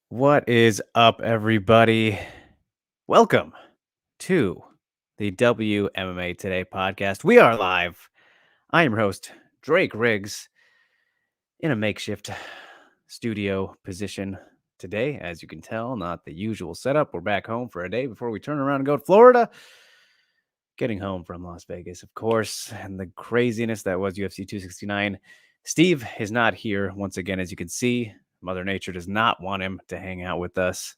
What is up, everybody? Welcome to the WMMA Today podcast. We are live. I am your host, Drake Riggs, in a makeshift studio position today. As you can tell, not the usual setup. We're back home for a day before we turn around and go to Florida. Getting home from Las Vegas, of course, and the craziness that was UFC 269. Steve is not here once again, as you can see. Mother Nature does not want him to hang out with us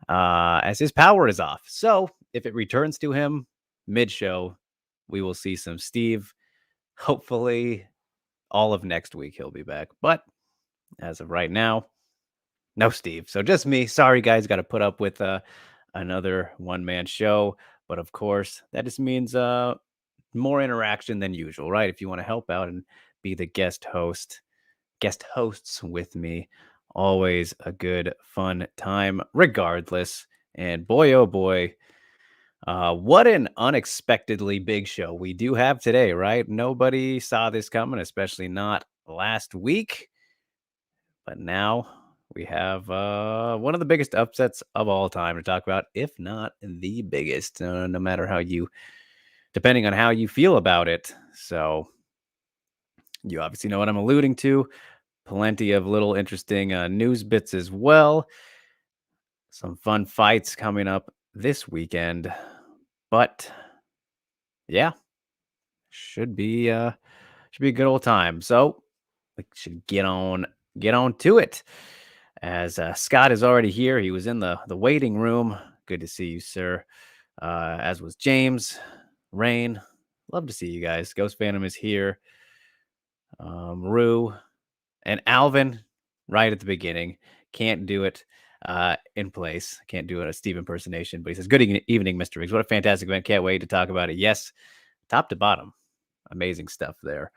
as his power is off. So if it returns to him mid-show, we will see some Steve. Hopefully, all of next week he'll be back. But as of right now, no Steve. So just me. Sorry, guys. Got to put up with another one-man show. But of course, that just means more interaction than usual, right? If you want to help out and be the guest hosts with me, always a good, fun time, regardless. And boy, oh boy, what an unexpectedly big show we do have today, right? Nobody saw this coming, especially not last week. But now we have one of the biggest upsets of all time to talk about, if not the biggest, no matter depending on how you feel about it. So you obviously know what I'm alluding to. Plenty of little interesting news bits as well. Some fun fights coming up this weekend. But yeah, should be a good old time. So we should get on to it. As Scott is already here, he was in the waiting room. Good to see you, sir. As was James, Rain. Love to see you guys. Ghost Phantom is here. Rue and Alvin, right at the beginning. Can't do it in place. Can't do a Steve impersonation, but he says, "Good evening, Mr. Riggs. What a fantastic event. Can't wait to talk about it." Yes, top to bottom. Amazing stuff there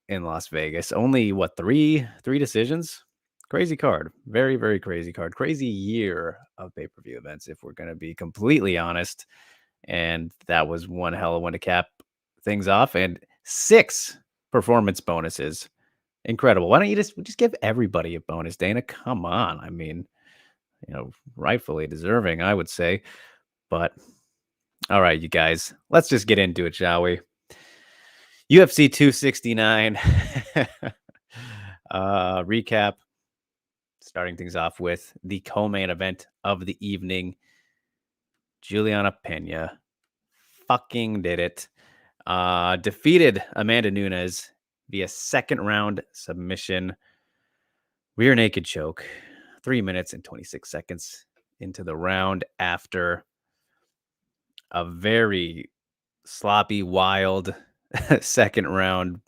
in Las Vegas. Only, what, three decisions? Crazy card. Very, very crazy card. Crazy year of pay-per-view events, if we're going to be completely honest. And that was one hell of one to cap things off. And 6 performance bonuses. Incredible. Why don't you just give everybody a bonus, Dana? Come on. I mean, rightfully deserving, I would say. But all right, you guys, let's just get into it, shall we? UFC 269 recap. Starting things off with the co-main event of the evening. Juliana Pena fucking did it. Defeated Amanda Nunes via second round submission. Rear naked choke. 3 minutes and 26 seconds into the round after a very sloppy, wild second round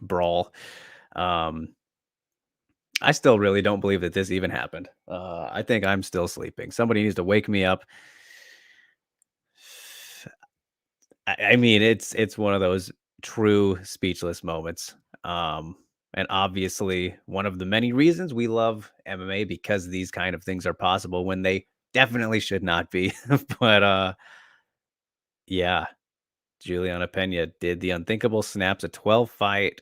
brawl. I still really don't believe that this even happened. I think I'm still sleeping. Somebody needs to wake me up. I mean, it's one of those true speechless moments. And obviously, one of the many reasons we love MMA, because these kind of things are possible when they definitely should not be. But yeah, Juliana Pena did the unthinkable, snaps a 12-fight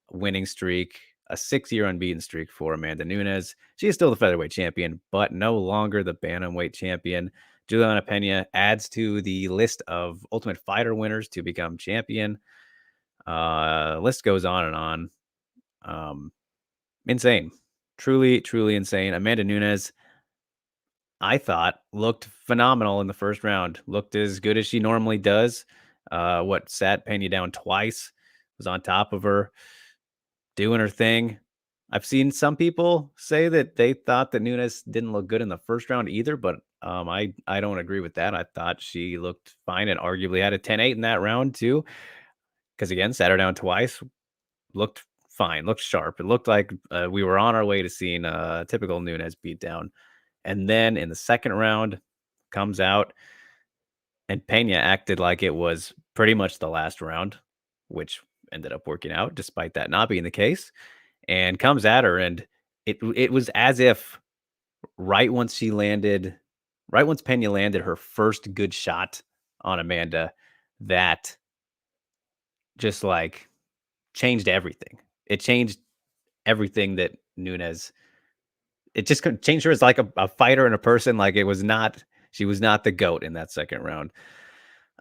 winning streak, a 6-year unbeaten streak for Amanda Nunes. She is still the featherweight champion, but no longer the bantamweight champion. Juliana Pena adds to the list of Ultimate Fighter winners to become champion. List goes on and on. Insane. Truly, truly insane. Amanda Nunes, I thought, looked phenomenal in the first round. Looked as good as she normally does. Sat Pena down twice, was on top of her, doing her thing. I've seen some people say that they thought that Nunes didn't look good in the first round either, but I don't agree with that. I thought she looked fine and arguably had a 10-8 in that round too. Because again, sat her down twice, looked fine, looked sharp. It looked like we were on our way to seeing a typical Nunes beatdown. And then in the second round, comes out, and Pena acted like it was pretty much the last round, which ended up working out despite that not being the case, and comes at her. And it was as if right once Pena landed her first good shot on Amanda, that just like changed everything. It changed everything that Nunes it just couldn't change her as like a fighter and a person. Like it was not, she was not the GOAT in that second round.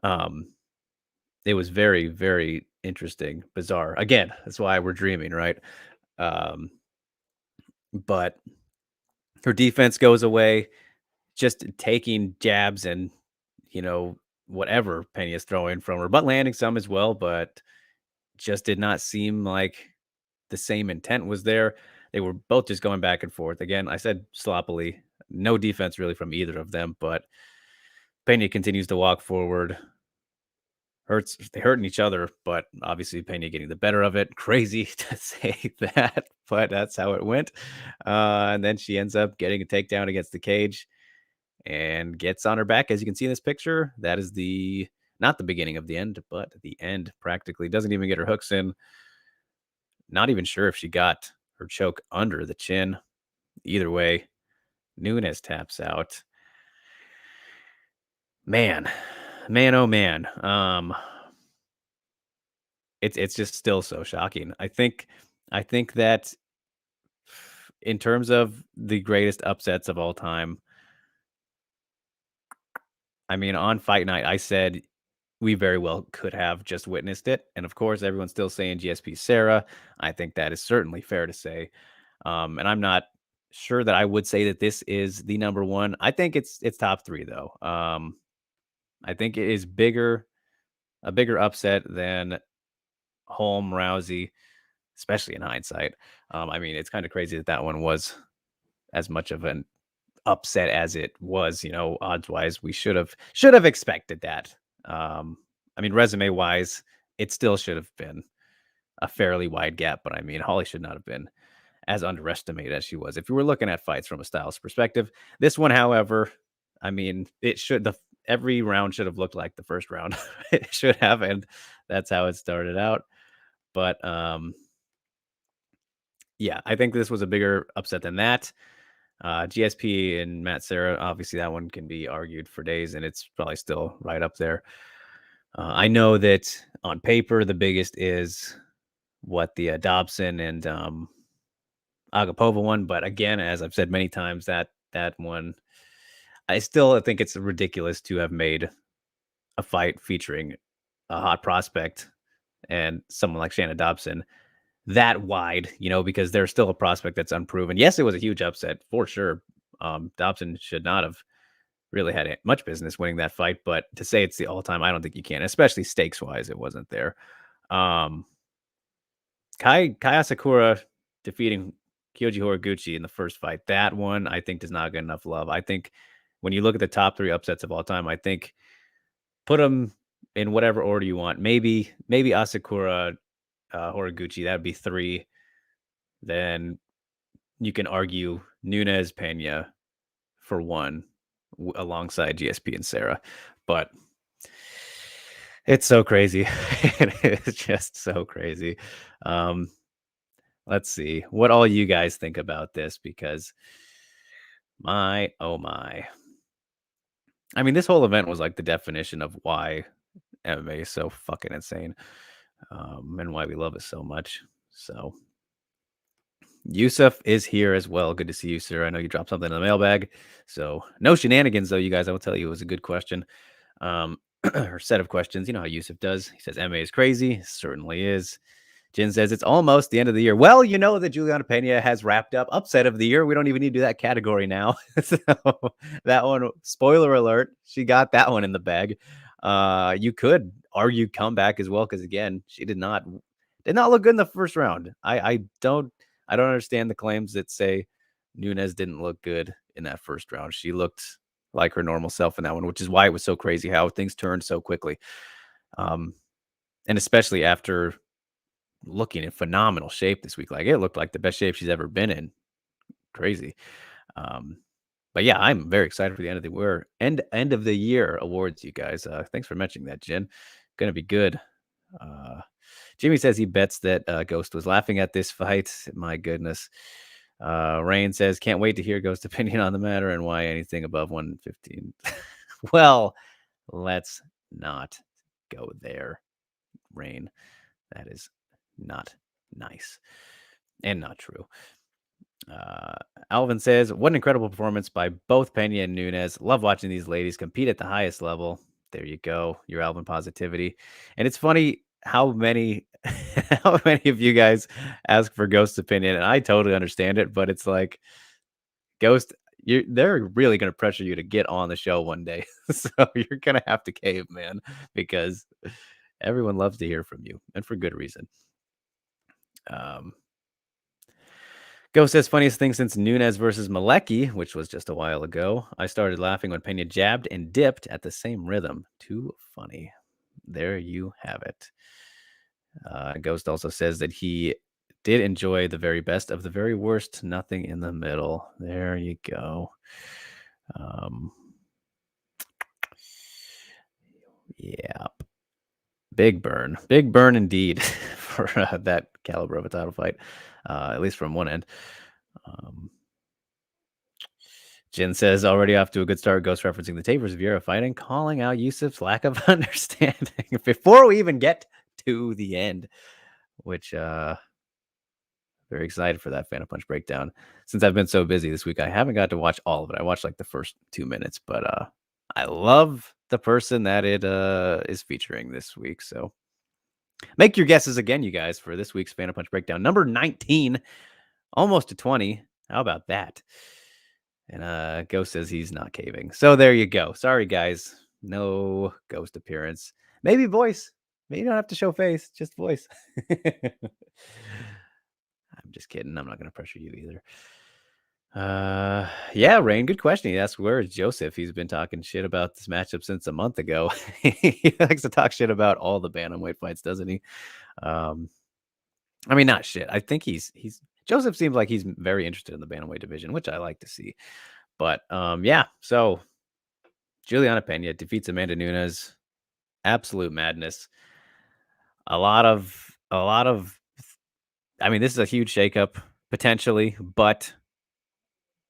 Um, it was very, very interesting, bizarre. Again, that's why we're dreaming, right? Um, but her defense goes away, just taking jabs and, you know, whatever Penny is throwing from her, but landing some as well, but just did not seem like the same intent was there. They were both just going back and forth. Again, I said sloppily, no defense really from either of them, but Pena continues to walk forward. They hurting each other, but obviously Pena getting the better of it. Crazy to say that, but that's how it went. And then she ends up getting a takedown against the cage and gets on her back. As you can see in this picture, that is the not the beginning of the end, but the end practically. Doesn't even get her hooks in. Not even sure if she got her choke under the chin. Either way, Nunes taps out. Man, man, oh man. It's just still so shocking. I think that in terms of the greatest upsets of all time, I mean, on fight night, I said we very well could have just witnessed it. And of course, everyone's still saying GSP Sarah. I think that is certainly fair to say. And I'm not sure that I would say that this is the number one. I think it's top three though. I think it is a bigger upset than Holm Rousey, especially in hindsight. I mean, it's kind of crazy that that one was as much of an upset as it was. You know, odds wise, we should have expected that. I mean, resume wise, it still should have been a fairly wide gap, but I mean, Holly should not have been as underestimated as she was. If you were looking at fights from a styles perspective, this one, however, I mean, it should the every round should have looked like the first round. It should have, and that's how it started out. But yeah, I think this was a bigger upset than that. GSP and Matt Sarah, obviously that one can be argued for days, and it's probably still right up there. I know that on paper the biggest is what the Dobson and Agapova one, but again, as I've said many times, that one, I still think it's ridiculous to have made a fight featuring a hot prospect and someone like Shannon Dobson that wide, you know, because there's still a prospect that's unproven. Yes, it was a huge upset for sure. Dobson should not have really had much business winning that fight, but to say it's the all-time, I don't think you can, especially stakes wise. It wasn't there. Um, Kaya Sakura defeating Kyoji Horiguchi in the first fight. That one I think does not get enough love. I think when you look at the top three upsets of all time, I think put them in whatever order you want. Maybe Asakura, Horiguchi. That'd be three. Then you can argue Nunez Pena for one, alongside GSP and Sarah, but it's so crazy. It's just so crazy. Um, let's see what all you guys think about this because my oh my. I mean, this whole event was like the definition of why MMA is so fucking insane, and why we love it so much. So Yusuf is here as well. Good to see you, sir. I know you dropped something in the mailbag. So no shenanigans, though, you guys. I will tell you it was a good question. Or set of questions. You know how Yusuf does. He says MA is crazy. Certainly is. Jin says it's almost the end of the year. Well, you know that Juliana Pena has wrapped up upset of the year. We don't even need to do that category now. So that one, spoiler alert, she got that one in the bag. You could argue comeback as well because again, she did not look good in the first round. I don't understand the claims that say Nunes didn't look good in that first round. She looked like her normal self in that one, which is why it was so crazy how things turned so quickly. And especially after looking in phenomenal shape this week. Like it looked like the best shape she's ever been in. Crazy. Um, but yeah, I'm very excited for the end of the year awards, you guys. Thanks for mentioning that, Jen. Gonna be good. Jimmy says he bets that Ghost was laughing at this fight. My goodness. Rain says, can't wait to hear Ghost's opinion on the matter and why anything above 115. Well, let's not go there, Rain. That is not nice and not true. Alvin says, "What an incredible performance by both Pena and Nunes. Love watching these ladies compete at the highest level." There you go, your Alvin positivity. And it's funny how many how many of you guys ask for Ghost's opinion, and I totally understand it, but it's like Ghost, they're really gonna pressure you to get on the show one day. So you're gonna have to cave, man, because everyone loves to hear from you, and for good reason. Um, Ghost says funniest thing since Nunes versus Malecki, which was just a while ago. I started laughing when Pena jabbed and dipped at the same rhythm. Too funny. There you have it. Ghost also says that he did enjoy the very best of the very worst, nothing in the middle. There you go. Um, yeah, big burn indeed for that caliber of a title fight, at least from one end. Jin says already off to a good start. Ghost referencing the Tapers Vieira fight and calling out Yusuf's lack of understanding before we even get to the end, which very excited for that Phantom Punch breakdown. Since I've been so busy this week, I haven't got to watch all of it. I watched like the first 2 minutes, but I love the person that it is featuring this week. So make your guesses again, you guys, for this week's Phantom Punch breakdown. Number 19, almost to 20. How about that? And Ghost says he's not caving. So there you go. Sorry, guys. No Ghost appearance. Maybe voice. Maybe you don't have to show face, just voice. I'm just kidding. I'm not going to pressure you either. Yeah, Rain, good question. He asked, where is Joseph? He's been talking shit about this matchup since a month ago. He likes to talk shit about all the bantamweight fights, doesn't he? I mean, not shit. I think he's Joseph seems like he's very interested in the bantamweight division, which I like to see. But yeah, so Juliana Pena defeats Amanda Nunes. Absolute madness. A lot of I mean, this is a huge shakeup potentially, but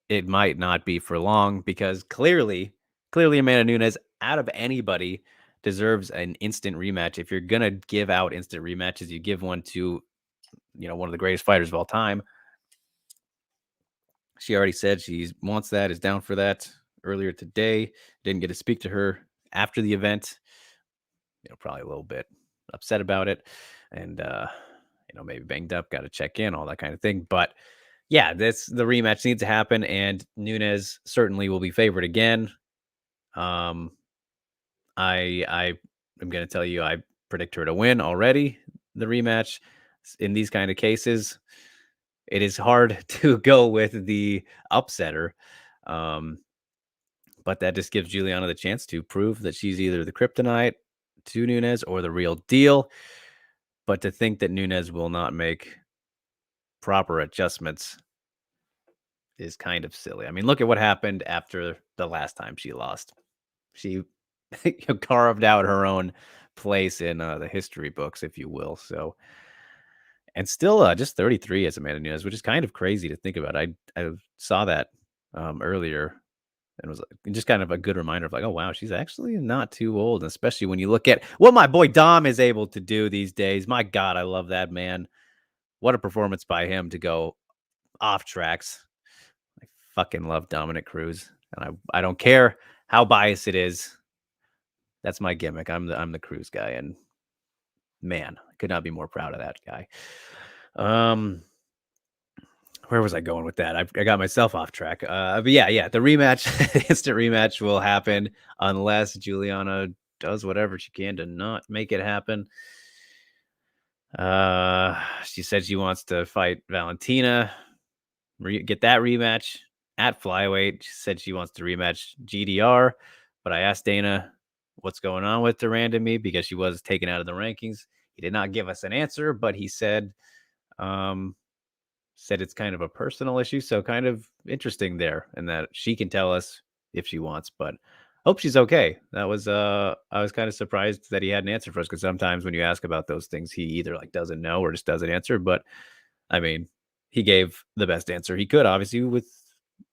it might not be for long because clearly Amanda Nunes, out of anybody, deserves an instant rematch. If you're gonna give out instant rematches, you give one to, one of the greatest fighters of all time. She already said she wants that, is down for that earlier today. Didn't get to speak to her after the event. Probably a little bit upset about it. And, maybe banged up, got to check in, all that kind of thing. But yeah, the rematch needs to happen. And Nunes certainly will be favored again. I am going to tell you, I predict her to win already. The rematch in these kind of cases, it is hard to go with the upsetter. But that just gives Juliana the chance to prove that she's either the kryptonite to Nunes or the real deal. But to think that Nunes will not make proper adjustments is kind of silly. I mean, look at what happened after the last time she lost. She carved out her own place in the history books, if you will. So, and still just 33 as Amanda Nunes, which is kind of crazy to think about. I saw that earlier and was just kind of a good reminder of like, oh, wow, she's actually not too old, especially when you look at what my boy Dom is able to do these days. My God, I love that man. What a performance by him to go off tracks. I fucking love Dominic Cruz, and I don't care how biased it is. That's my gimmick. I'm the Cruz guy, and man, I could not be more proud of that guy. Where was I going with that? I got myself off track. But yeah, the rematch, instant rematch will happen unless Juliana does whatever she can to not make it happen. She said she wants to fight Valentina, get that rematch at flyweight. She said she wants to rematch GDR, but I asked Dana what's going on with Durand Me because she was taken out of the rankings. He did not give us an answer, but he said it's kind of a personal issue. So kind of interesting there, and that she can tell us if she wants, but hope she's okay. That was I was kind of surprised that he had an answer for us, because sometimes when you ask about those things, he either like doesn't know or just doesn't answer. But I mean, he gave the best answer he could, obviously,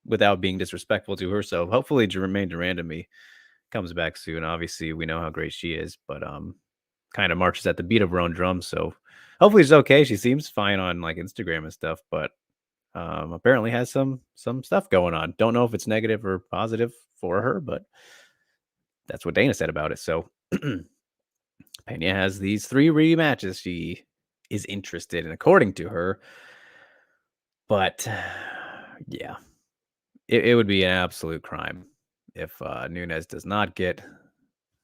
without being disrespectful to her. So hopefully Jermaine Durand comes back soon. Obviously, we know how great she is, but kind of marches at the beat of her own drum. So hopefully she's okay. She seems fine on like Instagram and stuff, but apparently has some stuff going on. Don't know if it's negative or positive for her, but that's what Dana said about it. So Pena has these 3 rematches she is interested in, according to her. But yeah, it would be an absolute crime if Nunes does not get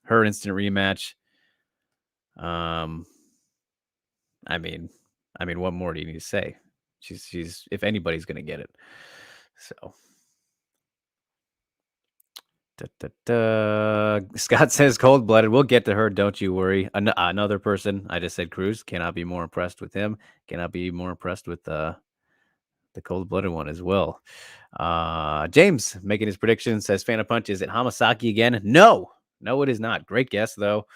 her instant rematch. Um, I mean, what more do you need to say? She's if anybody's gonna get it. So Scott says cold blooded. We'll get to her. Don't you worry. Another person. I just said Cruz. Cannot be more impressed with him. Cannot be more impressed with the cold blooded one as well. James making his prediction says Fan of Punch. Is it Hamasaki again? No, it is not. Great guess though.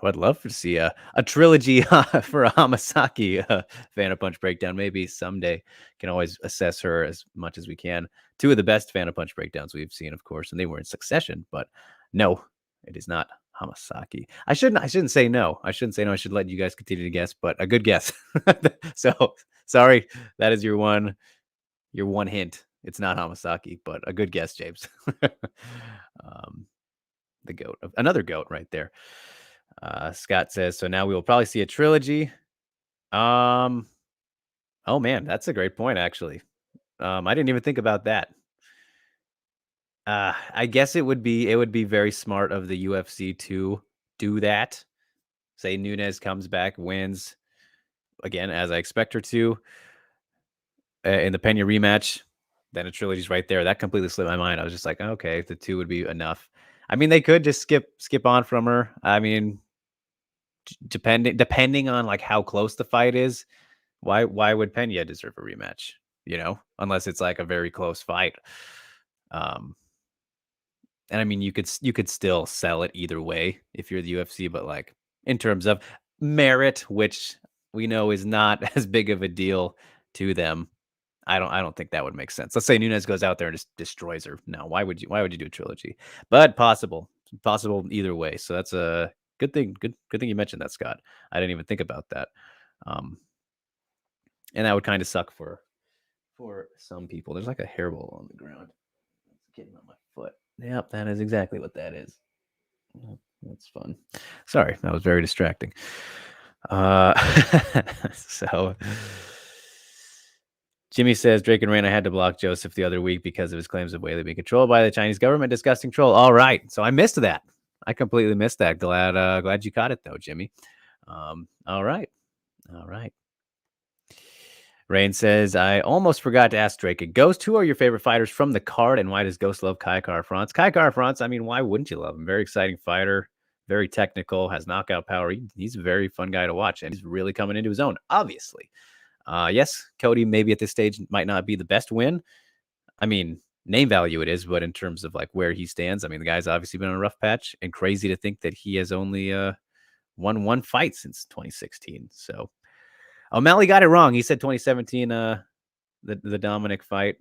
I'd love to see a trilogy for a Hamasaki Fan of Punch breakdown. Maybe someday. Can always assess her as much as we can. 2 of the best Fan of Punch breakdowns we've seen, of course, and they were in succession. But no, it is not Hamasaki. I shouldn't say no. I shouldn't say no. I should let you guys continue to guess. But a good guess. So sorry, that is your one hint. It's not Hamasaki, but a good guess, James. The goat, another goat, right there. Scott says, so now we will probably see a trilogy. Oh man, that's a great point, actually. I didn't even think about that. I guess it would be very smart of the UFC to do that. Say Nunes comes back, wins again, as I expect her to, in the Pena rematch. Then a trilogy's right there. That completely slipped my mind. I was just like, okay, the 2 would be enough. I mean, they could just skip on from her. I mean, depending on like how close the fight is, why would Pena deserve a rematch? Unless it's like a very close fight. And I mean, you could still sell it either way if you're the UFC, but like in terms of merit, which we know is not as big of a deal to them, I don't think that would make sense. Let's say Nunes goes out there and just destroys her. No, why would you do a trilogy? But possible either way. So that's a good thing. Good thing you mentioned that, Scott. I didn't even think about that. And that would kind of suck for some people. There's like a hairball on the ground. It's getting on my foot. Yep, that is exactly what that is. That's fun. Sorry, that was very distracting. So Jimmy says Drake and Reyna had to block Joseph the other week because of his claims of Weili being controlled by the Chinese government. Disgusting troll. All right, so I missed that. I completely missed that. Glad you caught it though, Jimmy. All right. Rain says, I almost forgot to ask Drake. Ghost, who are your favorite fighters from the card, and why does Ghost love Kai Kara-France? Kai Kara-France, I mean, why wouldn't you love him? Very exciting fighter, very technical, has knockout power. He's a very fun guy to watch, and he's really coming into his own, obviously. Yes, Cody maybe at this stage might not be the best win. I mean, name value it is, but in terms of like where he stands, I mean, the guy's obviously been on a rough patch, and crazy to think that he has only won 1 fight since 2016. So O'Malley got it wrong. He said 2017, the Dominic fight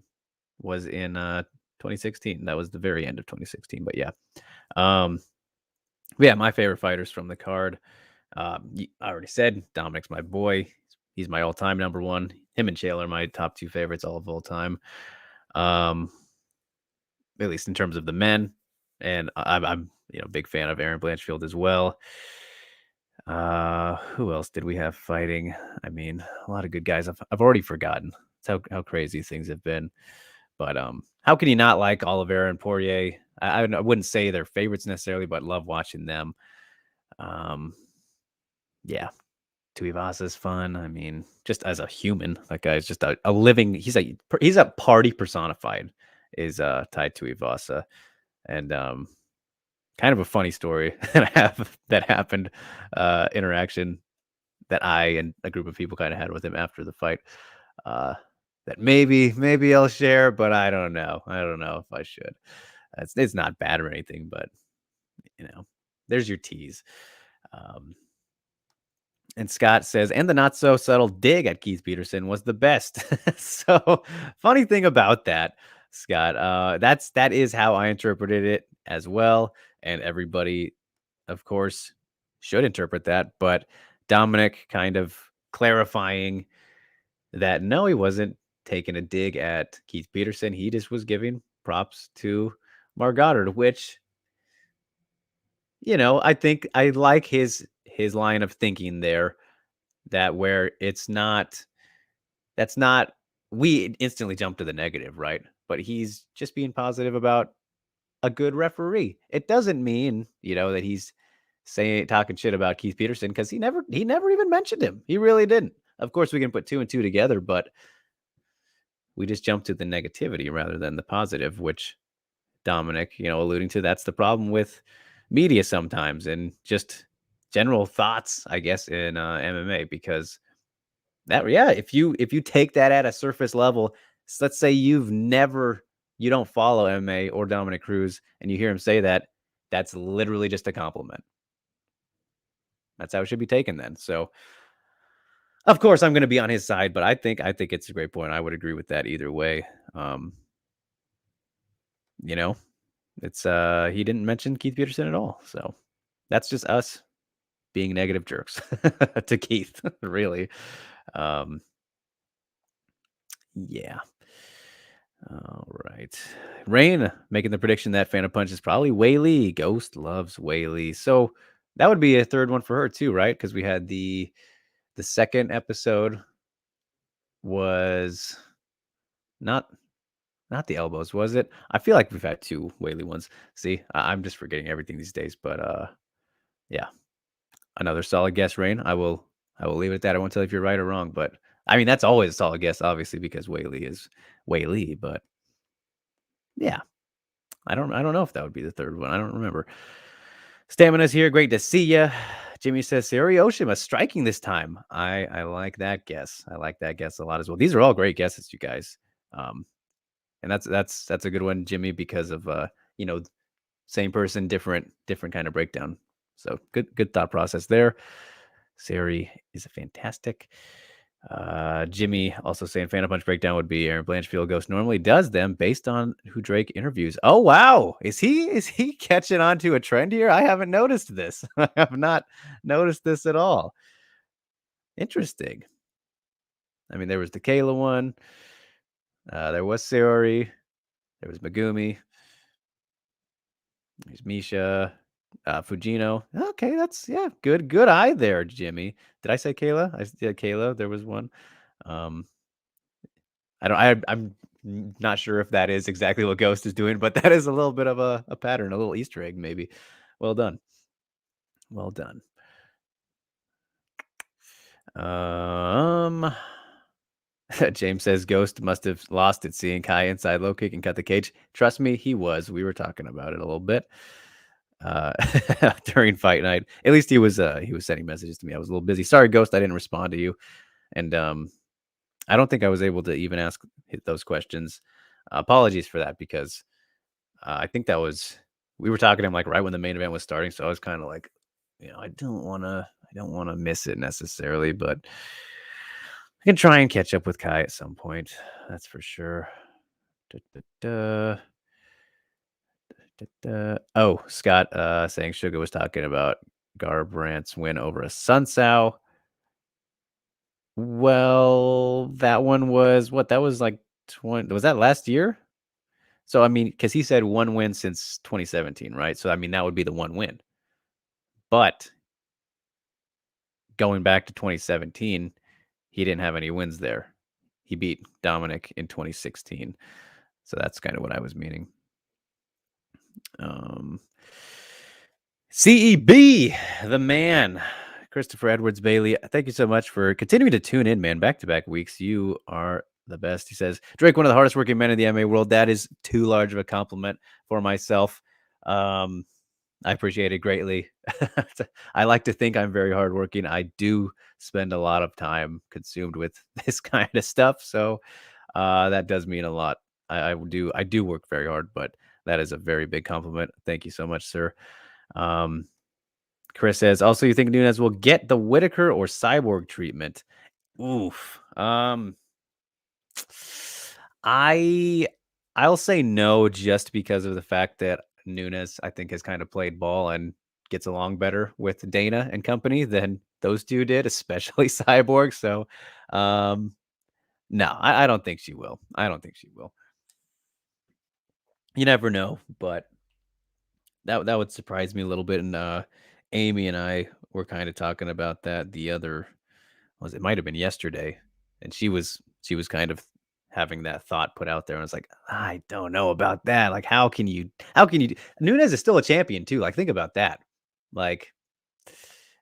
was in 2016. That was the very end of 2016. But yeah. Yeah, my favorite fighters from the card. I already said Dominic's my boy. He's my all-time number 1. Him and Chael are my top 2 favorites all of all time. At least in terms of the men. And I'm a big fan of Aaron Blanchfield as well. Who else did we have fighting? I mean, a lot of good guys. I've already forgotten. That's how crazy things have been. But how can you not like Oliveira and Poirier? I wouldn't say they're favorites necessarily, but love watching them. Yeah, Tuivasa is fun. I mean, just as a human, that guy's just a living. He's a party personified. Is Tai Tuivasa, and kind of a funny story that happened, interaction that I and a group of people kind of had with him after the fight, that maybe I'll share, but I don't know. I don't know if I should. It's not bad or anything, but there's your tease. And Scott says, and the not so subtle dig at Keith Peterson was the best. So funny thing about that, Scott, that is how I interpreted it as well. And everybody, of course, should interpret that. But Dominic kind of clarifying that no, he wasn't taking a dig at Keith Peterson. He just was giving props to Mark Goddard, which, I think I like his line of thinking there, that where it's not that's not we instantly jump to the negative, right? But he's just being positive about a good referee. It doesn't mean, that he's talking shit about Keith Peterson, because he never even mentioned him. He really didn't. Of course, we can put two and two together, but we just jump to the negativity rather than the positive, which Dominic, alluding to, that's the problem with media sometimes, and just general thoughts, I guess, in MMA, because yeah, if you take that at a surface level, let's say you don't follow MMA or Dominic Cruz, and you hear him say that, that's literally just a compliment. That's how it should be taken then. So, of course, I'm going to be on his side, but I think it's a great point. I would agree with that either way. Um, you know, it's he didn't mention Keith Peterson at all, so that's just us being negative jerks to Keith, really. Um, yeah. All right. Rain making the prediction that Phantom Punch is probably Whaley. Ghost loves Whaley. So that would be a third one for her too, right? Because we had the second episode was not not the elbows, was it? I feel like we've had two Whaley ones. See, I'm just forgetting everything these days. But yeah, another solid guess, Rain. I will leave it at that. I won't tell you if you're right or wrong, but I mean that's always a solid guess, obviously, because Whaley is Whaley. But yeah, I don't know if that would be the third one. I don't remember. Stamina's here. Great to see you. Jimmy says Sari Oshima striking this time. I like that guess. I like that guess a lot as well. These are all great guesses, you guys. And that's a good one, Jimmy, because of you know, same person, different kind of breakdown. So good thought process there. Sari is a fantastic. Jimmy also saying Phantom Punch breakdown would be Aaron Blanchfield Ghost normally does them based on who Drake interviews. Oh wow, is he catching on to a trend here? I haven't noticed this. I have not noticed this at all. Interesting. I mean, there was the Kayla one. There was Sayori. There was Megumi. There's Misha. Fujino. Okay, that's good eye there, Jimmy. Did I say Kayla? I said Kayla. There was one. Um, I'm not sure if that is exactly what Ghost is doing, but that is a little bit of a pattern, a little Easter egg, maybe. Well done. Well done. Um, James says Ghost must have lost it seeing Kai inside low kick and cut the cage. Trust me, he was. We were talking about it a little bit uh during fight night. At least he was sending messages to me. I was a little busy. Sorry, Ghost, I didn't respond to you. And I don't think I was able to even ask those questions. Apologies for that, because I think that was we were talking to him like right when the main event was starting, so I was kind of like, I don't want to miss it necessarily, but I can try and catch up with Kai at some point. That's for sure. Da, da, da. Oh, Scott saying Sugar was talking about Garbrandt's win over a Sunsao. Well, that one was what? That was like 20. Was that last year? So I mean, because he said one win since 2017, right? So I mean, that would be the one win. But going back to 2017, he didn't have any wins there. He beat Dominic in 2016. So that's kind of what I was meaning. CEB, the man, Christopher Edwards Bailey. Thank you so much for continuing to tune in, man. Back-to-back weeks. You are the best. He says, Drake, one of the hardest working men in the MMA world. That is too large of a compliment for myself. I appreciate it greatly. I like to think I'm very hardworking. I do spend a lot of time consumed with this kind of stuff. So that does mean a lot. I do work very hard, but that is a very big compliment. Thank you so much, sir. Chris says, also, you think Nunes will get the Whitaker or Cyborg treatment? Oof. I'll say no, just because of the fact that Nunes, I think, has kind of played ball and gets along better with Dana and company than those two did, especially Cyborg. So, No, I don't think she will. I don't think she will. You never know, but that would surprise me a little bit. And Amy and I were kind of talking about that the other was it might have been yesterday, and she was kind of having that thought put out there, and I was like, I don't know about that. Like, how can you Nunez is still a champion too. Like, think about that. Like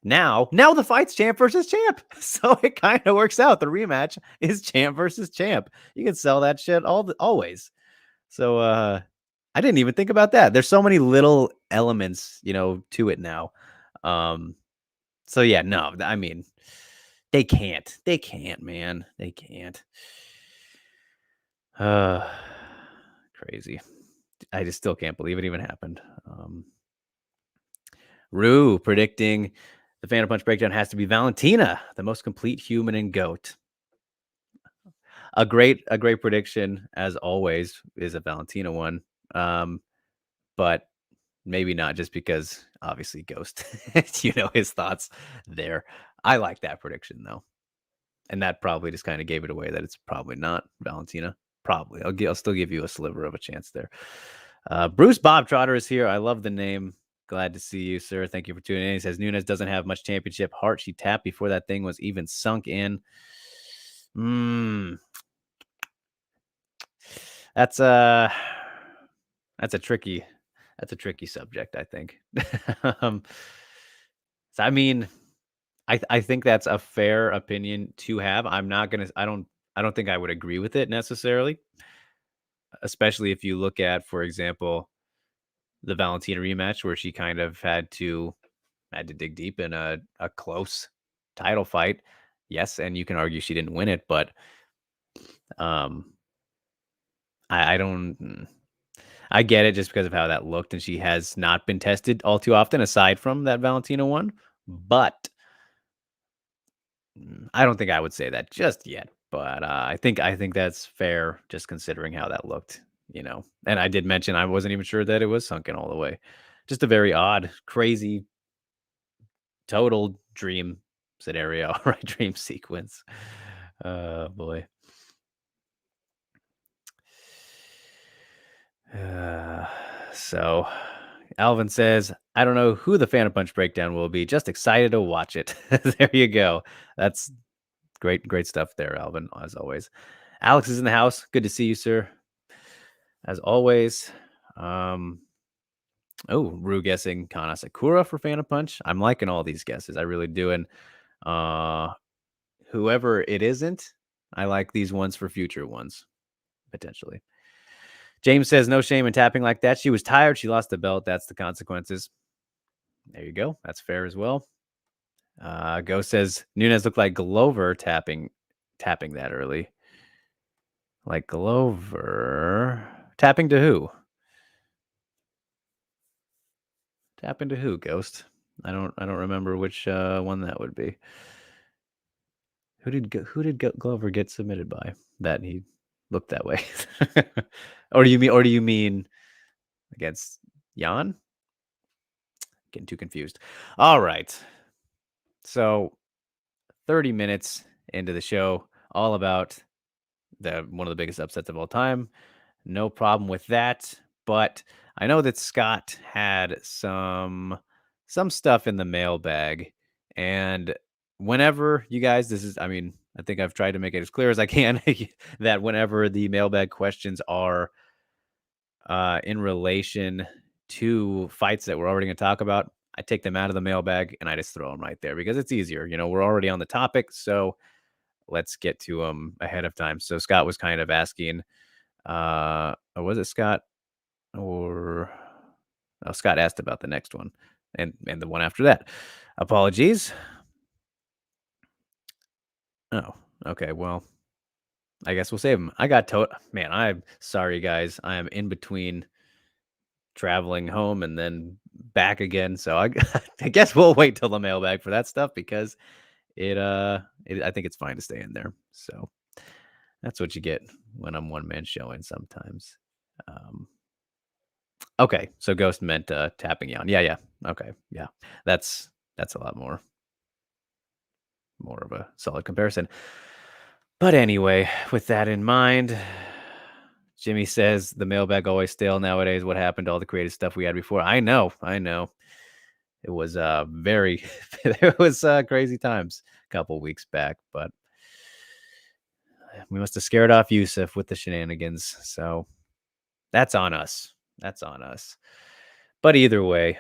now the fight's champ versus champ. So it kind of works out. The rematch is champ versus champ. You can sell that shit always. So I didn't even think about that. There's so many little elements, to it now. Um so yeah, no, I mean, they can't. They can't, man. They can't. Uh crazy. I just still can't believe it even happened. Rue predicting the Phantom Punch breakdown has to be Valentina, the most complete human and goat. A great prediction, as always, is a Valentina one. But maybe not just because obviously Ghost, his thoughts there. I like that prediction though. And that probably just kind of gave it away that it's probably not Valentina. Probably. I'll still give you a sliver of a chance there. Bruce Bob Trotter is here. I love the name. Glad to see you, sir. Thank you for tuning in. He says Nunez doesn't have much championship heart. She tapped before that thing was even sunk in. That's that's a tricky subject, I think. um, so I mean, I think that's a fair opinion to have. I'm not gonna. I don't think I would agree with it necessarily, especially if you look at, for example, the Valentina rematch where she kind of had to dig deep in a close title fight. Yes, and you can argue she didn't win it, but um, I don't. I get it just because of how that looked, and she has not been tested all too often, aside from that Valentina one. But I don't think I would say that just yet. But I think that's fair, just considering how that looked. And I did mention I wasn't even sure that it was sunken all the way. Just a very odd, crazy, total dream scenario, right? Dream sequence. Oh boy. Uh, so Alvin says, I don't know who the Phantom Punch breakdown will be. Just excited to watch it. There you go. That's great stuff there, Alvin, as always. Alex is in the house. Good to see you, sir. As always. Rue guessing Kana Sakura for Phantom Punch. I'm liking all these guesses. I really do. And whoever it isn't, I like these ones for future ones, potentially. James says, no shame in tapping like that. She was tired. She lost the belt. That's the consequences. There you go. That's fair as well. Ghost says, Nunez looked like Glover tapping that early. Like Glover. Tapping to who? Tapping to who, Ghost? I don't remember which one that would be. Who did Glover get submitted by? That he looked that way. Or do you mean against Jan? Getting too confused. All right. So 30 minutes into the show, all about one of the biggest upsets of all time. No problem with that. But I know that Scott had some stuff in the mailbag. And whenever you guys, I think I've tried to make it as clear as I can that whenever the mailbag questions are in relation to fights that we're already going to talk about, I take them out of the mailbag and I just throw them right there because it's easier. We're already on the topic. So let's get to them ahead of time. So Scott was kind of asking, or was it Scott? Scott asked about the next one and the one after that. Apologies. Oh, okay. Well, I guess we'll save him. Man, I'm sorry, guys. I am in between traveling home and then back again. So I guess we'll wait till the mailbag for that stuff because I think it's fine to stay in there. So that's what you get when I'm one man showing sometimes. Okay, so Ghost meant tapping Jan. Yeah. Okay, yeah, that's a lot more of a solid comparison. But anyway, with that in mind, Jimmy says the mailbag always stale nowadays. What happened to all the creative stuff we had before? I know. It was very it was crazy times a couple weeks back, but we must have scared off Yusuf with the shenanigans. So that's on us. That's on us. But either way,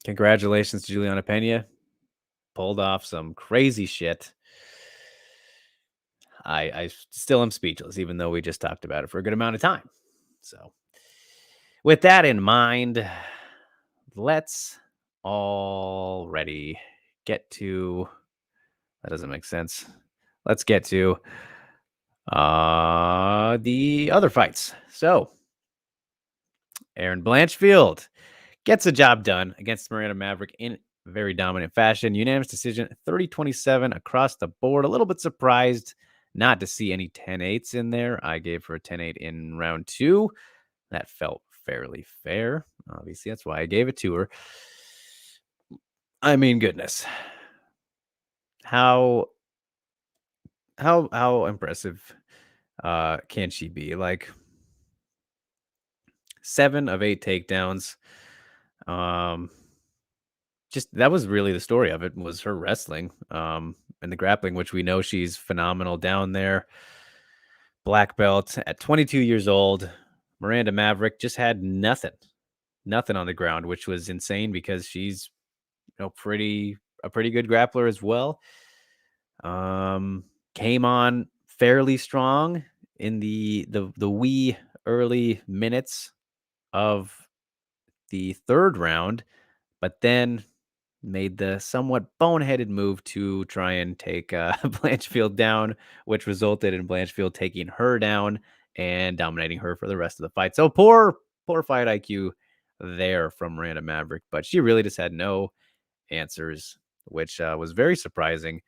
congratulations to Juliana Pena. Pulled off some crazy shit. I still am speechless, even though we just talked about it for a good amount of time. So, with that in mind, let's already get to. That doesn't make sense. Let's get to the other fights. So, Aaron Blanchfield gets the job done against Miranda Maverick in very dominant fashion. Unanimous decision, 30-27 across the board. A little bit surprised not to see any 10-8s in there. I gave her a 10-8 in round 2. That felt fairly fair. Obviously, that's why I gave it to her. I mean, goodness. How impressive can she be? Like 7 of 8 takedowns. Just that was really the story of it, was her wrestling and the grappling, which we know she's phenomenal down there. Black belt at 22 years old. Miranda Maverick just had nothing on the ground, which was insane because she's a pretty good grappler as well. Came on fairly strong in the wee early minutes of the third round, but then made the somewhat boneheaded move to try and take Blanchfield down, which resulted in Blanchfield taking her down and dominating her for the rest of the fight. So poor fight IQ there from Miranda Maverick, but she really just had no answers, which was very surprising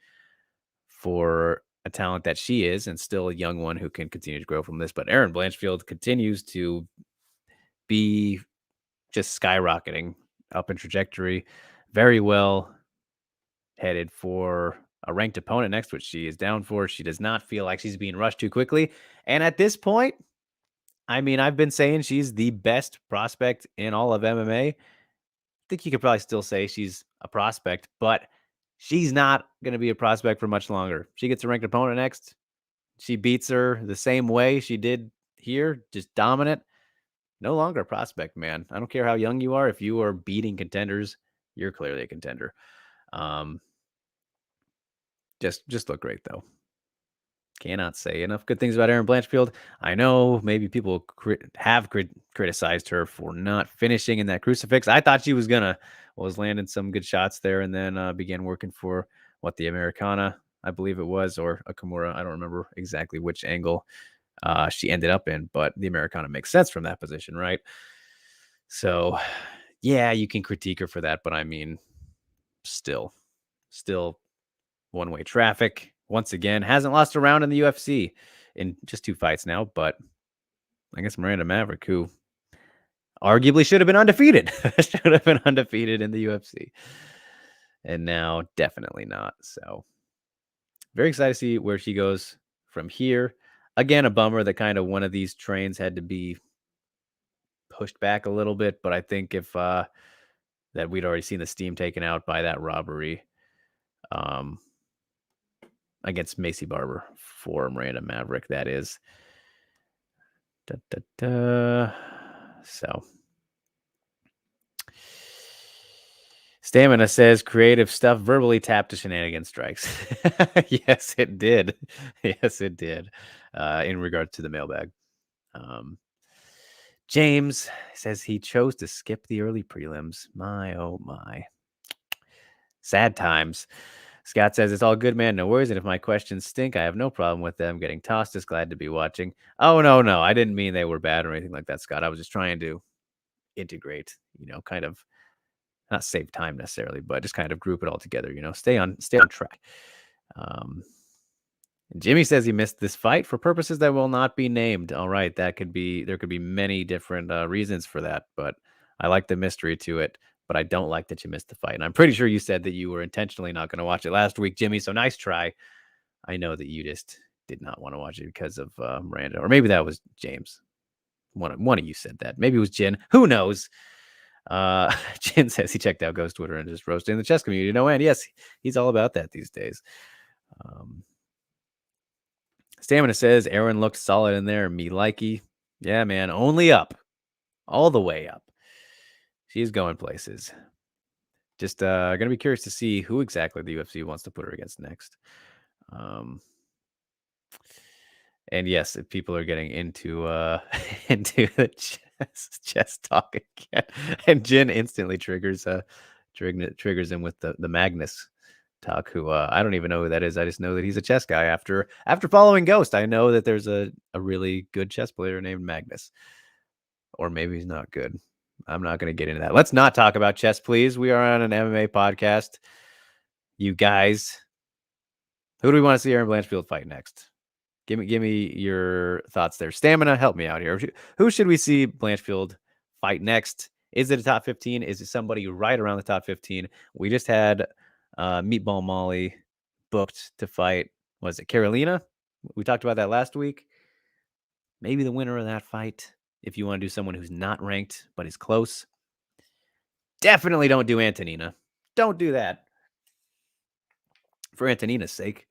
for a talent that she is, and still a young one who can continue to grow from this. But Aaron Blanchfield continues to be just skyrocketing up in trajectory, very well headed for a ranked opponent next, which she is down for. She does not feel like she's being rushed too quickly. And at this point, I mean, I've been saying she's the best prospect in all of MMA. I think you could probably still say she's a prospect, but she's not going to be a prospect for much longer. She gets a ranked opponent next. She beats her the same way she did here, just dominant. No longer a prospect, man. I don't care how young you are. If you are beating contenders, you're clearly a contender. Just look great, though. Cannot say enough good things about Aaron Blanchfield. I know maybe people have criticized her for not finishing in that crucifix. I thought she was landing some good shots there, and then began working for the Americana, I believe it was, or a Kimura. I don't remember exactly which angle she ended up in, but the Americana makes sense from that position, right? So, yeah, you can critique her for that, but I mean, still one-way traffic. Once again, hasn't lost a round in the UFC in just 2 fights now, but I guess Miranda Maverick, who arguably should have been undefeated, in the UFC, and now definitely not. So very excited to see where she goes from here. Again, a bummer that kind of one of these trains had to be pushed back a little bit, but I think if that we'd already seen the steam taken out by that robbery against Macy Barber for Miranda Maverick, that is. So Stamina says creative stuff verbally tapped to shenanigan strikes. Yes, it did. Yes, it did. In regard to the mailbag. James says he chose to skip the early prelims. My, oh my. Sad times. Scott says, it's all good, man. No worries. And if my questions stink, I have no problem with them getting tossed. Just glad to be watching. Oh, no. I didn't mean they were bad or anything like that, Scott. I was just trying to integrate, kind of not save time necessarily, but just kind of group it all together, stay on track. Jimmy says he missed this fight for purposes that will not be named. All right. There could be many different reasons for that, but I like the mystery to it. But I don't like that you missed the fight. And I'm pretty sure you said that you were intentionally not going to watch it last week, Jimmy. So nice try. I know that you just did not want to watch it because of Miranda, or maybe that was James. One of you said that. Maybe it was Jen. Who knows? Jen says he checked out Ghost Twitter and just roasting the chess community. No end. Yes, he's all about that these days. Stamina says Aaron looked solid in there. Me likey. Yeah, man. Only up. All the way up. She's going places. Just going to be curious to see who exactly the UFC wants to put her against next. And yes, if people are getting into into the chess talk again, and Jin instantly triggers him with the Magnus talk. Who I don't even know who that is. I just know that he's a chess guy. After following Ghost, I know that there's a really good chess player named Magnus, or maybe he's not good. I'm not going to get into that. Let's not talk about chess, please. We are on an MMA podcast. You guys, who do we want to see Aaron Blanchfield fight next? Give me your thoughts there. Stamina, help me out here. Who should we see Blanchfield fight next? Is it a top 15? Is it somebody right around the top 15? We just had Meatball Molly booked to fight. Was it Carolina? We talked about that last week. Maybe the winner of that fight, if you want to do someone who's not ranked but is close. Definitely don't do Antonina. Don't do that. For Antonina's sake.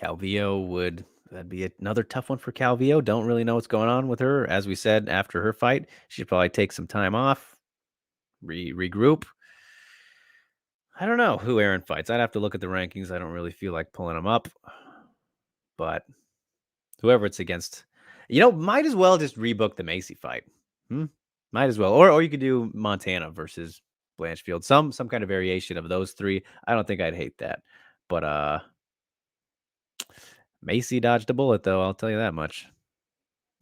Calvillo that'd be another tough one for Calvillo. Don't really know what's going on with her. As we said, after her fight, she should probably take some time off, regroup. I don't know who Aaron fights. I'd have to look at the rankings. I don't really feel like pulling them up. But whoever it's against, might as well just rebook the Macy fight. Might as well. Or you could do Montana versus Blanchfield. Some kind of variation of those three. I don't think I'd hate that. But Macy dodged a bullet, though. I'll tell you that much.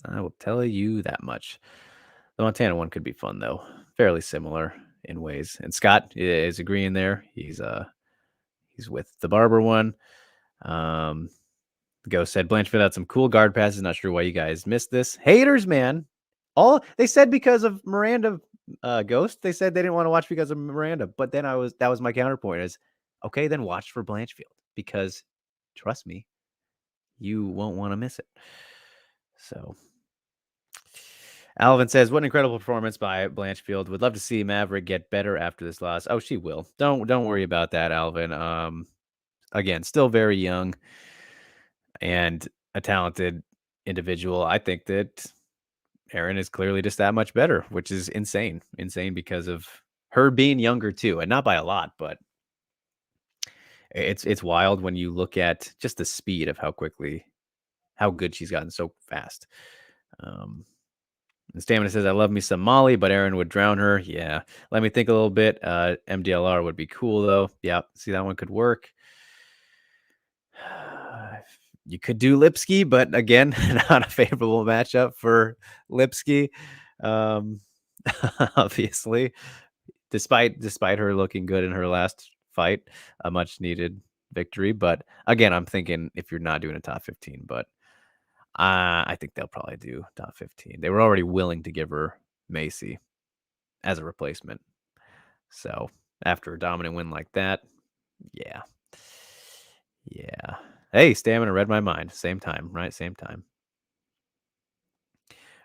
I will tell you that much. The Montana one could be fun, though. Fairly similar in ways. And Scott is agreeing there. He's with the Barber one. Ghost said Blanchfield had some cool guard passes. Not sure why you guys missed this. Haters, man. They said because of Miranda Ghost. They said they didn't want to watch because of Miranda. But then that was my counterpoint is, okay, then watch for Blanchfield. Because trust me, you won't want to miss it. So Alvin says, what an incredible performance by Blanchfield. Would love to see Maverick get better after this loss. Oh, she will. Don't worry about that, Alvin. Again, still very young and a talented individual. I think that Aaron is clearly just that much better, which is insane. Insane because of her being younger too, and not by a lot, but it's wild when you look at just the speed of how good she's gotten so fast. And Stamina says, I love me some Molly, but Aaron would drown her. Yeah. Let me think a little bit. MDLR would be cool, though. Yeah. See, that one could work. You could do Lipsky, but again, not a favorable matchup for Lipsky. Obviously, despite her looking good in her last fight, a much needed victory. But again, I'm thinking if you're not doing a top 15, but I think they'll probably do top 15. They were already willing to give her Macy as a replacement. So after a dominant win like that, yeah. Hey, Stamina read my mind. Same time, right? Same time.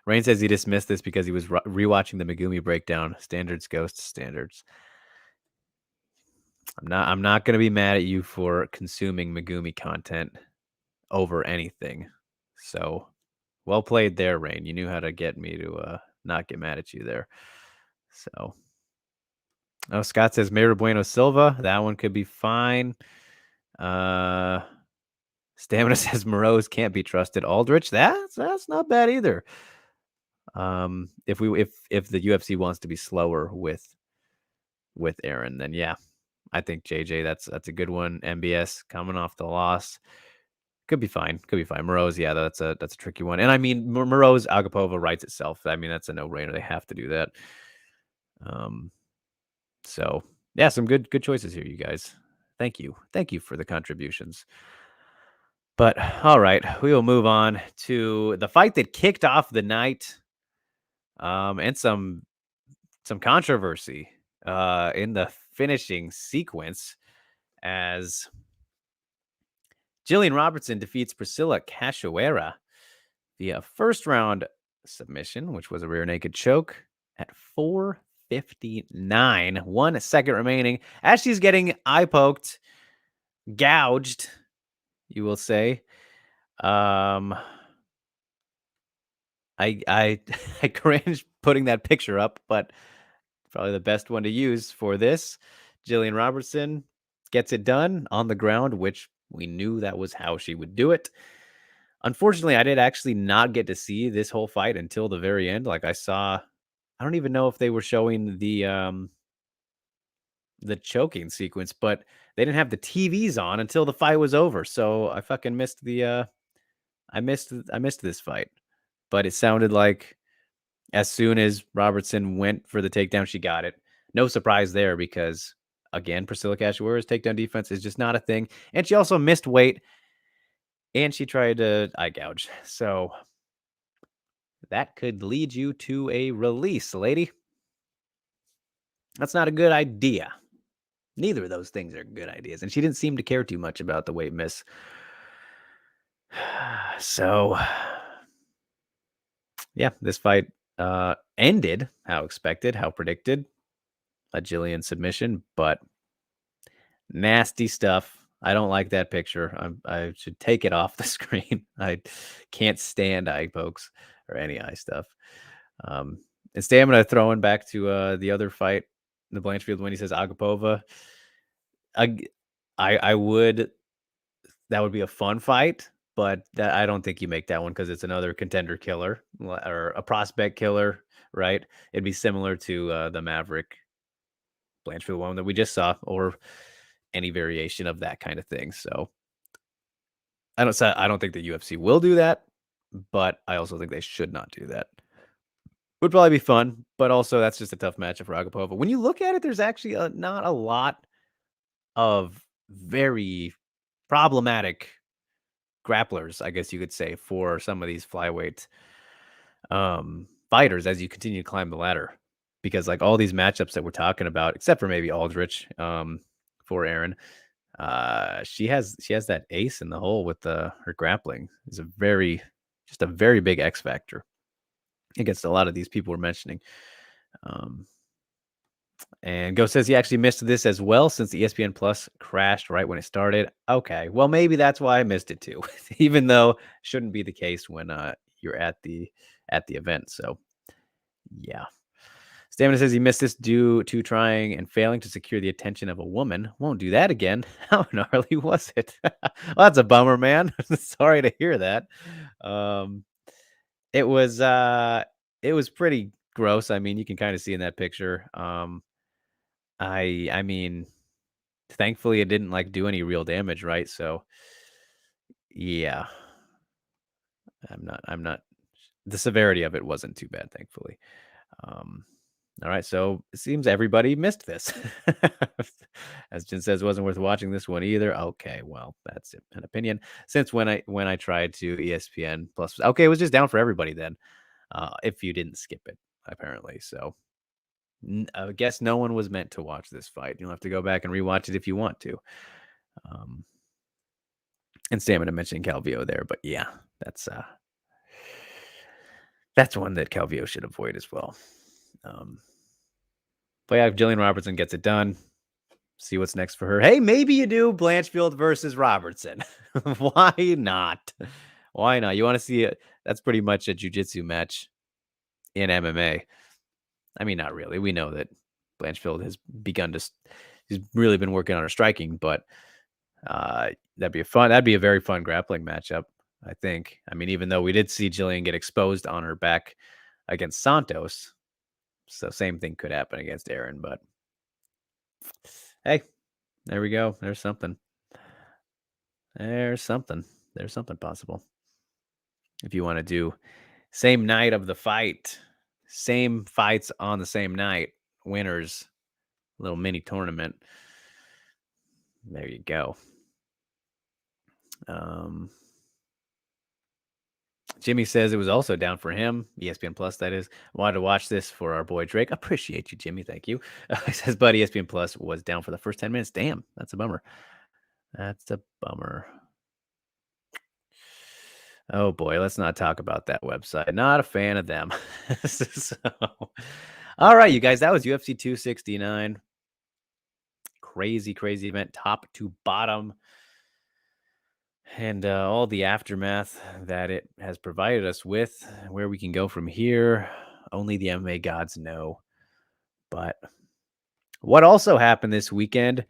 Rain says he dismissed this because he was rewatching the Megumi breakdown. Standards, Ghost, standards. I'm not going to be mad at you for consuming Megumi content over anything. So well played there, Rain. You knew how to get me to not get mad at you there. So, Scott says Mayra Bueno Silva. That one could be fine. Stamina says Moreau's can't be trusted. Aldrich, that's not bad either. If the UFC wants to be slower with Aaron, then yeah, I think JJ that's a good one. MBS coming off the loss. Could be fine. Moreau's, yeah, that's a tricky one. And I mean, Moreau's Agapova writes itself. I mean, that's a no-brainer. They have to do that. So yeah, some good choices here, you guys. Thank you for the contributions. But all right, we will move on to the fight that kicked off the night, and some controversy in the finishing sequence as Jillian Robertson defeats Priscilla Cachoeira via first round submission, which was a rear naked choke at 4:59. 1 second remaining as she's getting eye poked, gouged, you will say. I I cringed putting that picture up, but probably the best one to use for this. Jillian Robertson gets it done on the ground, which we knew that was how she would do it. Unfortunately, I did actually not get to see this whole fight until the very end. Like I don't even know if they were showing the choking sequence, but they didn't have the TVs on until the fight was over. So I fucking missed I missed this fight. But it sounded like as soon as Robertson went for the takedown, she got it. No surprise there because, again, Priscilla Cachoeira's takedown defense is just not a thing. And she also missed weight and she tried to eye gouge. So that could lead you to a release, lady. That's not a good idea. Neither of those things are good ideas. And she didn't seem to care too much about the weight miss. So, yeah, this fight ended how expected, how predicted. A Jillian submission, but nasty stuff. I don't like that picture. I should take it off the screen. I can't stand eye pokes or any eye stuff. And Stamina throwing back to the other fight, the Blanchfield when he says Agapova. I would. That would be a fun fight, but I don't think you make that one because it's another contender killer or a prospect killer, right? It'd be similar to the Maverick Blanchfield one that we just saw, or any variation of that kind of thing. So I don't think the UFC will do that, but I also think they should not do that. Would probably be fun, but also that's just a tough matchup for Agapova. When you look at it, there's actually not a lot of very problematic grapplers, I guess you could say, for some of these flyweight fighters as you continue to climb the ladder. Because like all these matchups that we're talking about, except for maybe Aldrich, for Aaron, she has that ace in the hole with her grappling. Is a very big X factor against a lot of these people we're mentioning. And Go says he actually missed this as well since the ESPN Plus crashed right when it started. Okay, well maybe that's why I missed it too, even though shouldn't be the case when you're at the event. So yeah. Stamina says he missed this due to trying and failing to secure the attention of a woman. Won't do that again. How gnarly was it? Well, that's a bummer, man. Sorry to hear that. It was pretty gross. I mean, you can kind of see in that picture. I mean, thankfully it didn't like do any real damage, right? So yeah. I'm not the severity of it wasn't too bad, thankfully. All right, so it seems everybody missed this. As Jen says, wasn't worth watching this one either. Okay, well, that's an opinion. Since when I tried to ESPN Plus, okay, it was just down for everybody then. If you didn't skip it, apparently. So I guess no one was meant to watch this fight. You'll have to go back and rewatch it if you want to. And Stamina mentioning Calvillo there, but yeah, that's one that Calvillo should avoid as well. But yeah, if Jillian Robertson gets it done, see what's next for her. Hey, maybe you do Blanchfield versus Robertson. Why not? Why not? You want to see it? That's pretty much a jiu-jitsu match in MMA. I mean, not really. We know that Blanchfield has he's really been working on her striking, but that'd be a very fun grappling matchup, I think. I mean, even though we did see Jillian get exposed on her back against Santos, so same thing could happen against Aaron, but hey, there we go. There's something. There's something possible. If you want to do same night of the fight, same fights on the same night, winners, little mini tournament. There you go. Jimmy says it was also down for him. ESPN Plus, that is. Wanted to watch this for our boy Drake. Appreciate you, Jimmy. Thank you. He says, but ESPN Plus was down for the first 10 minutes. Damn, that's a bummer. That's a bummer. Oh boy, let's not talk about that website. Not a fan of them. So, all right, you guys, that was UFC 269. Crazy, crazy event, top to bottom, and all the aftermath that it has provided us with. Where we can go from here, only the MMA gods know. But what also happened this weekend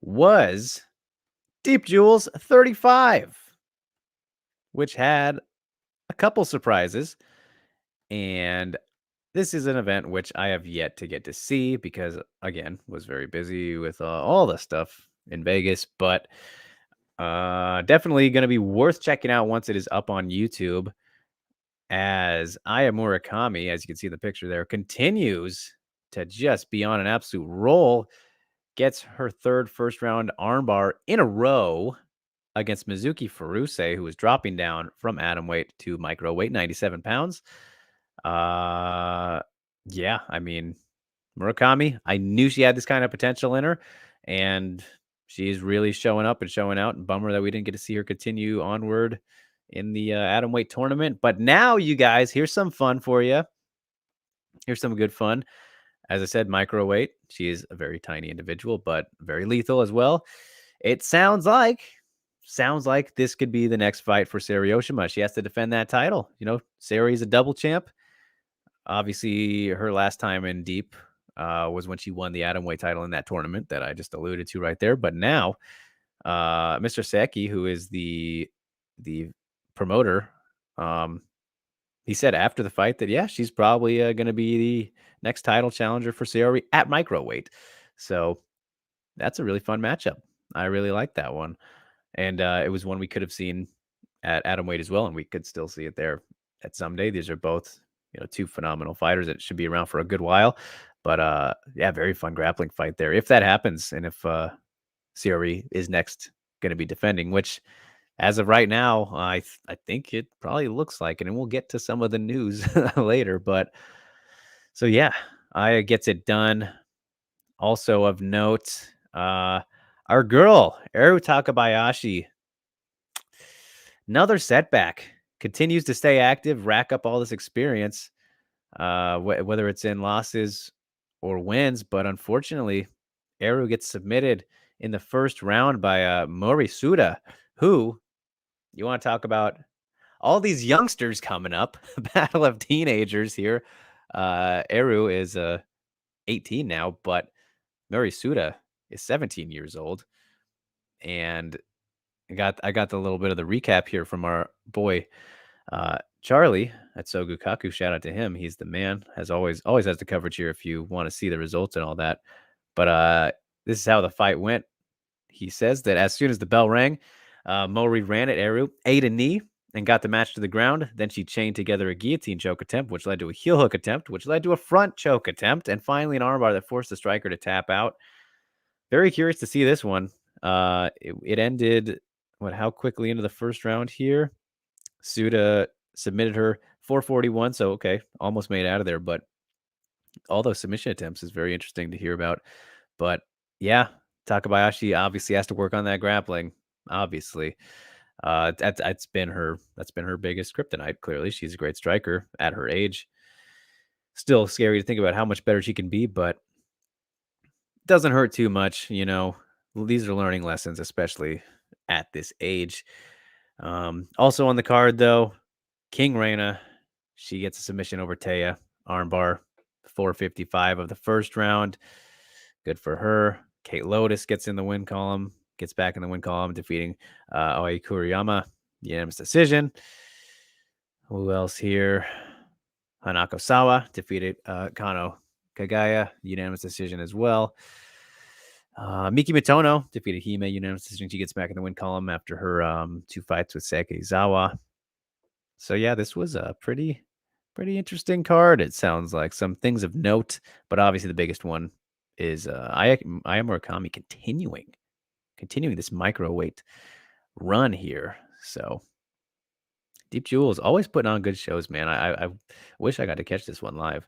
was Deep Jewels 35, which had a couple surprises. And this is an event which I have yet to get to see because, again, was very busy with all the stuff in Vegas. But definitely going to be worth checking out once it is up on YouTube. As Aya Murakami, as you can see in the picture there, continues to just be on an absolute roll. Gets her third first round armbar in a row against Mizuki Furuse, who is dropping down from atomweight to microweight, 97 pounds. Yeah, I mean, Murakami, I knew she had this kind of potential in her, and she's really showing up and showing out. And bummer that we didn't get to see her continue onward in the atomweight tournament. But now, you guys, here's some fun for you. Here's some good fun. As I said, microweight. She is a very tiny individual, but very lethal as well. It sounds like this could be the next fight for Sari Oshima. She has to defend that title. You know, Sari is a double champ. Obviously, her last time in Deep was when she won the atomweight title in that tournament that I just alluded to right there. But now, Mr. Seki, who is the promoter, he said after the fight that, yeah, she's probably going to be the next title challenger for Sari at microweight. So that's a really fun matchup. I really like that one. And it was one we could have seen at atomweight as well, and we could still see it there at someday. These are both, two phenomenal fighters that should be around for a good while. But yeah, very fun grappling fight there. If that happens, and if Sari is next going to be defending, which as of right now, I think it probably looks like it, and we'll get to some of the news later. But so yeah, Aya gets it done. Also of note, our girl Eru Takabayashi, another setback. Continues to stay active, rack up all this experience, whether it's in losses or wins. But unfortunately, Eru gets submitted in the first round by Mori Suda, who, you want to talk about all these youngsters coming up, battle of teenagers here. Eru is 18 now, but Mori Suda is 17 years old. And I got the little bit of the recap here from our boy Charlie at Sogu Kaku. Shout out to him. He's the man. Always has the coverage here if you want to see the results and all that. But this is how the fight went. He says that as soon as the bell rang, Mori ran at Eru, ate a knee, and got the match to the ground. Then she chained together a guillotine choke attempt, which led to a heel hook attempt, which led to a front choke attempt, and finally an armbar that forced the striker to tap out. Very curious to see this one. It ended, how quickly into the first round here? Suda submitted her 441, so okay, almost made it out of there, but all those submission attempts is very interesting to hear about. But yeah, Takabayashi obviously has to work on that grappling. Obviously, that's been her biggest kryptonite. Clearly, she's a great striker at her age. Still scary to think about how much better she can be, but doesn't hurt too much. These are learning lessons, especially at this age. Also on the card, though, King Reina, she gets a submission over Taya, armbar, 455 of the first round. Good for her. Kate Lotus gets in the win column, gets back in the win column, defeating Oi Kuriyama, unanimous decision. Who else here? Hanako Sawa defeated Kano Kagaya, unanimous decision as well. Miki Mitono defeated Hime, unanimous decision. She gets back in the win column after her 2 fights with Sakizawa. So yeah, this was a pretty interesting card. It sounds like some things of note, but obviously the biggest one is Aya Murakami continuing this microweight run here. So Deep Jewels always putting on good shows, man. I wish I got to catch this one live.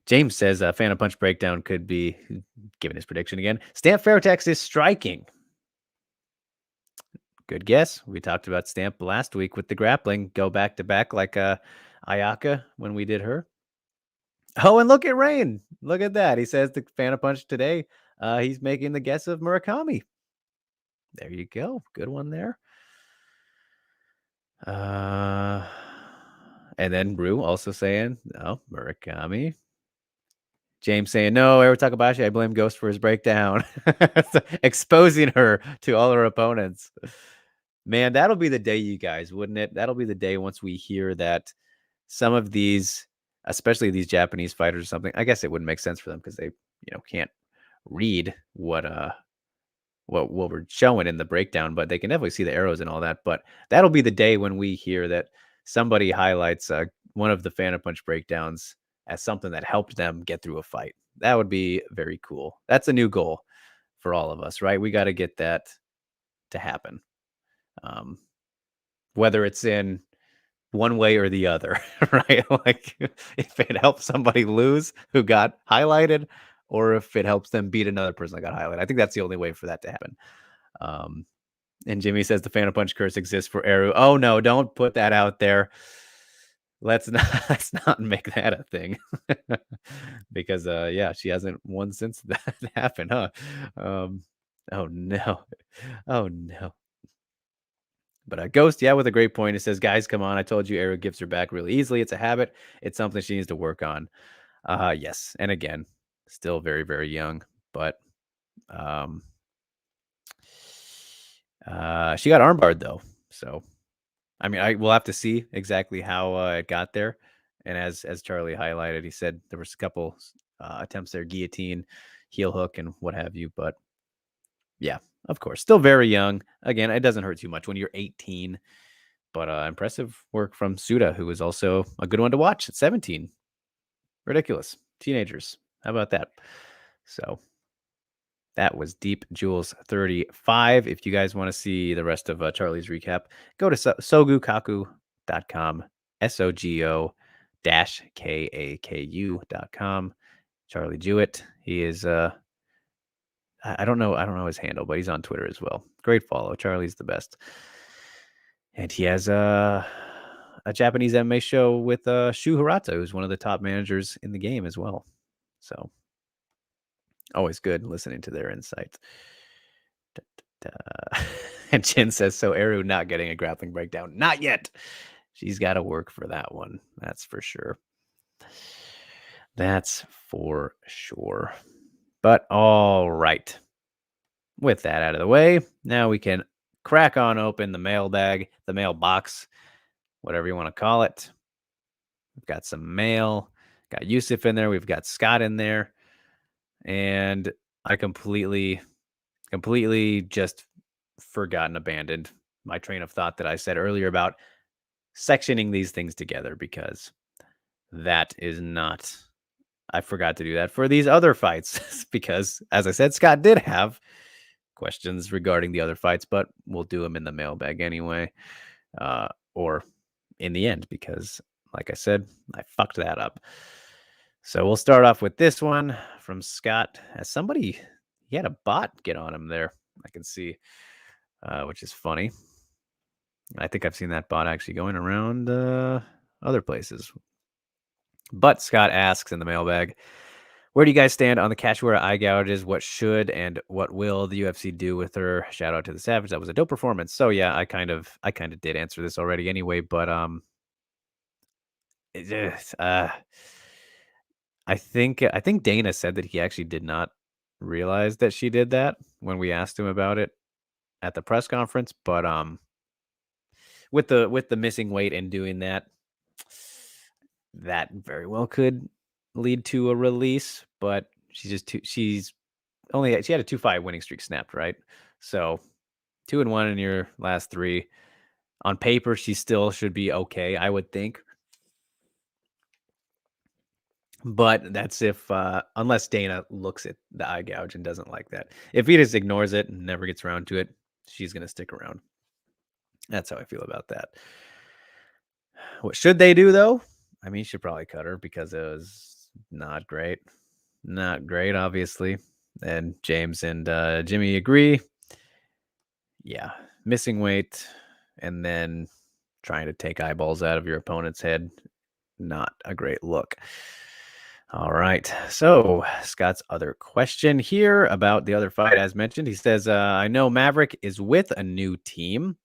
James says Phantom Punch Breakdown could be, giving his prediction again, Stamp Fairtex is striking. Good guess. We talked about Stamp last week with the grappling. Go back to back like Ayaka when we did her. Oh, and look at Rain. Look at that. He says the Phantom Punch today. He's making the guess of Murakami. There you go. Good one there. And then Rue also saying, oh, Murakami. James saying, no, Eri Takabashi, I blame Ghost for his breakdown. Exposing her to all her opponents. Man, that'll be the day, you guys, wouldn't it? That'll be the day once we hear that some of these, especially these Japanese fighters or something, I guess it wouldn't make sense for them because they, can't read what we're showing in the breakdown, but they can definitely see the arrows and all that. But that'll be the day when we hear that somebody highlights one of the Phantom Punch breakdowns as something that helped them get through a fight. That would be very cool. That's a new goal for all of us, right? We got to get that to happen. Whether it's in one way or the other, right? Like if it helps somebody lose who got highlighted, or if it helps them beat another person that got highlighted. I think that's the only way for that to happen. And Jimmy says the Phantom Punch curse exists for Eru. Oh no, don't put that out there. Let's not make that a thing. Because yeah, she hasn't won since that happened, huh? Oh no. Oh no. But Ghost, yeah, with a great point. It says, guys, come on. I told you Eru gives her back really easily. It's a habit. It's something she needs to work on. Yes. And again, still very, very young. But she got armbarred, though. So, I mean, we'll have to see exactly how it got there. And as Charlie highlighted, he said there was a couple attempts there, guillotine, heel hook, and what have you. But yeah, of course, still very young. Again, it doesn't hurt too much when you're 18. But impressive work from Suda, who was also a good one to watch at 17. Ridiculous. Teenagers. How about that? So that was Deep Jewels 35. If you guys want to see the rest of Charlie's recap, go to sogukaku.com, SOGO-KAKU.com. Charlie Jewett. He is I don't know his handle, but he's on Twitter as well. Great follow. Charlie's the best. And he has a Japanese MMA show with Shu Hirata, who's one of the top managers in the game as well. So always good listening to their insights. And Chin says, so Eru not getting a grappling breakdown. Not yet. She's got to work for that one. That's for sure. That's for sure. But all right. With that out of the way, now we can crack on open the mailbag, the mailbox, whatever you want to call it. We've got some mail, got Yusuf in there. We've got Scott in there. And I completely just forgotten, abandoned my train of thought that I said earlier about sectioning these things together, because that is not, I forgot to do that for these other fights because, as I said, Scott did have questions regarding the other fights, but we'll do them in the mailbag anyway, or in the end, because like I said, I fucked that up. So we'll start off with this one from Scott. As somebody, he had a bot get on him there, I can see, which is funny. I think I've seen that bot actually going around other places. But Scott asks in the mailbag, where do you guys stand on the Cachoeira eye gouges? What should and what will the UFC do with her? Shout out to the Savage. That was a dope performance. So yeah, I kind of did answer this already anyway, but I think Dana said that he actually did not realize that she did that when we asked him about it at the press conference, but with the missing weight and doing that very well could lead to a release, but she had a 2-5 winning streak snapped, right? So 2-1 in your last 3. On paper, she still should be okay, I would think. But that's if unless Dana looks at the eye gouge and doesn't like that. If he just ignores it and never gets around to it, she's going to stick around. That's how I feel about that. What should they do, though? I mean, you should probably cut her because it was Not great. Not great, obviously. And James and Jimmy agree. Yeah, missing weight and then trying to take eyeballs out of your opponent's head. Not a great look. All right. So, Scott's other question here about the other fight, as mentioned, he says, I know Maverick is with a new team,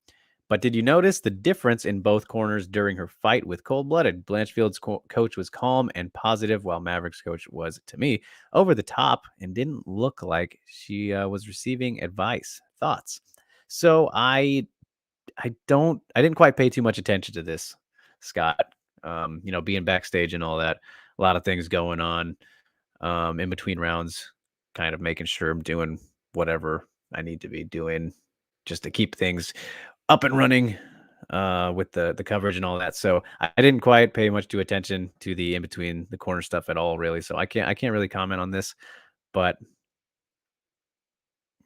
but did you notice the difference in both corners during her fight with Cold Blooded? Blanchfield's coach was calm and positive, while Maverick's coach was, to me, over the top and didn't look like she was receiving advice. Thoughts? So I didn't quite pay too much attention to this, Scott. Being backstage and all that, a lot of things going on in between rounds, kind of making sure I'm doing whatever I need to be doing just to keep things up and running with the coverage and all that. So I didn't quite pay much attention to the in between the corner stuff at all, really. So I can't really comment on this, but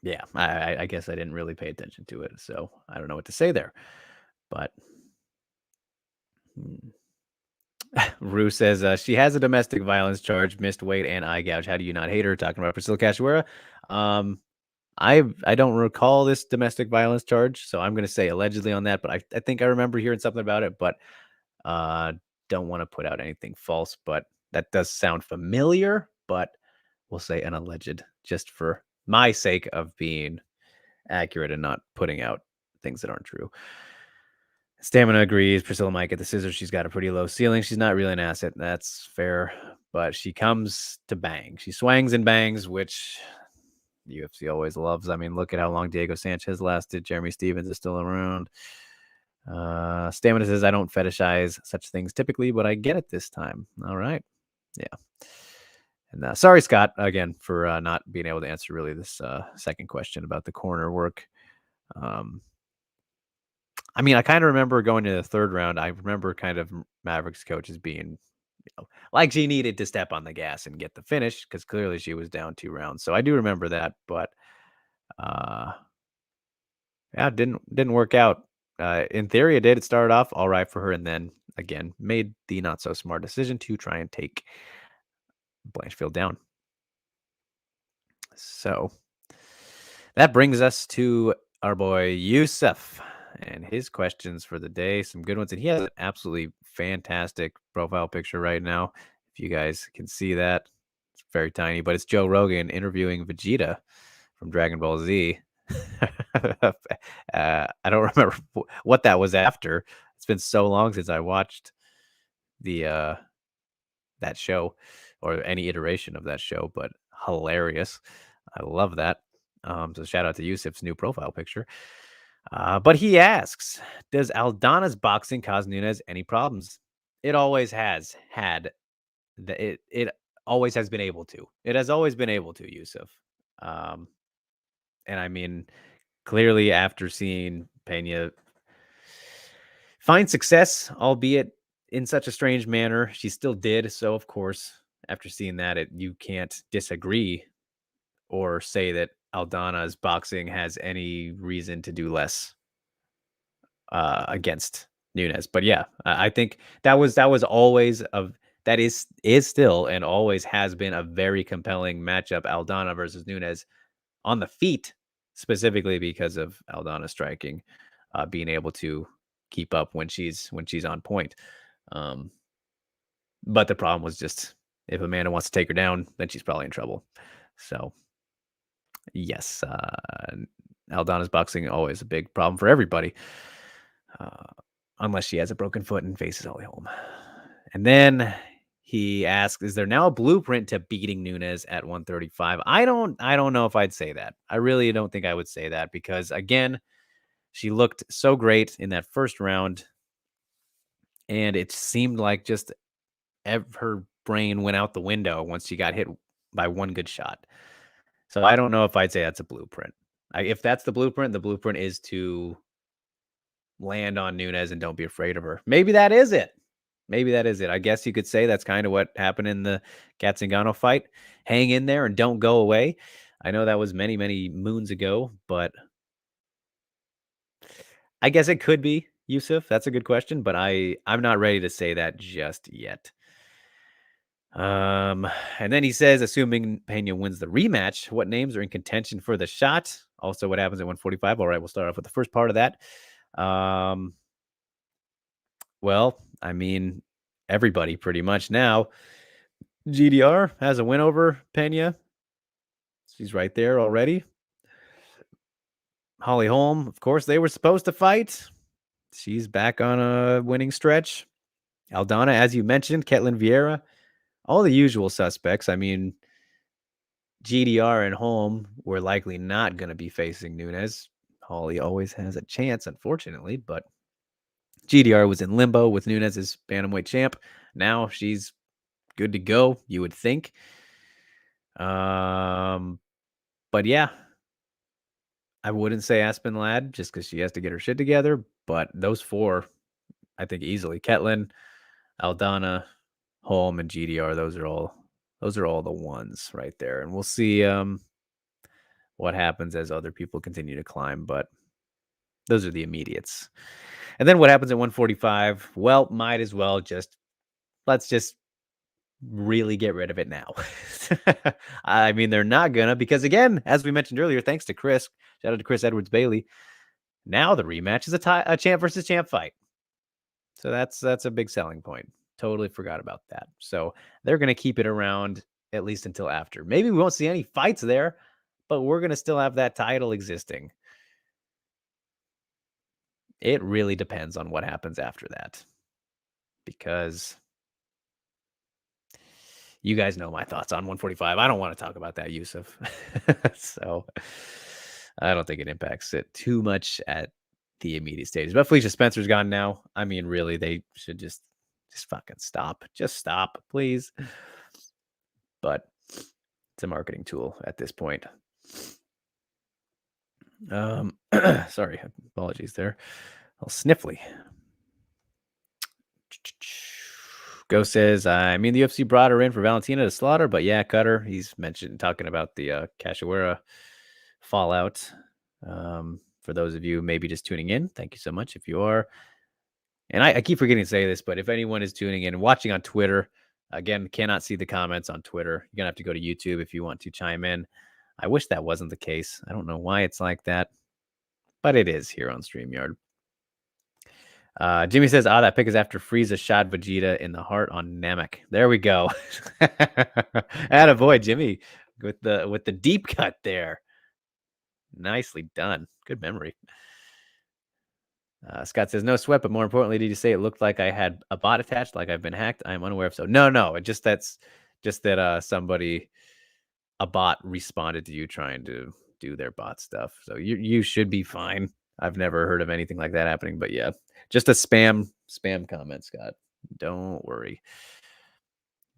yeah, I guess I didn't really pay attention to it. So I don't know what to say there, but. hmm. Rue says she has a domestic violence charge, missed weight, and eye gouge. How do you not hate her? Talking about Priscilla Cachoeira. Um, I don't recall this domestic violence charge, so I'm going to say allegedly on that. But I think I remember hearing something about it, but uh, don't want to put out anything false. But that does sound familiar. But we'll say an alleged, just for my sake of being accurate and not putting out things that aren't true. Stamina agrees. Priscilla might get the scissors. She's got a pretty low ceiling. She's not really an asset. That's fair. But she comes to bang. She swangs and bangs, which UFC always loves. I mean, look at how long Diego Sanchez lasted. Jeremy Stevens is still around. Stamina says, I don't fetishize such things typically, but I get it this time. All right. Yeah. And sorry, Scott, again, for not being able to answer really this second question about the corner work. I mean, I kind of remember going to the third round. I remember kind of Mavericks coaches being, like she needed to step on the gas and get the finish because clearly she was down 2 rounds. So I do remember that, but uh, yeah, didn't work out. In theory, it did. It started off all right for her, and then again made the not so smart decision to try and take Blanchfield down. So that brings us to our boy Yusuf and his questions for the day. Some good ones. And he has an absolutely fantastic profile picture right now. If you guys can see that, it's very tiny, but it's Joe Rogan interviewing Vegeta from Dragon Ball Z. I don't remember what that was after. It's been so long since I watched the that show or any iteration of that show, but hilarious. I love that. So shout out to Yusuf's new profile picture. But he asks, does Aldana's boxing cause Nunes any problems? It always has had. It always has been able to. It has always been able to, Yusuf. Um, and I mean, clearly after seeing Pena find success, albeit in such a strange manner, she still did. So of course, after seeing that, you can't disagree or say that Aldana's boxing has any reason to do less against Nunes. But yeah, I think that was always that is still and always has been a very compelling matchup. Aldana versus Nunes on the feet, specifically because of Aldana striking, being able to keep up when she's on point. Um, but the problem was just if Amanda wants to take her down, then she's probably in trouble. So yes, Aldana's boxing always a big problem for everybody, unless she has a broken foot and faces Holly Holm. And then he asks, "Is there now a blueprint to beating Nunes at 135?" I don't know if I'd say that. I really don't think I would say that because again, she looked so great in that first round, and it seemed like just her brain went out the window once she got hit by one good shot. So I don't know if I'd say that's a blueprint. If that's the blueprint is to land on Nunes and don't be afraid of her. Maybe that is it. Maybe that is it. I guess you could say that's kind of what happened in the Katzengano fight. Hang in there and don't go away. I know that was many, many moons ago, but I guess it could be, Yusuf. That's a good question, but I'm not ready to say that just yet. And then he says, assuming Pena wins the rematch, what names are in contention for the shot? Also, what happens at 145? All right, we'll start off with the first part of that. Well, I mean, everybody pretty much now. GDR has a win over Pena. She's right there already. Holly Holm, of course, they were supposed to fight. She's back on a winning stretch. Aldana, as you mentioned, Ketlin Vieira, all the usual suspects. I mean, GDR and Holm were likely not going to be facing Nunes. Holly always has a chance, unfortunately, but GDR was in limbo with Nunes as bantamweight champ. Now she's good to go, you would think. But yeah, I wouldn't say Aspen Ladd just because she has to get her shit together. But those four, I think easily. Ketlin, Aldana, Holm, and GDR. Those are all the ones right there. And we'll see what happens as other people continue to climb. But those are the immediates. And then what happens at 145? Well, might as well let's just really get rid of it now. I mean, they're not gonna, because again, as we mentioned earlier, thanks to Chris, shout out to Chris Edwards Bailey. Now the rematch is a champ versus champ fight. So that's a big selling point. Totally forgot about that. So they're gonna keep it around at least until after. Maybe we won't see any fights there, but we're gonna still have that title existing. It really depends on what happens after that, because you guys know my thoughts on 145. I don't want to talk about that, Yusuf. So I don't think it impacts it too much at the immediate stages. But Felicia Spencer's gone now. I mean, really, they should just fucking stop. Just stop, please. But it's a marketing tool at this point. Sorry, apologies there. A little sniffly. Go says, I mean, the UFC brought her in for Valentina to slaughter, but yeah, cut her. He's talking about the Cachoeira fallout. For those of you maybe just tuning in, thank you so much if you are. And I keep forgetting to say this, but if anyone is tuning in and watching on Twitter, again, cannot see the comments on Twitter. You're going to have to go to YouTube if you want to chime in. I wish that wasn't the case. I don't know why it's like that, but it is here on StreamYard. Jimmy says, that pick is after Frieza shot Vegeta in the heart on Namek. There we go. Attaboy, Jimmy, with the deep cut there. Nicely done. Good memory. Scott says, no sweat, but more importantly, did you say it looked like I had a bot attached, like I've been hacked? I'm unaware of so. No, it just that a bot responded to you trying to do their bot stuff. So you should be fine. I've never heard of anything like that happening, but yeah, just a spam comment, Scott. Don't worry.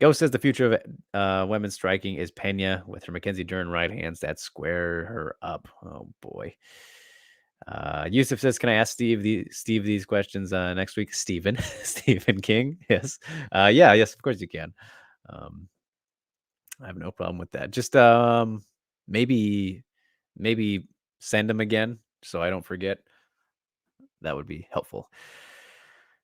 Go says the future of women's striking is Pena with her Mackenzie Dern right hands that square her up. Oh boy. Yusuf says, can I ask Steve these questions next week? Stephen King. Yes. Yes, of course you can. I have no problem with that. Just maybe send them again so I don't forget. That would be helpful.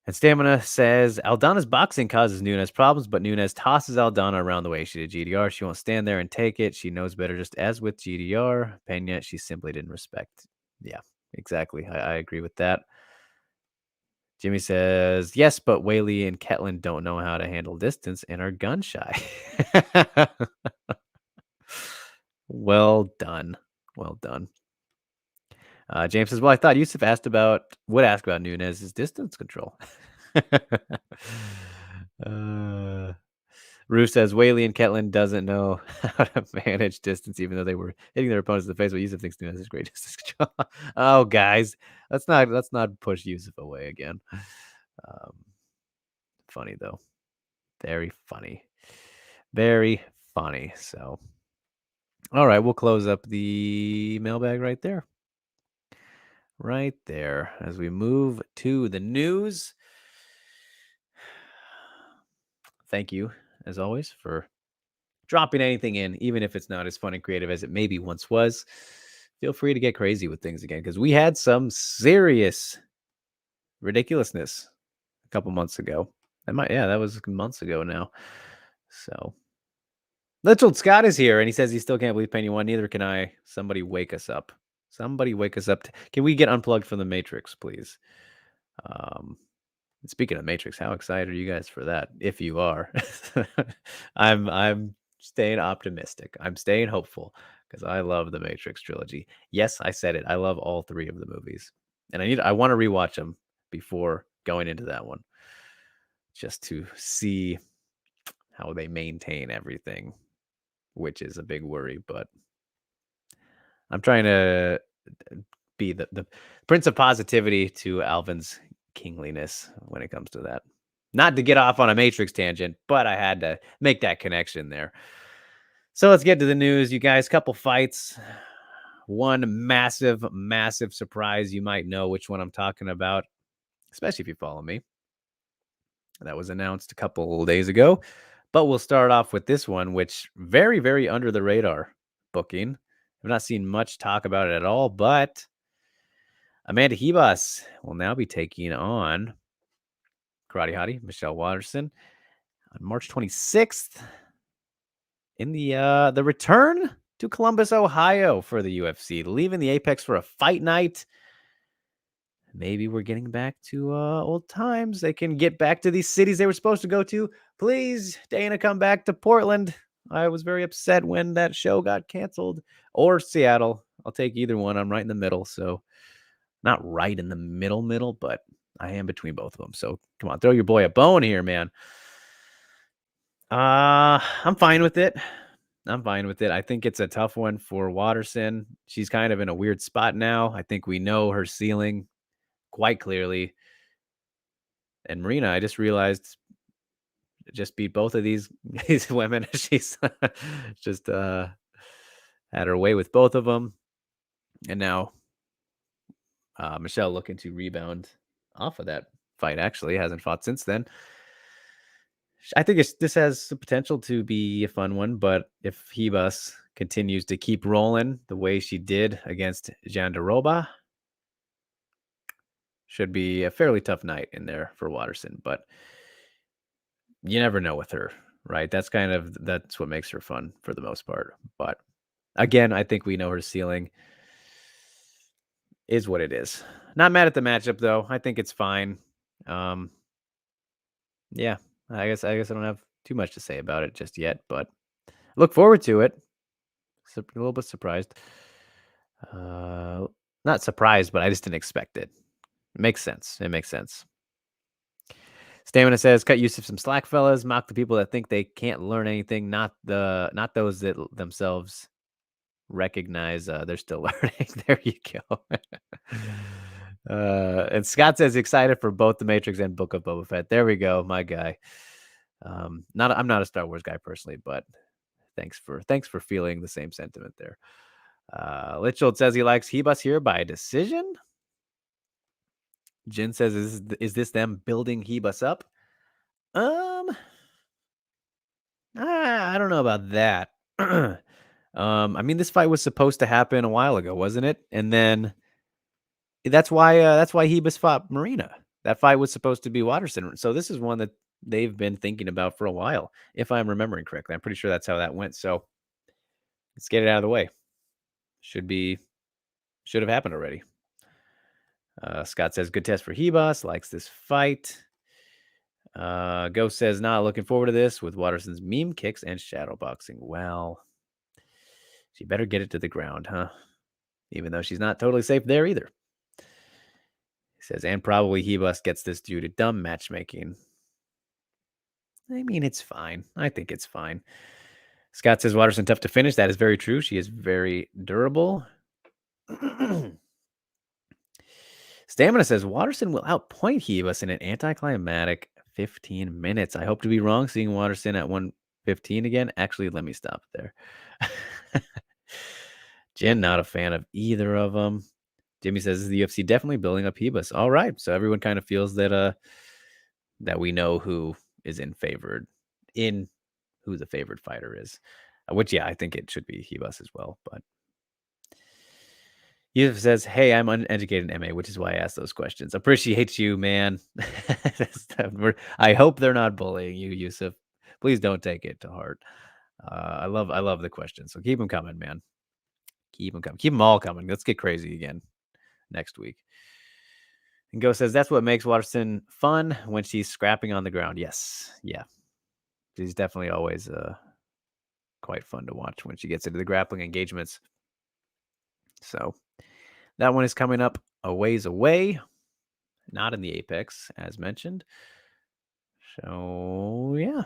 And Stamina says, Aldana's boxing causes Nunes problems, but Nunes tosses Aldana around the way she did GDR. She won't stand there and take it. She knows better, just as with GDR. Pena, she simply didn't respect. Yeah, exactly. I agree with that. Jimmy says, yes, but Whaley and Ketlin don't know how to handle distance and are gun shy. Well done. Well done. James says, well, I thought Yusuf would ask about Nunes' distance control. Rue says, Whaley and Ketlin doesn't know how to manage distance, even though they were hitting their opponents in the face. But Yusuf thinks Nunes is great distance control. Oh, guys, let's not push Yusuf away again. Funny though, very funny, very funny. So, all right, we'll close up the mailbag right there. Right there, as we move to the news. Thank you, as always, for dropping anything in, even if it's not as fun and creative as it maybe once was. Feel free to get crazy with things again, because we had some serious ridiculousness a couple months ago. That was months ago now. So, Little Scott is here, and he says he still can't believe Penny won. Neither can I. Somebody wake us up. Somebody wake us up. Can we get unplugged from the Matrix, please? Um, Speaking of Matrix, how excited are you guys for that? If you are, I'm staying optimistic. I'm staying hopeful because I love the Matrix trilogy. Yes, I said it. I love all three of the movies, and I want to rewatch them before going into that one, just to see how they maintain everything, which is a big worry. But I'm trying to be the prince of positivity to Alvin's kingliness when it comes to that. Not to get off on a Matrix tangent, but I had to make that connection there. So let's get to the news, you guys. Couple fights. One massive, massive surprise. You might know which one I'm talking about, especially if you follow me. That was announced a couple days ago. But we'll start off with this one, which very, very under the radar booking. I've not seen much talk about it at all, but Amanda Ribas will now be taking on Karate Hottie Michelle Watterson on March 26th in the return to Columbus, Ohio for the UFC, leaving the Apex for a fight night. Maybe we're getting back to old times. They can get back to these cities they were supposed to go to. Please, Dana, come back to Portland. I was very upset when that show got canceled. Or Seattle. I'll take either one. I'm right in the middle. So not right in the middle, but I am between both of them. So come on, throw your boy a bone here, man. I'm fine with it. I think it's a tough one for Watterson. She's kind of in a weird spot now. I think we know her ceiling quite clearly. And Marina, I just realized, just beat both of these women. She's just had her way with both of them. And now Michelle looking to rebound off of that fight. Actually, hasn't fought since then. I think this has the potential to be a fun one, but if Ribas continues to keep rolling the way she did against Jandiroba, should be a fairly tough night in there for Watterson. But you never know with her, right? That's what makes her fun for the most part. But again, I think we know her ceiling is what it is. Not mad at the matchup though. I think it's fine. Yeah, I guess I don't have too much to say about it just yet, but look forward to it. A little bit surprised. Not surprised, but I just didn't expect it. It makes sense. Stamina says, "Cut Yusuf some slack, fellas. Mock the people that think they can't learn anything, not those that themselves recognize they're still learning." There you go. And Scott says excited for both the Matrix and Book of Boba Fett. There we go, my guy. I'm not a Star Wars guy personally, but thanks for feeling the same sentiment there. Litchfield says he likes Ribas here by decision. Jin says, is this them building Ribas up? I don't know about that. I mean, this fight was supposed to happen a while ago, wasn't it? And then that's why Ribas fought Marina. That fight was supposed to be Watterson. So this is one that they've been thinking about for a while, if I'm remembering correctly. I'm pretty sure that's how that went. So let's get it out of the way. Should have happened already. Scott says, good test for Ribas. Likes this fight. Ghost says, not looking forward to this with Watterson's meme kicks and shadow boxing. Well, she better get it to the ground, huh? Even though she's not totally safe there either. He says, and probably Ribas gets this due to dumb matchmaking. I mean, it's fine. I think it's fine. Scott says, Watterson tough to finish. That is very true. She is very durable. Stamina says, Watterson will outpoint Ribas in an anticlimactic 15 minutes. I hope to be wrong, seeing Watterson at 115 again. Actually, let me stop there. Jen, not a fan of either of them. Jimmy says, the UFC definitely building up Ribas. All right. So everyone kind of feels that we know who is who the favored fighter is. Which, yeah, I think it should be Ribas as well. But Yusuf says, hey, I'm uneducated in MA, which is why I asked those questions. Appreciate you, man. I hope they're not bullying you, Yusuf. please don't take it to heart. I love the question. So keep them coming, man. Keep them coming. Keep them all coming. Let's get crazy again next week. And Go says that's what makes Watterson fun when she's scrapping on the ground. Yes, yeah, she's definitely always quite fun to watch when she gets into the grappling engagements. So that one is coming up a ways away, not in the Apex as mentioned. So yeah.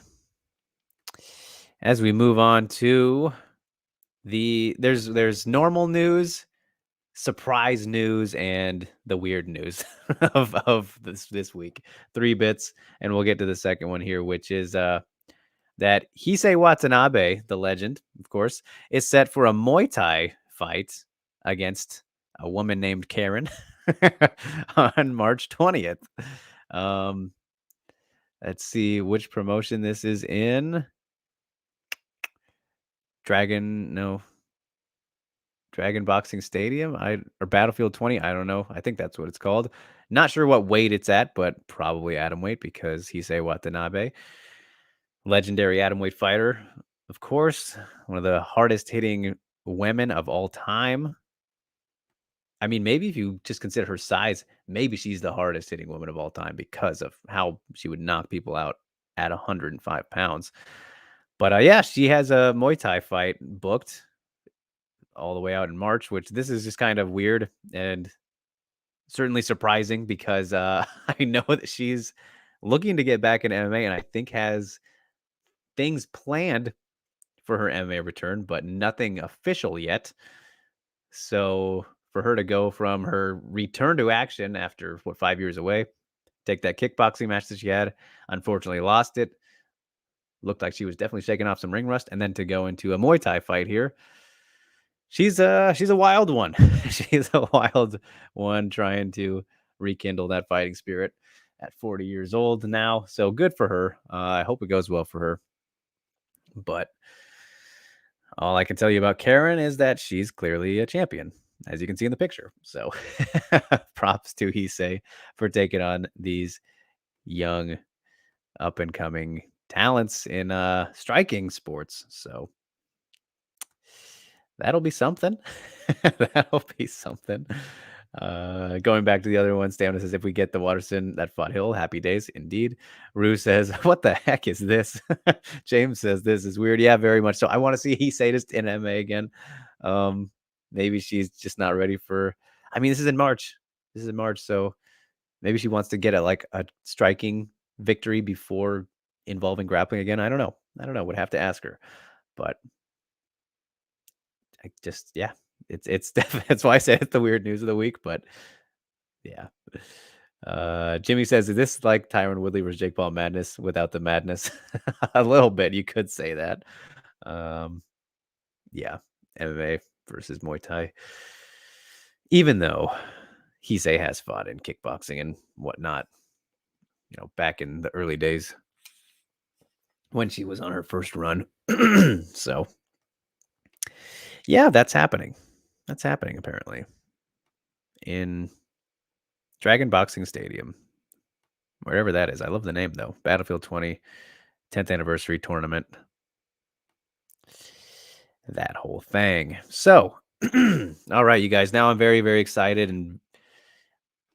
As we move on to there's normal news, surprise news, and the weird news of this week. 3 bits, and we'll get to the second one here, which is that Hisei Watanabe, the legend, of course, is set for a Muay Thai fight against a woman named Karen on March 20th. Let's see which promotion this is in. Dragon Boxing Stadium, or Battlefield 20, I don't know. I think that's what it's called. Not sure what weight it's at, but probably atomweight because Hisei Watanabe, legendary atomweight fighter, of course, one of the hardest hitting women of all time. I mean, maybe if you just consider her size, maybe she's the hardest hitting woman of all time because of how she would knock people out at 105 pounds. But yeah, she has a Muay Thai fight booked all the way out in March, which this is just kind of weird and certainly surprising because I know that she's looking to get back in MMA and I think has things planned for her MMA return, but nothing official yet. So for her to go from her return to action after 5 years away, take that kickboxing match that she had, unfortunately lost it. Looked like she was definitely shaking off some ring rust, and then to go into a Muay Thai fight here. She's a wild one. She's a wild one trying to rekindle that fighting spirit at 40 years old now. So good for her. I hope it goes well for her. But all I can tell you about Karen is that she's clearly a champion, as you can see in the picture. So props to Hisei for taking on these young up and coming talents in striking sports. So that'll be something. That'll be something. Going back to the other one, Stamina says, if we get the Watterson that fought Hill, happy days indeed. Rue says, what the heck is this? James says, this is weird. Yeah, very much so. I want to see Hisei in MMA again. Maybe she's just not ready for, I mean, this is in March. So maybe she wants to get a striking victory before involving grappling again. I don't know. Would have to ask her. But I just, yeah, it's that's why I said it's the weird news of the week. But yeah, Jimmy says, is this like Tyron Woodley versus Jake Paul madness without the madness? A little bit, you could say that. Yeah, MMA versus Muay Thai. Even though Hisei has fought in kickboxing and whatnot, back in the early days when she was on her first run. So yeah, that's happening. That's happening apparently in Dragon Boxing Stadium, wherever that is. I love the name though. Battlefield 20, 10th anniversary tournament. That whole thing. So, all right, you guys. Now I'm very, very excited and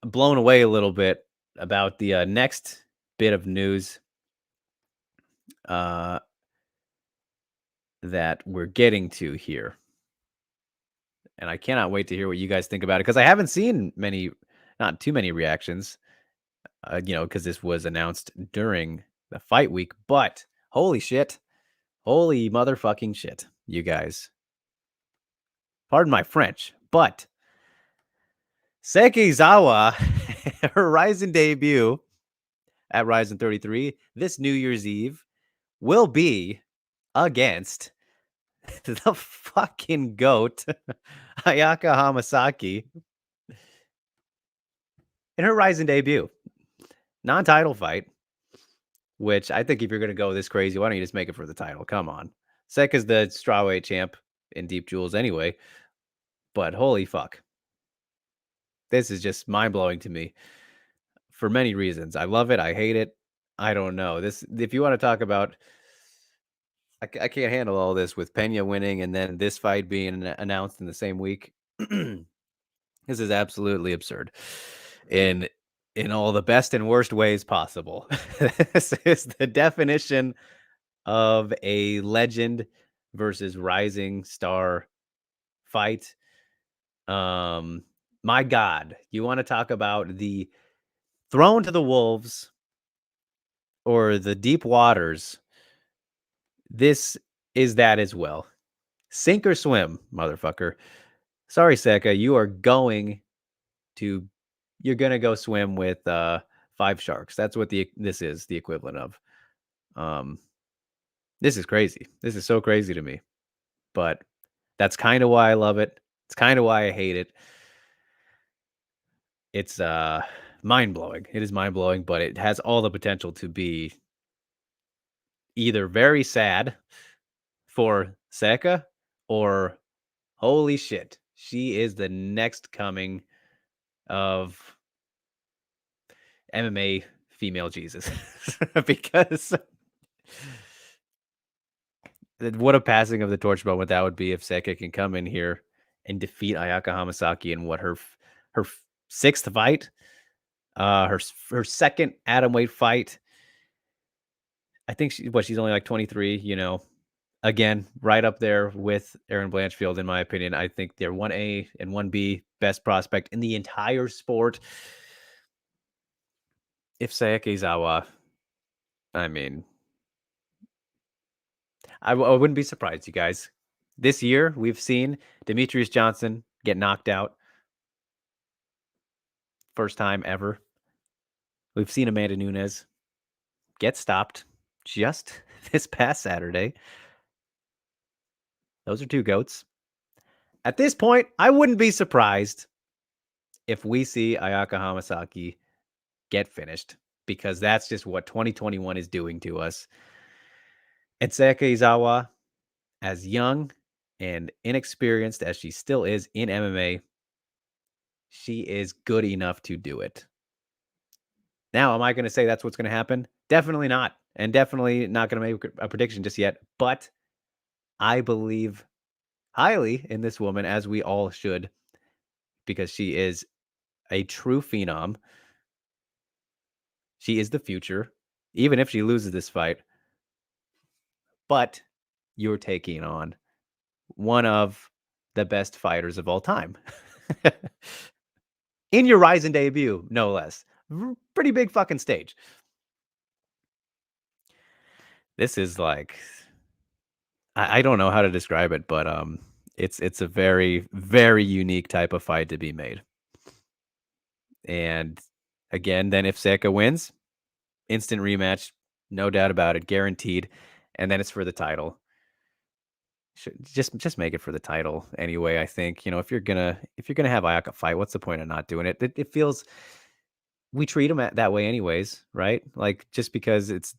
blown away a little bit about the next bit of news that we're getting to here. And I cannot wait to hear what you guys think about it because I haven't seen not too many reactions, because this was announced during the fight week. But holy shit, holy motherfucking shit, you guys. Pardon my French, but Sekizawa, her Ryzen debut at Ryzen 33 this New Year's Eve will be against the fucking GOAT, Ayaka Hamasaki, in her Ryzen debut. Non-title fight, which I think if you're going to go this crazy, why don't you just make it for the title? Come on. Sek is the strawweight champ in Deep Jewels anyway, but holy fuck. This is just mind-blowing to me for many reasons. I love it. I hate it. I don't know. If you want to talk about I can't handle all this with Pena winning and then this fight being announced in the same week. This is absolutely absurd in all the best and worst ways possible. This is the definition of a legend versus rising star fight. Um, my God, you want to talk about the thrown to the wolves or the deep waters? This is that as well. Sink or swim, motherfucker. Sorry, Seka, to you're gonna go swim with 5 sharks. That's what this is the equivalent of. Um, this is crazy. This is so crazy to me. But that's kind of why I love it. It's kind of why I hate it. It's mind-blowing. It is mind-blowing, but it has all the potential to be either very sad for Seka or holy shit, she is the next coming of MMA female Jesus. Because what a passing of the torch moment that would be if Seka can come in here and defeat Ayaka Hamasaki in what her sixth fight, her second atomweight fight. I think she's only like 23, you know. Again, right up there with Erin Blanchfield, in my opinion. I think they're 1A and 1B best prospect in the entire sport. If Sayaka Izawa, I mean, I wouldn't be surprised, you guys. This year, we've seen Demetrius Johnson get knocked out. First time ever. We've seen Amanda Nunes get stopped just this past Saturday. Those are 2 GOATs. At this point, I wouldn't be surprised if we see Ayaka Hamasaki get finished, because that's just what 2021 is doing to us. And Sayaka Izawa, as young and inexperienced as she still is in MMA, she is good enough to do it. Now, am I going to say that's what's going to happen? Definitely not. And definitely not going to make a prediction just yet. But I believe highly in this woman, as we all should, because she is a true phenom. She is the future, even if she loses this fight. But you're taking on one of the best fighters of all time. In your Ryzen debut, no less. Pretty big fucking stage. This is like, I don't know how to describe it, but it's a very, very unique type of fight to be made. And again, then if Seka wins, instant rematch, no doubt about it, guaranteed. And then it's for the title. Just make it for the title anyway. I think, you know, if you're gonna have Ayaka fight, what's the point of not doing it? It feels, we treat them that way anyways, right? Like, just because it's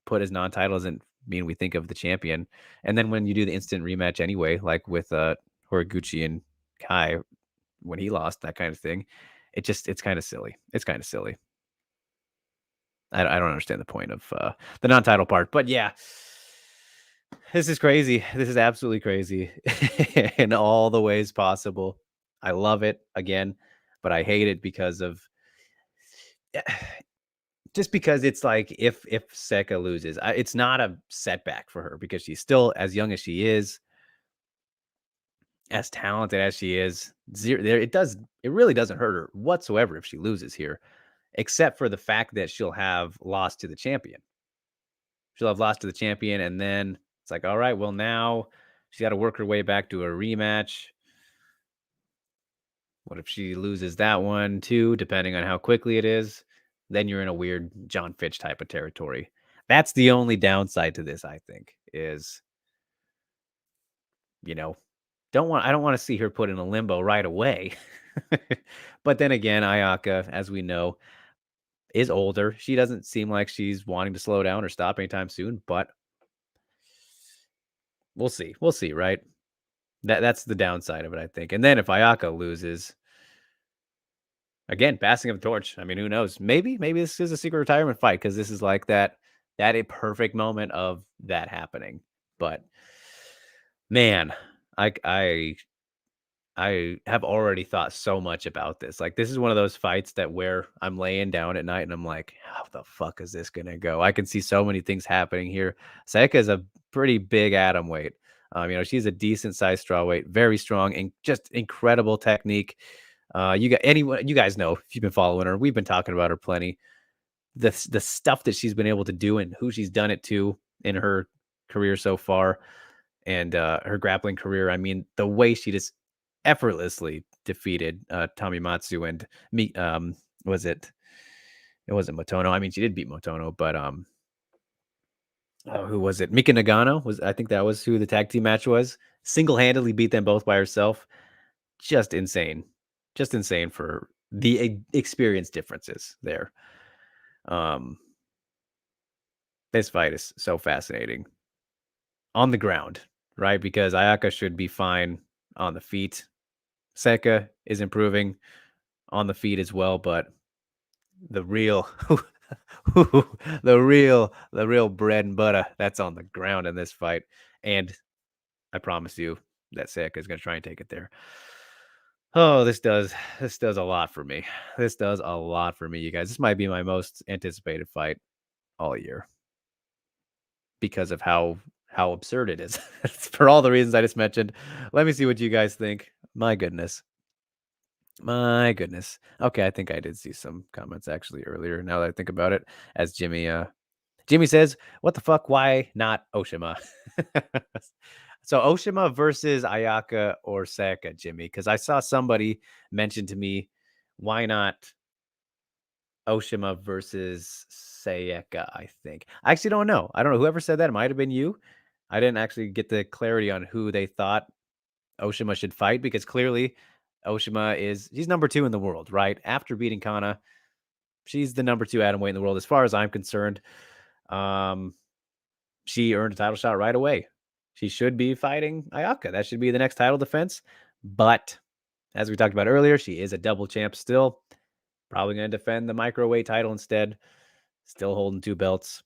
put as non-title doesn't mean we think of the champion. And then when you do the instant rematch anyway, like with Kyoguchi and Kai when he lost, that kind of thing, it's kind of silly. It's kind of silly. I don't understand the point of the non-title part, but yeah. This is crazy. This is absolutely crazy in all the ways possible. I love it again, but I hate it because of just because it's like if Seka loses, it's not a setback for her because she's still as young as she is, as talented as she is. It really doesn't hurt her whatsoever if she loses here, except for the fact that she'll have lost to the champion. She'll have lost to the champion, and then it's like, all right, well, now she's got to work her way back to a rematch. What if she loses that one too, depending on how quickly it is? Then you're in a weird John Fitch type of territory. That's the only downside to this, I think, is, you know, I don't want to see her put in a limbo right away. But then again, Ayaka, as we know, is older. She doesn't seem like she's wanting to slow down or stop anytime soon, but we'll see. We'll see, right? That's the downside of it, I think. And then if Ayaka loses, again, passing of the torch. I mean, who knows? Maybe this is a secret retirement fight because this is like that a perfect moment of that happening. But man, I I have already thought so much about this. Like, this is one of those fights that where I'm laying down at night and I'm like, how the fuck is this gonna go? I can see so many things happening here. Sayaka is a pretty big atom weight. She's a decent sized straw weight, very strong and just incredible technique. You guys know if you've been following her, we've been talking about her plenty. The stuff that she's been able to do and who she's done it to in her career so far and her grappling career. I mean, the way she just effortlessly defeated Tommy Matsu and me. Was it? It wasn't Motono. I mean, she did beat Motono, but who was it? Mika Nagano was. I think that was who the tag team match was. Single handedly beat them both by herself. Just insane. Just insane for the experience differences there. Um, this fight is so fascinating on the ground, right? Because Ayaka should be fine on the feet. Seka is improving on the feet as well, but the real the real bread and butter that's on the ground in this fight. And I promise you that Seka is going to try and take it there. Oh, this does a lot for me. This does a lot for me, you guys. This might be my most anticipated fight all year because of how absurd it is. For all the reasons I just mentioned. Let me see what you guys think. My goodness. My goodness. Okay, I think I did see some comments actually earlier. Now that I think about it, as Jimmy says, "What the fuck? Why not Oshima?" So Oshima versus Ayaka or Seka, Jimmy, because I saw somebody mention to me, "Why not Oshima versus Sayaka?" I think I actually don't know. I don't know whoever said that. It might have been you. I didn't actually get the clarity on who they thought Oshima should fight because clearly Oshima she's number 2 in the world, right? After beating Kana, she's the number 2 atom weight in the world as far as I'm concerned. Um, she earned a title shot right away. She should be fighting Ayaka. That should be the next title defense. But as we talked about earlier, she is a double champ still. Probably going to defend the microweight title instead. Still holding 2 belts.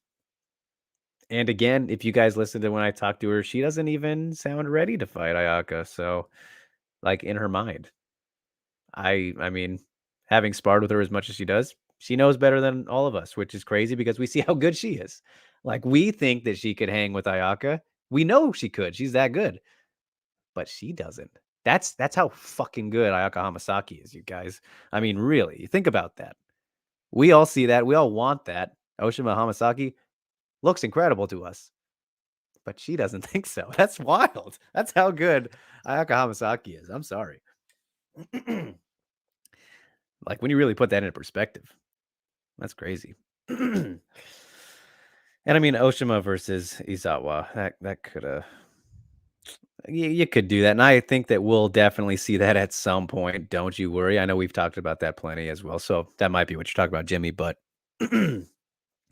And again, if you guys listened to when I talked to her, she doesn't even sound ready to fight Ayaka. So, like in her mind, I mean, having sparred with her as much as she does, she knows better than all of us, which is crazy because we see how good she is. Like we think that she could hang with Ayaka. We know she could. She's that good, but she doesn't. That's how fucking good Ayaka Hamasaki is, you guys. I mean, really, think about that. We all see that. We all want that. Oshima Hamasaki looks incredible to us, but she doesn't think so. That's wild. That's how good Ayaka Hamasaki is. I'm sorry. Like when you really put that into perspective, that's crazy. And I mean, Oshima versus Izawa, that could have, you could do that. And I think that we'll definitely see that at some point. Don't you worry. I know we've talked about that plenty as well. So that might be what you're talking about, Jimmy. But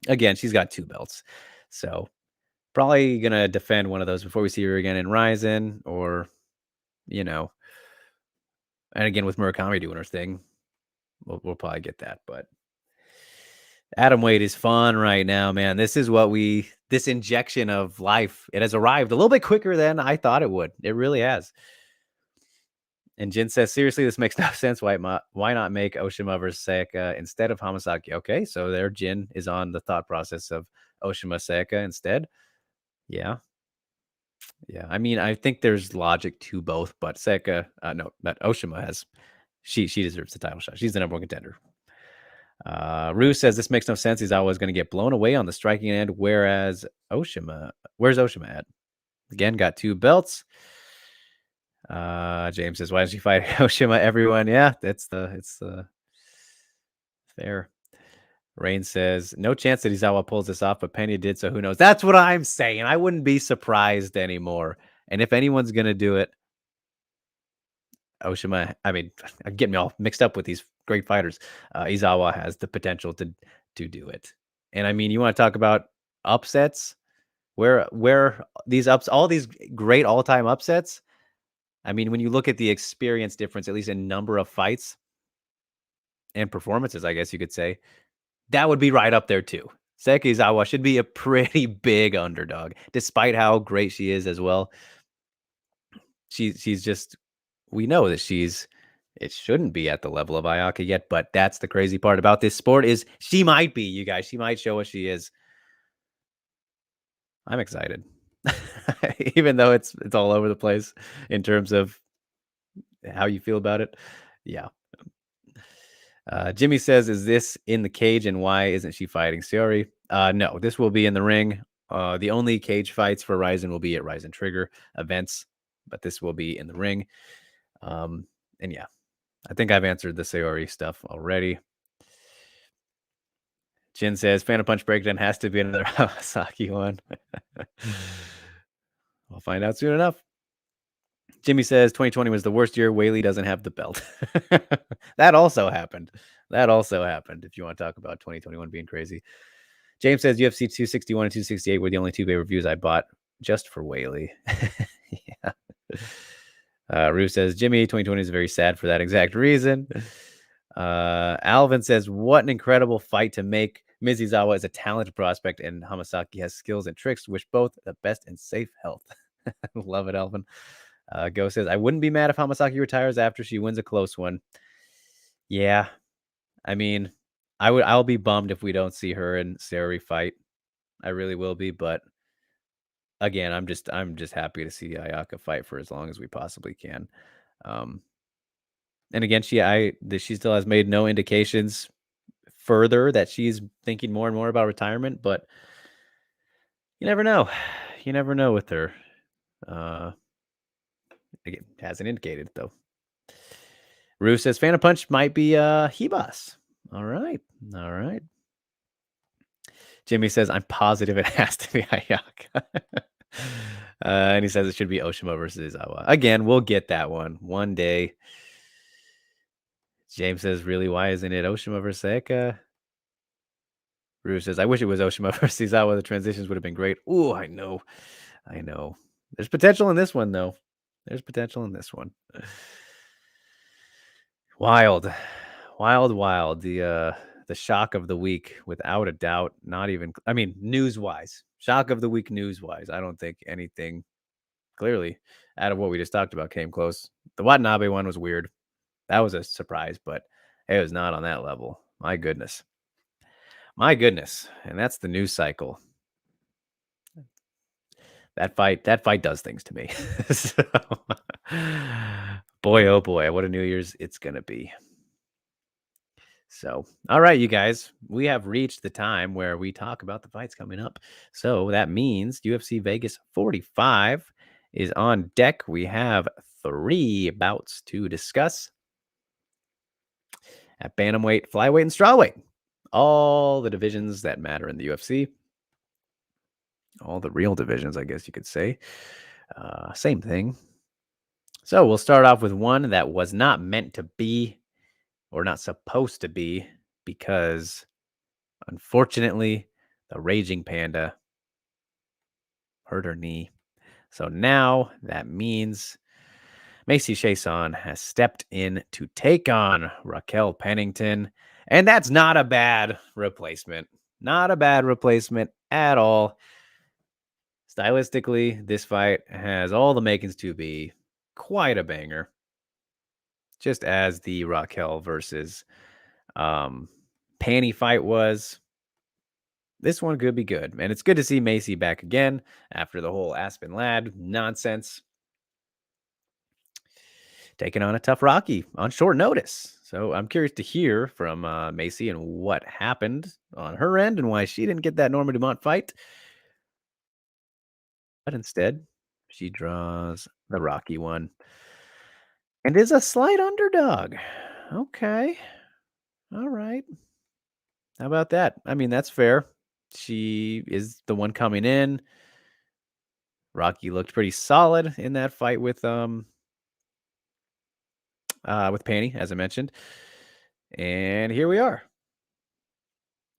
again, she's got 2 belts. So probably going to defend one of those before we see her again in Ryzen or, and again, with Murakami doing her thing, we'll probably get that. But atom weight is fun right now, man. This is this injection of life. It has arrived a little bit quicker than I thought it would. It really has. And Jin says, seriously, this makes no sense. Why not make Oshima versus Sayaka instead of Hamasaki? Okay, so there Jin is on the thought process of Oshima Sayaka instead. Yeah. Yeah. I mean, I think there's logic to both, but Sayaka, no, but Oshima she deserves the title shot. She's the number 1 contender. Rue says this makes no sense. He's always going to get blown away on the striking end, whereas where's Oshima at? Again, got 2 belts. James says, why don't you fight Oshima? Everyone, yeah, it's the fair. Rain says, no chance that Izawa pulls this off, but Pena did, so who knows? That's what I'm saying. I wouldn't be surprised anymore. And if anyone's going to do it, Oshima, I mean, I'm getting me all mixed up with these great fighters. Izawa has the potential to do it. And I mean, you want to talk about upsets? Where all these great all-time upsets? I mean, when you look at the experience difference, at least in number of fights and performances, I guess you could say, that would be right up there too. Sekizawa should be a pretty big underdog, despite how great she is as well. She's just we know that it shouldn't be at the level of Ayaka yet, but that's the crazy part about this sport is she might be, you guys. She might show us she is. I'm excited. Even though it's all over the place in terms of how you feel about it. Yeah. Jimmy says, "Is this in the cage, and why isn't she fighting Sayori?" No, this will be in the ring. The only cage fights for Ryzen will be at Ryzen Trigger events, but this will be in the ring. And yeah, I think I've answered the Sayori stuff already. Jin says, "Phantom Punch Breakdown has to be another Hamasaki one." We'll find out soon enough. Jimmy says 2020 was the worst year. Whaley doesn't have the belt. That also happened. That also happened. If you want to talk about 2021 being crazy. James says UFC 261 and 268 were the only two pay-per-views I bought just for Whaley. Yeah. Rue says Jimmy 2020 is very sad for that exact reason. Alvin says, "What an incredible fight to make. Mizizawa is a talented prospect, and Hamasaki has skills and tricks, wish both the best and safe health." Love it, Alvin. Go says, "I wouldn't be mad if Hamasaki retires after she wins a close one." Yeah, I mean, I'll be bummed if we don't see her and Sayori fight. I really will be, but again, I'm just happy to see Ayaka fight for as long as we possibly can. Um, and again, she still has made no indications further that she's thinking more and more about retirement, but you never know. You never know with her. Again, hasn't indicated though. Rue says Phantom Punch might be Hebas. All right. All right. Jimmy says, "I'm positive it has to be Ayaka." And he says it should be Oshima versus Izawa. Again, we'll get that one day. James says, "Really, why isn't it Oshima versus Eka?" Rue says, "I wish it was Oshima versus Izawa. The transitions would have been great." Ooh, I know. There's potential in this one, though. There's potential in this one. Wild. The shock of the week, without a doubt. Not even, I mean, news-wise. Shock of the week news-wise. I don't think anything clearly out of what we just talked about came close. The Watanabe one was weird. That was a surprise, but it was not on that level. My goodness. And that's the news cycle. That fight does things to me. So, boy, oh boy, what a New Year's it's going to be. So, all right, you guys, we have reached the time where we talk about the fights coming up. So that means UFC Vegas 45 is on deck. We have 3 bouts to discuss at bantamweight, flyweight, and strawweight. All the divisions that matter in the UFC. All the real divisions, I guess you could say. Same thing. So we'll start off with one that was not meant to be or not supposed to be because, unfortunately, the Raging Panda hurt her knee. So now that means Macy Chiasson has stepped in to take on Raquel Pennington. And that's not a bad replacement. Not a bad replacement at all. Stylistically, this fight has all the makings to be quite a banger. Just as the Raquel versus Panny fight was. This one could be good. And it's good to see Macy back again after the whole Aspen Ladd nonsense. Taking on a tough Rocky on short notice. So I'm curious to hear from Macy and what happened on her end and why she didn't get that Norma Dumont fight. But instead, she draws the Rocky one and is a slight underdog. Okay. All right. How about that? I mean, that's fair. She is the one coming in. Rocky looked pretty solid in that fight with Panny, as I mentioned. And here we are.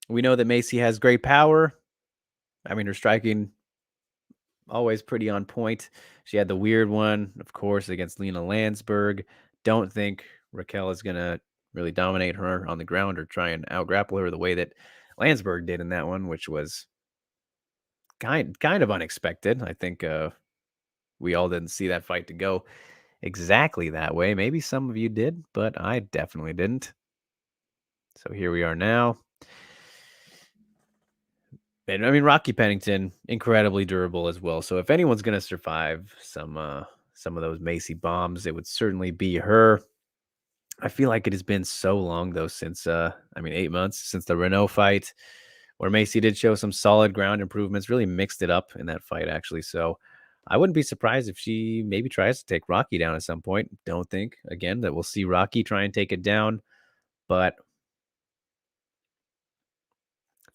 We know that Macy has great power. I mean, her striking always pretty on point. She had the weird one, of course, against Lena Landsberg. Don't think Raquel is going to really dominate her on the ground or try and out-grapple her the way that Landsberg did in that one, which was kind of unexpected. I think we all didn't see that fight to go exactly that way. Maybe some of you did, but I definitely didn't. So here we are now. And I mean, Rocky Pennington, incredibly durable as well. So if anyone's gonna survive some of those Macy bombs, it would certainly be her. I feel like it has been so long though since 8 months since the Renault fight, where Macy did show some solid ground improvements, really mixed it up in that fight actually. So I wouldn't be surprised if she maybe tries to take Rocky down at some point. Don't think again that we'll see Rocky try and take it down, but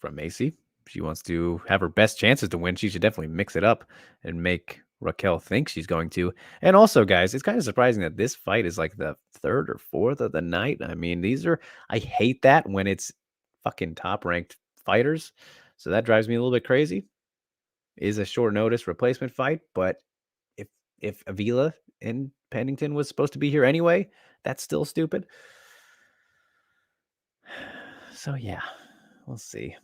from Macy, she wants to have her best chances to win. She should definitely mix it up and make Raquel think she's going to. And also, guys, it's kind of surprising that this fight is like the third or fourth of the night. I mean, I hate that when it's fucking top ranked fighters. So that drives me a little bit crazy. Is a short notice replacement fight, but if Avila and Pennington was supposed to be here anyway, that's still stupid. So yeah, we'll see.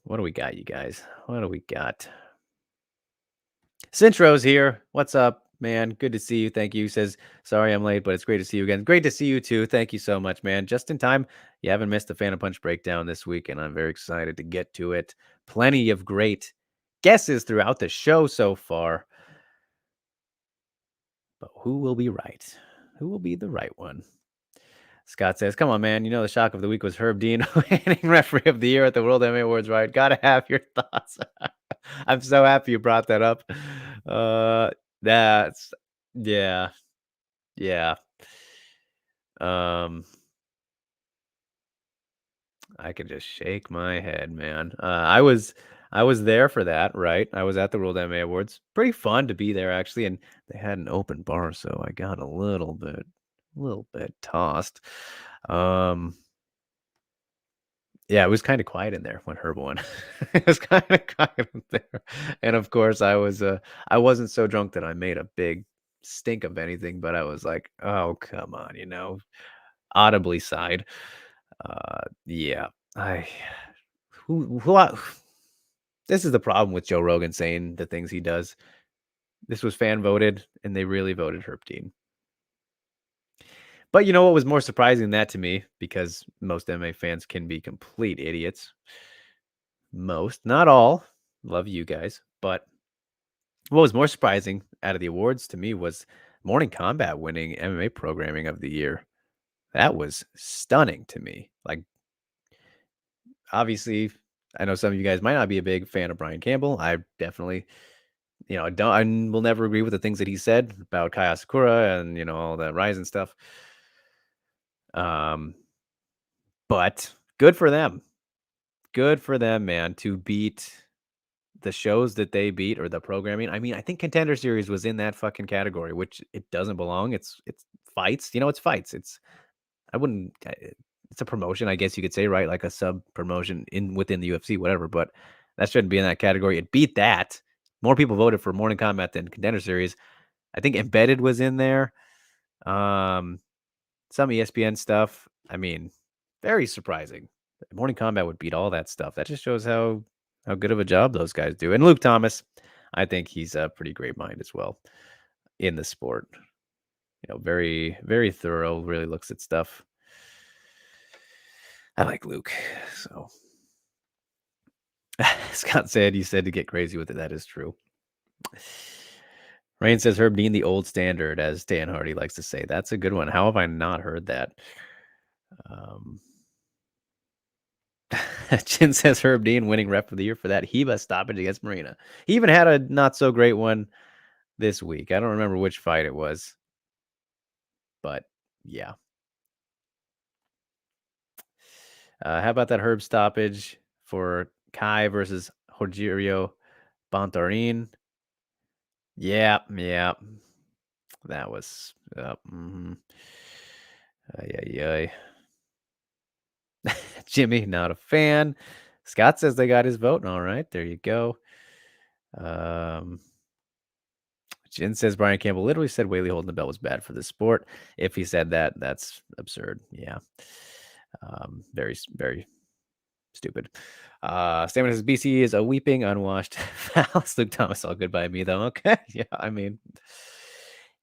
What do we got, you guys? What do we got? Cintro's here. What's up, man? Good to see you. Thank you. Says, sorry I'm late, but it's great to see you again. Great to see you too. Thank you so much, man. Just in time. You haven't missed the Fan of Punch breakdown this week, and I'm very excited to get to it. Plenty of great guesses throughout the show so far. But who will be right? Who will be the right one? Scott says, come on, man. You know, the shock of the week was Herb Dean winning referee of the year at the World MMA Awards, right? Gotta have your thoughts. I'm so happy you brought that up. That's, yeah, yeah. I could just shake my head, man. I was there for that, right? I was at the World MMA Awards. Pretty fun to be there, actually, and they had an open bar, so I got a little bit tossed. Yeah, it was kinda quiet in there when Herb won. It was kinda quiet in there, and of course, I wasn't so drunk that I made a big stink of anything, but I was like, "Oh, come on," audibly sighed. Yeah, I who I this is the problem with Joe Rogan saying the things he does. This was fan voted, and they really voted Herb Dean. But you know what was more surprising than that to me, because most MMA fans can be complete idiots. Most, not all. Love you guys. But what was more surprising out of the awards to me was Morning Combat winning MMA programming of the year. That was stunning to me. Like, obviously, I know some of you guys might not be a big fan of Brian Campbell. I definitely, I will never agree with the things that he said about Kaya Sakura and, all that Ryzen stuff. But good for them. Good for them, man, to beat the shows that they beat, or the programming. I mean, I think Contender Series was in that fucking category, which it doesn't belong. It's fights. It's fights. I wouldn't it's a promotion, I guess you could say, right? Like a sub promotion within the UFC, whatever, but that shouldn't be in that category. It beat that. More people voted for Morning Combat than Contender Series. I think Embedded was in there. Some ESPN stuff. I mean, very surprising. Morning Combat would beat all that stuff. That just shows how good of a job those guys do. And Luke Thomas, I think he's a pretty great mind as well in the sport. Very, very thorough, really looks at stuff. I like Luke. So Scott said, you said to get crazy with it. That is true. Rain says Herb Dean, the old standard, as Dan Hardy likes to say. That's a good one. How have I not heard that? Chin says Herb Dean winning ref of the year for that Heba stoppage against Marina. He even had a not so great one this week. I don't remember which fight it was, but yeah. How about that Herb stoppage for Kai versus Rogerio Bontarin? Yeah. That was yeah. Jimmy, not a fan. Scott says they got his vote. All right, there you go. Jin says Brian Campbell literally said Whaley holding the belt was bad for the sport. If he said that, that's absurd. Yeah. Very, very Stupid. Stamina says BC is a weeping, unwashed phallus. Luke Thomas, all good by me, though. Okay. Yeah,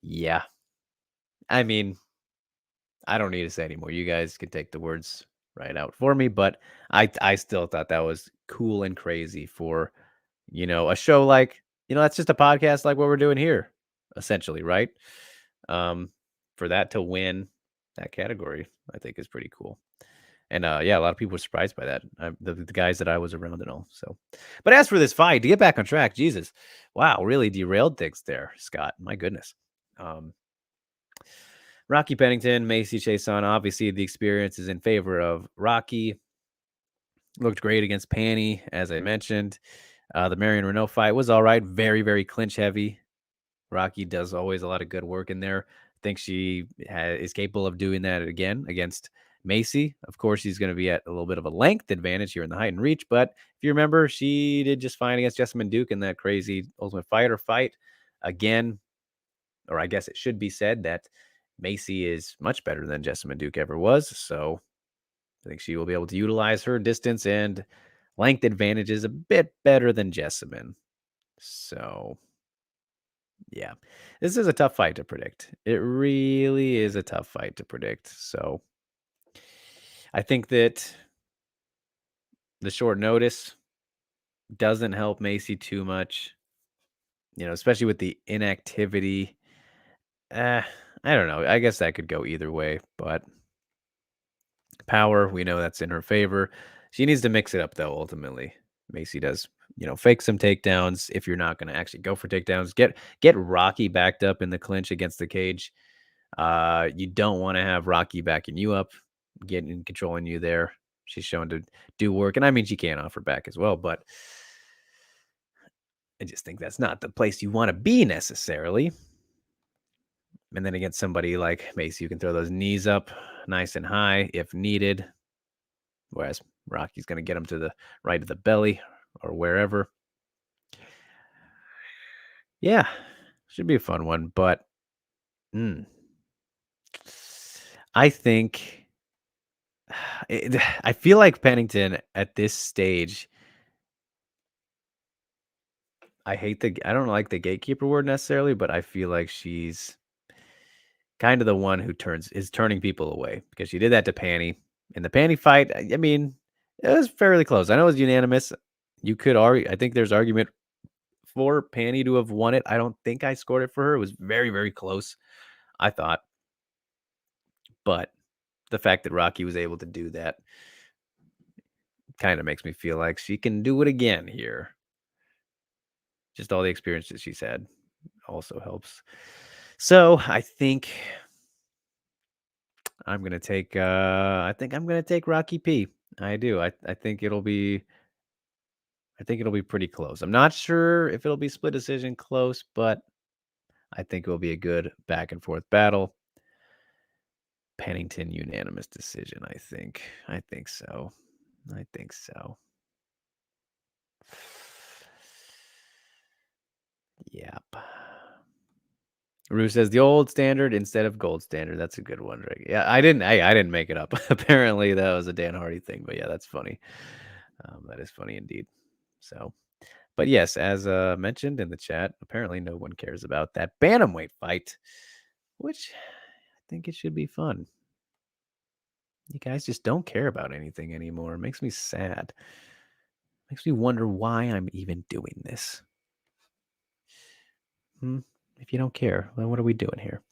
yeah. I mean, I don't need to say anymore. You guys can take the words right out for me, but I still thought that was cool and crazy for, a show like, that's just a podcast like what we're doing here, essentially, right? Um, for that to win that category, I think is pretty cool. And yeah, a lot of people were surprised by that. The guys that I was around and all. So, but as for this fight, to get back on track, Jesus, wow, really derailed things there, Scott. My goodness. Um, Rocky Pennington, Macy Chiasson. Obviously, the experience is in favor of Rocky. Looked great against Panny, as I mentioned. The Marion Renault fight was all right. Very, very clinch heavy. Rocky does always a lot of good work in there. I think she is capable of doing that again against Macy. Of course, she's going to be at a little bit of a length advantage here in the height and reach. But if you remember, she did just fine against Jessamine Duke in that crazy Ultimate Fighter fight. Again, or I guess it should be said that Macy is much better than Jessamine Duke ever was. So I think she will be able to utilize her distance and length advantages a bit better than Jessamine. So yeah, this is a tough fight to predict. It really is a tough fight to predict. So I think that the short notice doesn't help Macy too much, especially with the inactivity. I don't know. I guess that could go either way, but power, we know that's in her favor. She needs to mix it up, though, ultimately. Macy does, fake some takedowns if you're not going to actually go for takedowns. Get Rocky backed up in the clinch against the cage. You don't want to have Rocky backing you up, getting and controlling you there. She's shown to do work, and I mean she can offer back as well, but I just think that's not the place you want to be necessarily. And then against somebody like Macy, you can throw those knees up nice and high if needed. Whereas Rocky's going to get him to the right of the belly or wherever. Yeah, should be a fun one, but I think I feel like Pennington at this stage. I don't like the gatekeeper word necessarily, but I feel like she's kind of the one who is turning people away because she did that to Panny in the Panny fight. I mean, it was fairly close. I know it was unanimous. You could argue. I think there's argument for Panny to have won it. I don't think I scored it for her. It was very, very close, I thought. But the fact that Rocky was able to do that kind of makes me feel like she can do it again here. Just all the experience that she's had also helps. So I think I'm gonna take Rocky P. I do. I think it'll be pretty close. I'm not sure if it'll be split decision close, but I think it will be a good back and forth battle. Pennington unanimous decision, I think. I think so. Yep. Rue says the old standard instead of gold standard. That's a good one, right? Yeah, I didn't make it up. Apparently, that was a Dan Hardy thing. But yeah, that's funny. That is funny indeed. So, but yes, as mentioned in the chat, apparently no one cares about that bantamweight fight, which I think it should be fun. You guys just don't care about anything anymore. It makes me sad. Makes me wonder why I'm even doing this. If you don't care, then what are we doing here?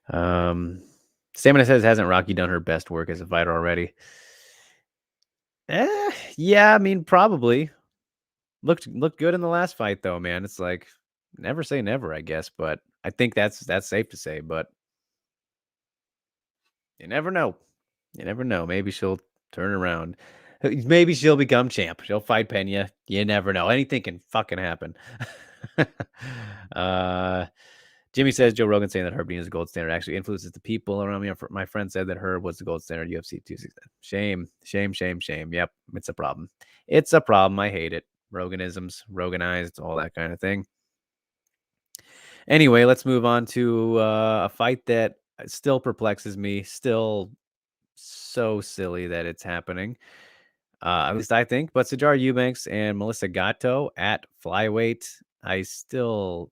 Stamina says, hasn't Rocky done her best work as a fighter already? Yeah, I mean, probably. Looked good in the last fight, though, man. It's like, never say never, I guess, but I think that's safe to say, but you never know. You never know. Maybe she'll turn around. Maybe she'll become champ. She'll fight Pena. You never know. Anything can fucking happen. Jimmy says Joe Rogan saying that Herb being is the gold standard actually influences the people around me. My friend said that Herb was the gold standard UFC 269. Shame. Yep, it's a problem. It's a problem. I hate it. Roganisms, Roganized, all that kind of thing. Anyway, let's move on to a fight that still perplexes me. Still so silly that it's happening. At least I think. But Sajara Eubanks and Melissa Gatto at flyweight. I still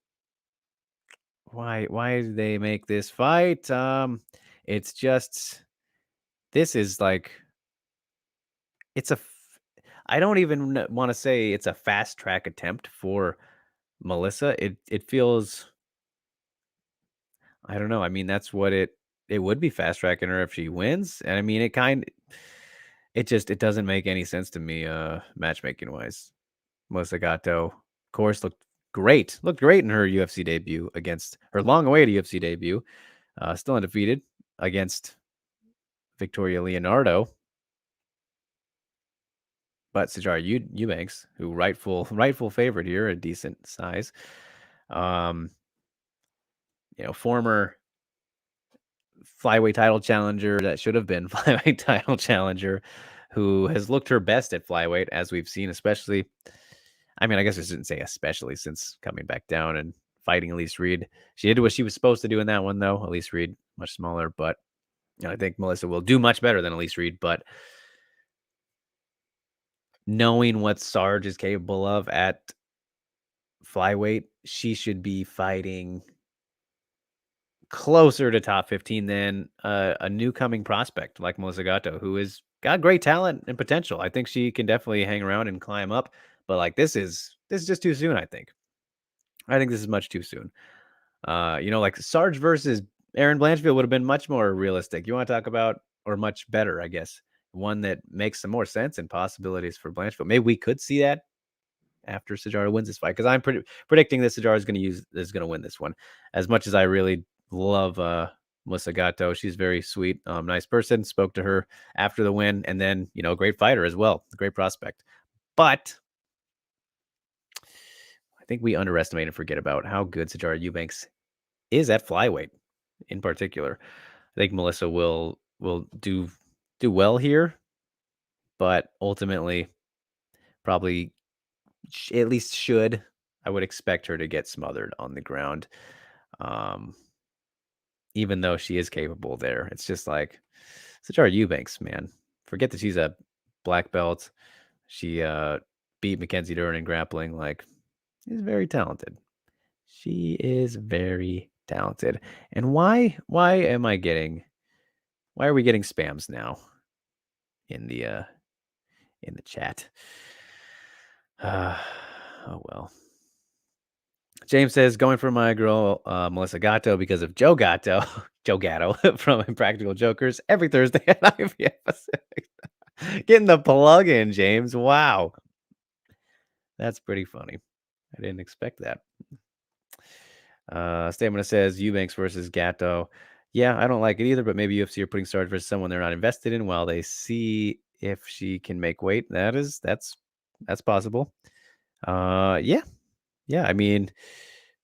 why did they make this fight? It's just this is like it's a I don't even want to say it's a fast track attempt for Melissa. It feels I don't know. I mean, that's what it would be fast tracking her if she wins. And I mean, it doesn't make any sense to me matchmaking wise. Melissa Gatto, of course, looked great. Looked great in her UFC debut against her long awaited UFC debut. Still undefeated against Victoria Leonardo. But Sajara Eubanks, who rightful favorite here, a decent size. Former flyweight title challenger that should have been flyweight title challenger, who has looked her best at flyweight, as we've seen, especially. I mean, I guess I shouldn't say especially since coming back down and fighting Elise Reed. She did what she was supposed to do in that one, though. Elise Reed, much smaller, but I think Melissa will do much better than Elise Reed. But knowing what Sarge is capable of at flyweight, she should be fighting closer to top 15 than a new coming prospect like Melissa Gatto, who has got great talent and potential. I think she can definitely hang around and climb up. But like this is just too soon, I think. I think this is much too soon. Like Sarge versus Aaron Blanchfield would have been much more realistic. You want to talk about, or much better, I guess, one that makes some more sense and possibilities for Blanchfield. Maybe we could see that after Sajara wins this fight, because I'm predicting that Sajara is going to win this one. As much as I really love Melissa Gatto, she's very sweet, nice person. Spoke to her after the win, and then great fighter as well, great prospect. But I think we underestimate and forget about how good Sajara Eubanks is at flyweight, in particular. I think Melissa will do well here, but ultimately, probably at least should. I would expect her to get smothered on the ground, even though she is capable there. It's just like Sajara Eubanks, man. Forget that she's a black belt. She beat Mackenzie Dern in grappling. Like, she's very talented. She is very talented. And why are we getting spams now in the chat? Oh well. James says, going for my girl Melissa Gatto because of Joe Gatto from Impractical Jokers every Thursday at IVF Pacific. Getting the plug in, James. Wow. That's pretty funny. I didn't expect that. Statement says Eubanks versus Gatto. Yeah, I don't like it either, but maybe UFC are putting Sarge versus someone they're not invested in while they see if she can make weight. That's possible. Yeah. I mean,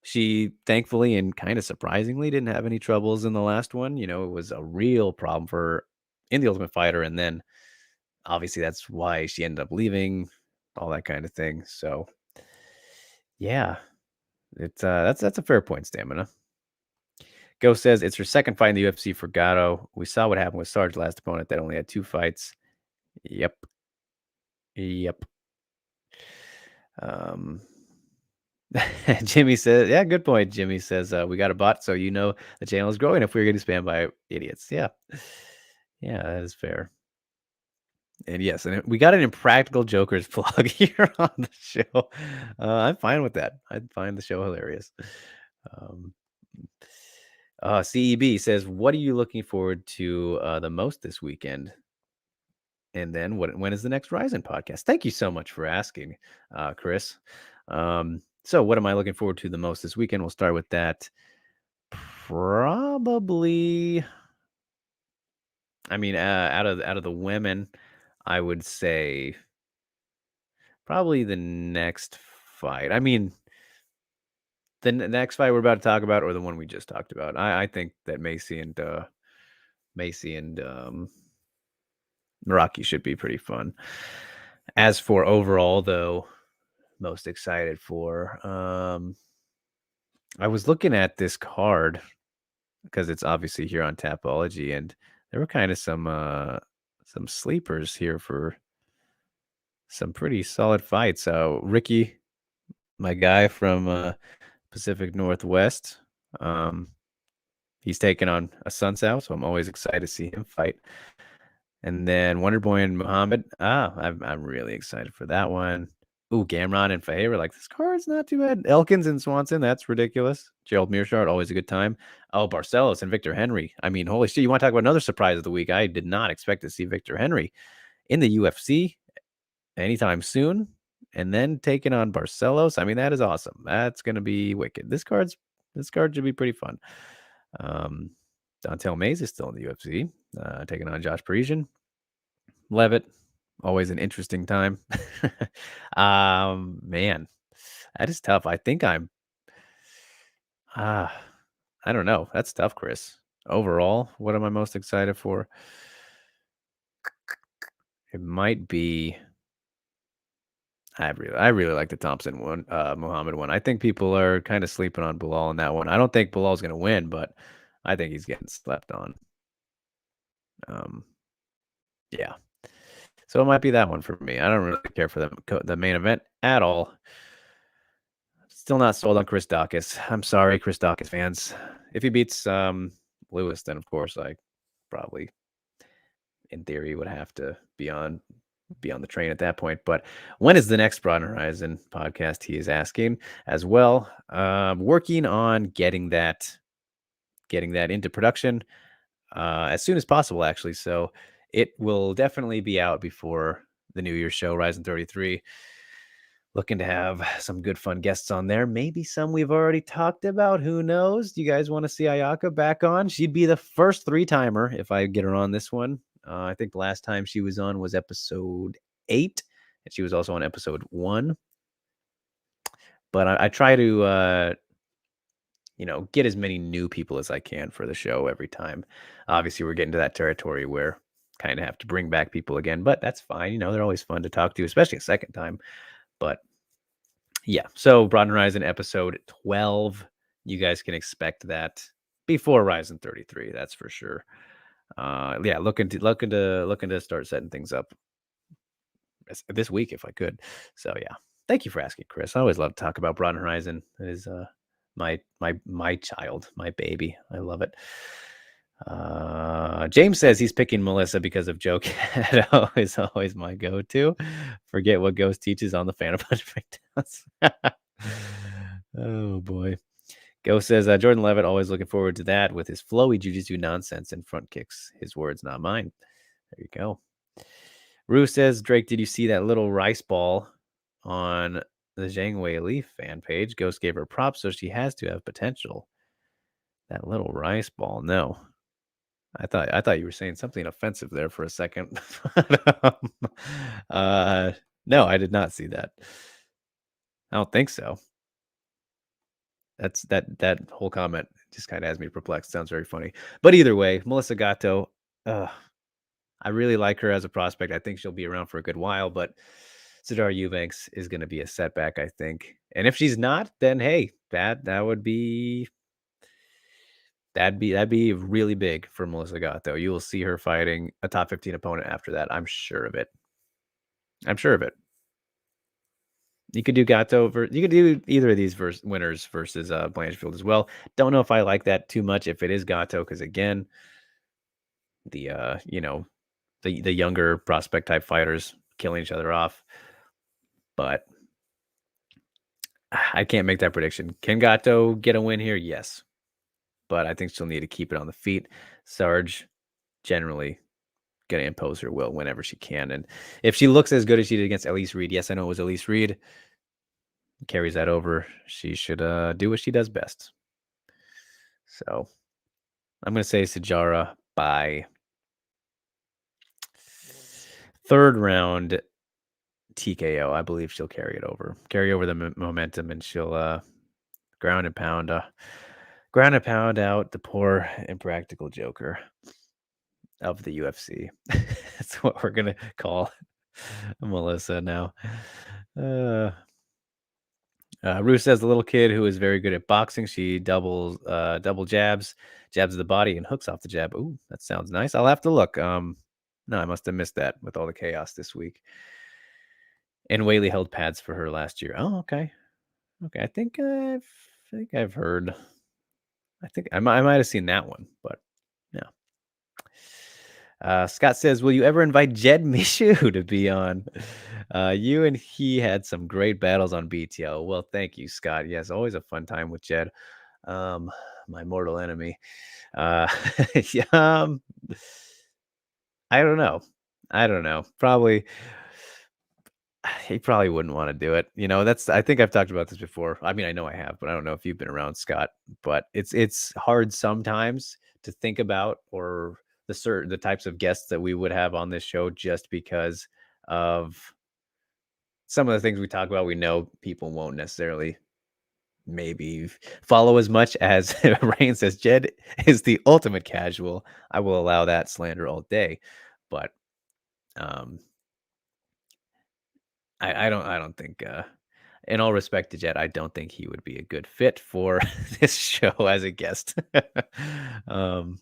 she thankfully and kind of surprisingly didn't have any troubles in the last one. It was a real problem for her in the Ultimate Fighter, and then obviously that's why she ended up leaving, all that kind of thing. So yeah, it's that's a fair point, Stamina. Go says it's her second fight in the UFC for Gatto. We saw what happened with Sarge's last opponent that only had 2 fights. Yep. Jimmy says, yeah, good point. Jimmy says, we got a bot, so the channel is growing if we're getting spammed by idiots. Yeah. Yeah, that is fair. And yes, and we got an Impractical Jokers plug here on the show. I'm fine with that. I find the show hilarious. CEB says, what are you looking forward to the most this weekend? And then when is the next Ryzen podcast? Thank you so much for asking, Chris. So what am I looking forward to the most this weekend? We'll start with that. Probably, I mean, out of the women, I would say probably the next fight. I mean, the next fight we're about to talk about, or the one we just talked about. I think that Macy and Meraki should be pretty fun. As for overall, though, most excited for, I was looking at this card because it's obviously here on Tapology, and there were kind of some sleepers here for some pretty solid fights. So Ricky, my guy from Pacific Northwest, um, he's taking on a Sunsao, so I'm always excited to see him fight. And then Wonder Boy and Muhammad. I'm really excited for that one. Ooh, Gamron and Fahey like, this card's not too bad. Elkins and Swanson, that's ridiculous. Gerald Mearshart, always a good time. Oh, Barcelos and Victor Henry. I mean, holy shit, you want to talk about another surprise of the week? I did not expect to see Victor Henry in the UFC anytime soon. And then taking on Barcelos. I mean, that is awesome. That's gonna be wicked. This card should be pretty fun. Dontel Mays is still in the UFC, taking on Josh Parisian. Levitt, always an interesting time. Man, that is tough. I think I don't know. That's tough, Chris. Overall, what am I most excited for? It might be. I really like the Thompson one, Muhammad one. I think people are kind of sleeping on Bilal in that one. I don't think Bilal's going to win, but I think he's getting slept on. Yeah. So it might be that one for me. I don't really care for the main event at all. Still not sold on Chris Dawkins. I'm sorry, Chris Dawkins fans. If he beats Lewis, then of course I probably, in theory, would have to be on the train at that point. But when is the next Broad Horizon podcast? He is asking as well. Working on getting that into production as soon as possible, actually. So it will definitely be out before the New Year's show, Rising 33. Looking to have some good fun guests on there. Maybe some we've already talked about. Who knows? Do you guys want to see Ayaka back on? She'd be the first 3-timer if I get her on this one. I think the last time she was on was episode 8. And she was also on episode 1. But I try to, get as many new people as I can for the show every time. Obviously, we're getting to that territory where kind of have to bring back people again. But that's fine. They're always fun to talk to, especially a second time. But yeah, so Broad Horizon episode 12. You guys can expect that before Horizon 33. That's for sure. Yeah, looking to start setting things up this week if I could. So yeah, thank you for asking, Chris. I always love to talk about Broad Horizon. It is my child, my baby. I love it. James says he's picking Melissa because of Joe Cat. is always my go-to. Forget what Ghost teaches on the Phantom Punch breakdowns. Oh boy. Ghost says Jordan Levitt, always looking forward to that with his flowy jujitsu nonsense and front kicks. His words, not mine. There you go. Rue says, Drake, did you see that little rice ball on the Zhang Wei Li fan page? Ghost gave her props, so she has to have potential. That little rice ball, no. I thought you were saying something offensive there for a second. No, I did not see that. I don't think so. That whole comment just kind of has me perplexed. Sounds very funny. But either way, Melissa Gatto, I really like her as a prospect. I think she'll be around for a good while, but Sadara Eubanks is going to be a setback, I think. And if she's not, then hey, that'd be really big for Melissa Gatto. You will see her fighting a top 15 opponent after that. I'm sure of it. You could do Gatto you could do either of these winners versus Blanchfield as well. Don't know if I like that too much if it is Gatto, because again, the the younger prospect type fighters killing each other off. But I can't make that prediction. Can Gatto get a win here? Yes. But I think she'll need to keep it on the feet. Sarge generally going to impose her will whenever she can. And if she looks as good as she did against Elise Reed, yes, I know it was Elise Reed, carries that over, she should do what she does best. So I'm going to say Sajara by third round TKO. I believe she'll carry over the momentum, and she'll ground and pound out the poor impractical joker of the UFC. That's what we're gonna call Melissa now. Rue says the little kid who is very good at boxing. She double jabs of the body and hooks off the jab. Ooh, that sounds nice. I'll have to look. No, I must have missed that with all the chaos this week. And Whaley held pads for her last year. Oh, okay. Okay. I think I've heard. I think I might have seen that one, but yeah. Scott says, "Will you ever invite Jed Mishu to be on? You and he had some great battles on BTL." Well, thank you, Scott. Yes, always a fun time with Jed, um, my mortal enemy. Uh, yeah, I don't know. I don't know. Probably he probably wouldn't want to do it. That's I think I've talked about this before. I mean, I know I have, but I don't know if you've been around Scott. But it's hard sometimes to think about or the types of guests that we would have on this show just because of some of the things we talk about. We know people won't necessarily maybe follow as much as Rain says. Jed is the ultimate casual. I will allow that slander all day, but um, I don't think. In all respect to Jed, I don't think he would be a good fit for this show as a guest. um,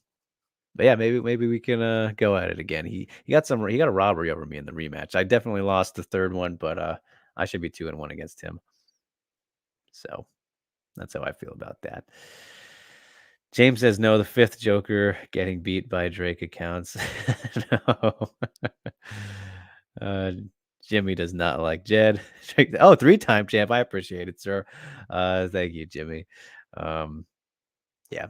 but yeah, maybe we can go at it again. He got a robbery over me in the rematch. I definitely lost the third one, but I should be 2-1 against him. So that's how I feel about that. James says no. The fifth Joker getting beat by Drake accounts. No. uh, Jimmy does not like Jed. Oh, 3-time champ. I appreciate it, sir. Thank you, Jimmy. Um, yeah,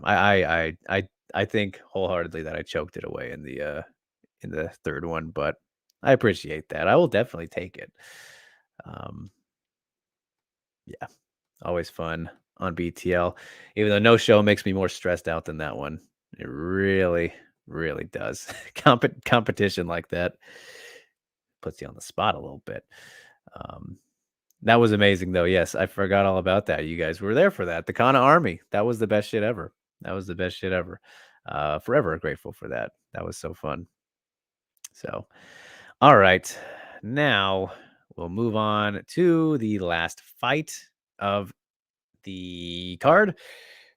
I think wholeheartedly that I choked it away in the third one, but I appreciate that. I will definitely take it. Um, yeah, always fun on BTL. Even though no show makes me more stressed out than that one. It really, really does. Competition like that puts you on the spot a little bit. Um, that was amazing, though. Yes, I forgot all about that. You guys were there for that. The Kana Army. That was the best shit ever. That was the best shit ever. Forever grateful for that. That was so fun. So, all right. Now we'll move on to the last fight of the card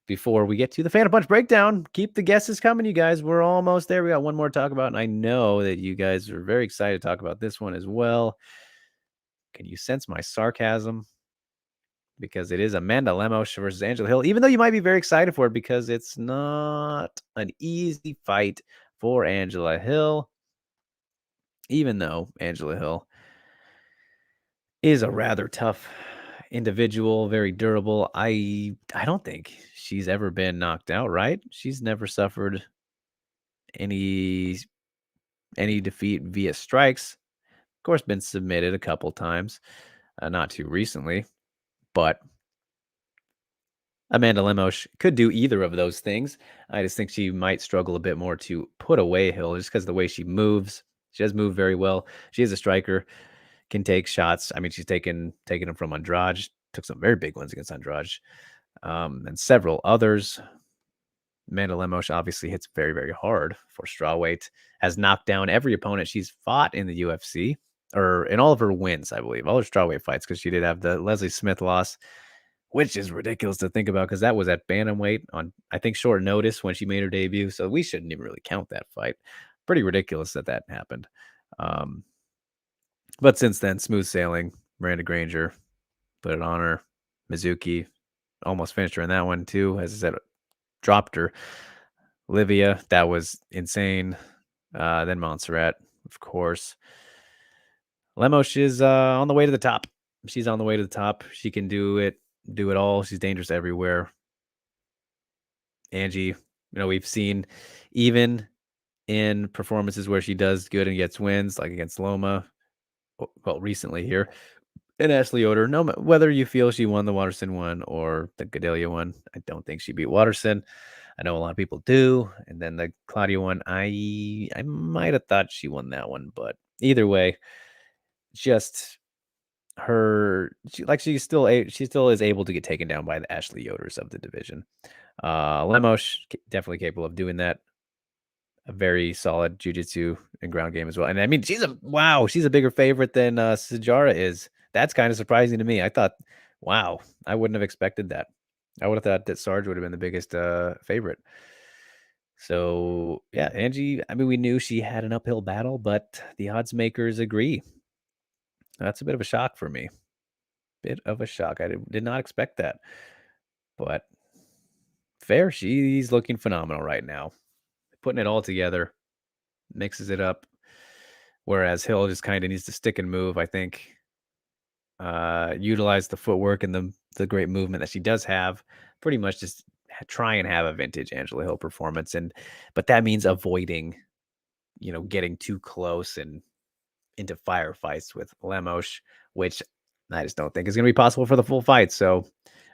before we get to the Phantom Punch breakdown. Keep the guesses coming, you guys. We're almost there. We got one more to talk about, and I know that you guys are very excited to talk about this one as well. Can you sense my sarcasm? Because it is Amanda Lemos versus Angela Hill, even though you might be very excited for it because it's not an easy fight for Angela Hill, even though Angela Hill is a rather tough individual, very durable. I don't think she's ever been knocked out, right? She's never suffered any any defeat via strikes. Of course, been submitted a couple times, not too recently, but Amanda Lemos could do either of those things. I just think she might struggle a bit more to put away Hill just because the way she moves. She does move very well. She is a striker, can take shots. I mean, she's taken them from Andrade. Took some very big ones against Andrade, and several others. Amanda Lemos obviously hits very, very hard for strawweight. Has knocked down every opponent she's fought in the UFC, or in all of her wins, I believe, all her strawweight fights, because she did have the Leslie Smith loss, which is ridiculous to think about because that was at bantamweight on, I think, short notice when she made her debut. So we shouldn't even really count that fight. Pretty ridiculous that happened. Um, but since then, smooth sailing. Miranda Granger put it on her. Mizuki almost finished her in that one too. As I said, dropped her. Livia, that was insane. Then Montserrat, of course. Lemos is on the way to the top. She's on the way to the top. She can do it all. She's dangerous everywhere. Angie, we've seen even in performances where she does good and gets wins, like against Loma, well, recently here, and Ashley Yoder, no, whether you feel she won the Watterson one or the Gadelia one, I don't think she beat Watterson. I know a lot of people do. And then the Claudia one, I might have thought she won that one, but either way, just she still is able to get taken down by the Ashley Yoders of the division. Lemos definitely capable of doing that. A very solid jiu-jitsu and ground game as well. And I mean, she's a bigger favorite than Sajara is. That's kind of surprising to me. I thought, wow, I wouldn't have expected that. I would have thought that Sarge would have been the biggest favorite. So yeah, Angie, I mean, we knew she had an uphill battle, but the odds makers agree. That's a bit of a shock for me. Bit of a shock. I did not expect that. But fair, she's looking phenomenal right now. Putting it all together, mixes it up. Whereas Hill just kind of needs to stick and move, I think. Utilize the footwork and the great movement that she does have. Pretty much just try and have a vintage Angela Hill performance, but that means avoiding, getting too close and into firefights with Lemos, which I just don't think is going to be possible for the full fight. So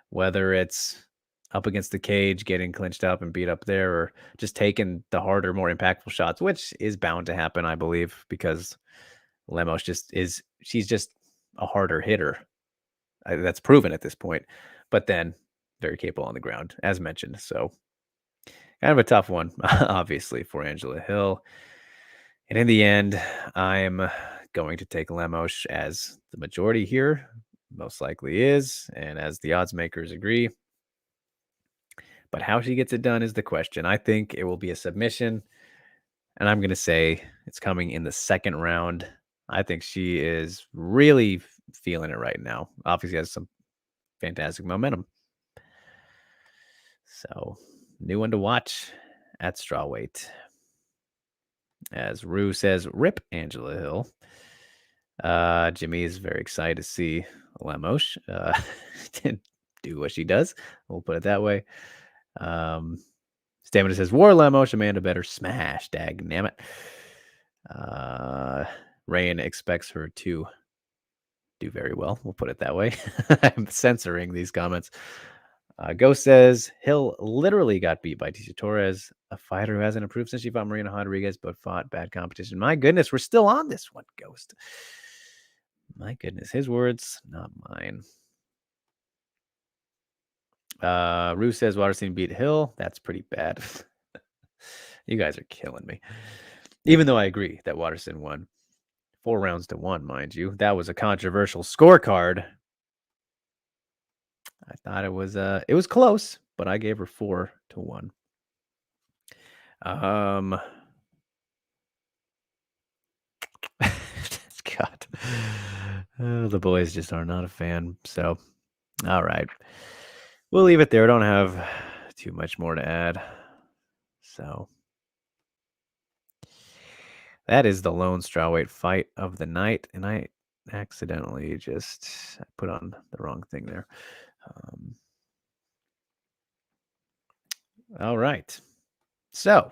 whether it's up against the cage, getting clinched up and beat up there, or just taking the harder, more impactful shots, which is bound to happen, I believe, because Lemos she's just a harder hitter. That's proven at this point, but then very capable on the ground, as mentioned. So kind of a tough one, obviously, for Angela Hill. And in the end, I'm going to take Lemos, as the majority here most likely is, and as the odds makers agree. But how she gets it done is the question. I think it will be a submission, and I'm going to say it's coming in the second round. I think she is really feeling it right now. Obviously has some fantastic momentum. So, new one to watch at strawweight. As Rue says, rip Angela Hill. Jimmy is very excited to see Lemos do what she does. We'll put it that way. Stamina says, War Lemos, Amanda better smash. Dag nammit. Rain expects her to do very well. We'll put it that way. I'm censoring these comments. Ghost says, Hill literally got beat by Tisha Torres, a fighter who hasn't improved since she fought Marina Rodriguez, but fought bad competition. My goodness, we're still on this one, Ghost. My goodness, his words, not mine. Rue says Waterstein beat Hill. That's pretty bad. You guys are killing me. Even though I agree that Waterson won 4 rounds to 1, mind you. That was a controversial scorecard. I thought it was close, but I gave her 4 to 1. God. The boys just are not a fan. So, all right. We'll leave it there. I don't have too much more to add. So, that is the lone strawweight fight of the night. And I accidentally just put on the wrong thing there. All right. So,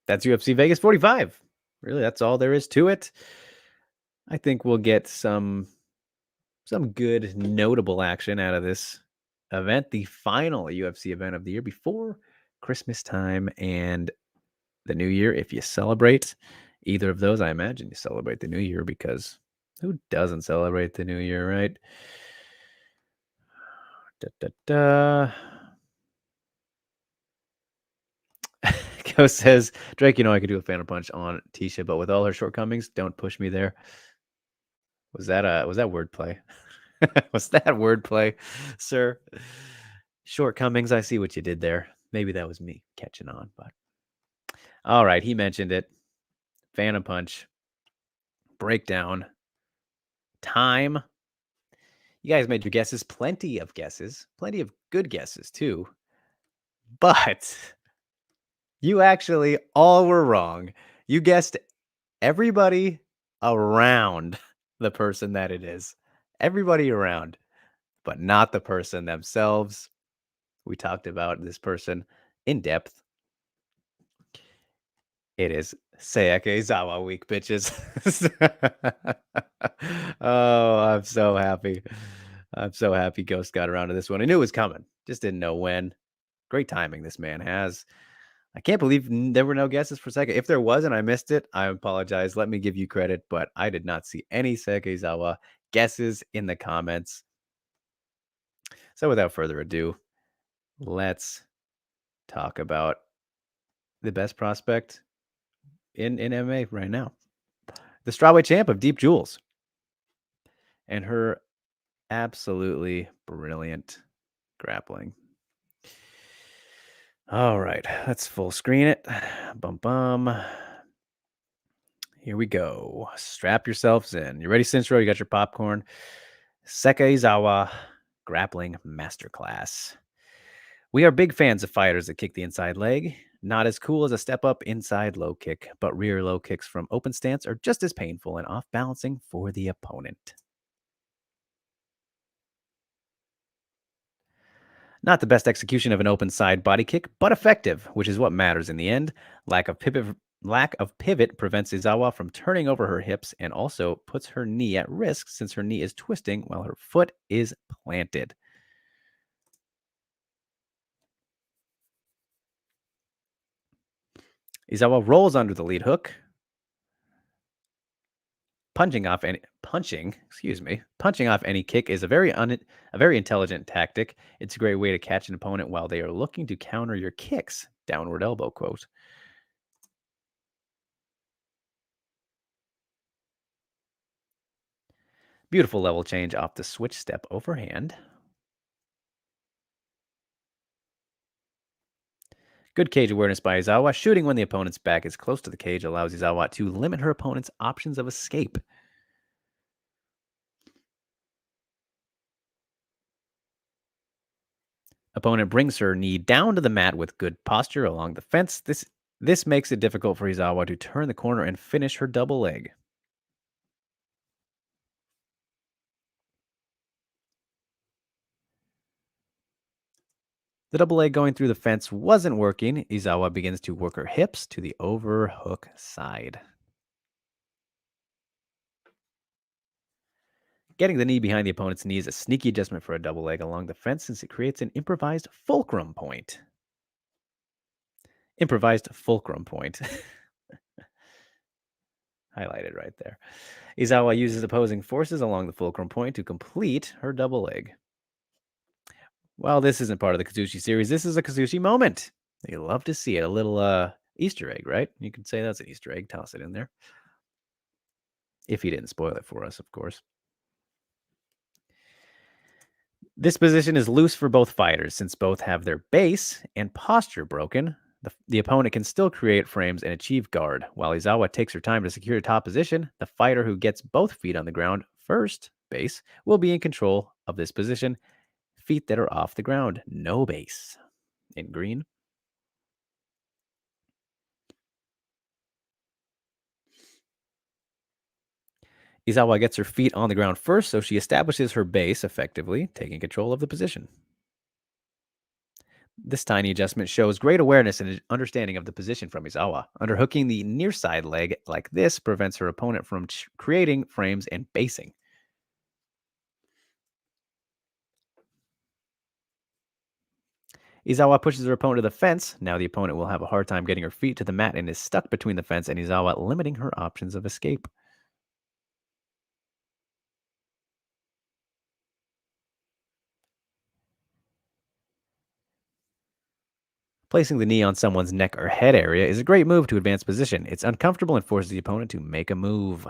that's UFC Vegas 45. Really, that's all there is to it. I think we'll get some good notable action out of this event, the final UFC event of the year before Christmas time and the New Year. If you celebrate either of those, I imagine you celebrate the New Year, because who doesn't celebrate the New Year, right? Ghost says, Drake, I could do a Phantom Punch on Tisha, but with all her shortcomings, don't push me there. Was that wordplay? Was that wordplay, sir? Shortcomings, I see what you did there. Maybe that was me catching on, but all right, he mentioned it. Phantom Punch. Breakdown. Time. You guys made your guesses. Plenty of guesses. Plenty of good guesses, too. But you actually all were wrong. You guessed everybody around the person that it is. Everybody around, but not the person themselves. We talked about this person in depth. It is Sayaka Izawa week, bitches. Oh, I'm so happy. I'm so happy Ghost got around to this one. I knew it was coming. Just didn't know when. Great timing this man has. I can't believe there were no guesses for Sayaka. If there was and I missed it, I apologize. Let me give you credit, but I did not see any Sayaka Izawa guesses in the comments. So without further ado, let's talk about the best prospect in MMA right now. The strawweight champ of Deep Jewels. And her absolutely brilliant grappling. All right, let's full screen it. Bum bum. Here we go. Strap yourselves in. You ready, Cinchro? You got your popcorn? Sekaizawa Grappling Masterclass. We are big fans of fighters that kick the inside leg. Not as cool as a step up inside low kick, but rear low kicks from open stance are just as painful and off balancing for the opponent. Not the best execution of an open side body kick, but effective, which is what matters in the end. Lack of pivot prevents Izawa from turning over her hips and also puts her knee at risk since her knee is twisting while her foot is planted. Izawa rolls under the lead hook, punching off any kick is a very intelligent tactic. It's a great way to catch an opponent while they are looking to counter your kicks. Downward elbow quote. Beautiful level change off the switch step overhand. Good cage awareness by Izawa. Shooting when the opponent's back is close to the cage allows Izawa to limit her opponent's options of escape. Opponent brings her knee down to the mat with good posture along the fence. This makes it difficult for Izawa to turn the corner and finish her double leg. The double leg going through the fence wasn't working. Izawa begins to work her hips to the overhook side. Getting the knee behind the opponent's knee is a sneaky adjustment for a double leg along the fence since it creates an improvised fulcrum point. Improvised fulcrum point. Highlighted right there. Izawa uses opposing forces along the fulcrum point to complete her double leg. Well, this isn't part of the Kazushi series. This is a Kazushi moment. You love to see it. A little Easter egg, right? You can say that's an Easter egg. Toss it in there. If he didn't spoil it for us, of course. This position is loose for both fighters since both have their base and posture broken. The opponent can still create frames and achieve guard. While Izawa takes her time to secure a top position, the fighter who gets both feet on the ground first, base, will be in control of this position. Feet that are off the ground, no base. In green. Izawa gets her feet on the ground first, so she establishes her base effectively, taking control of the position. This tiny adjustment shows great awareness and understanding of the position from Izawa. Underhooking the near side leg like this prevents her opponent from creating frames and basing. Izawa pushes her opponent to the fence. Now the opponent will have a hard time getting her feet to the mat and is stuck between the fence and Izawa, limiting her options of escape. Placing the knee on someone's neck or head area is a great move to advance position. It's uncomfortable and forces the opponent to make a move.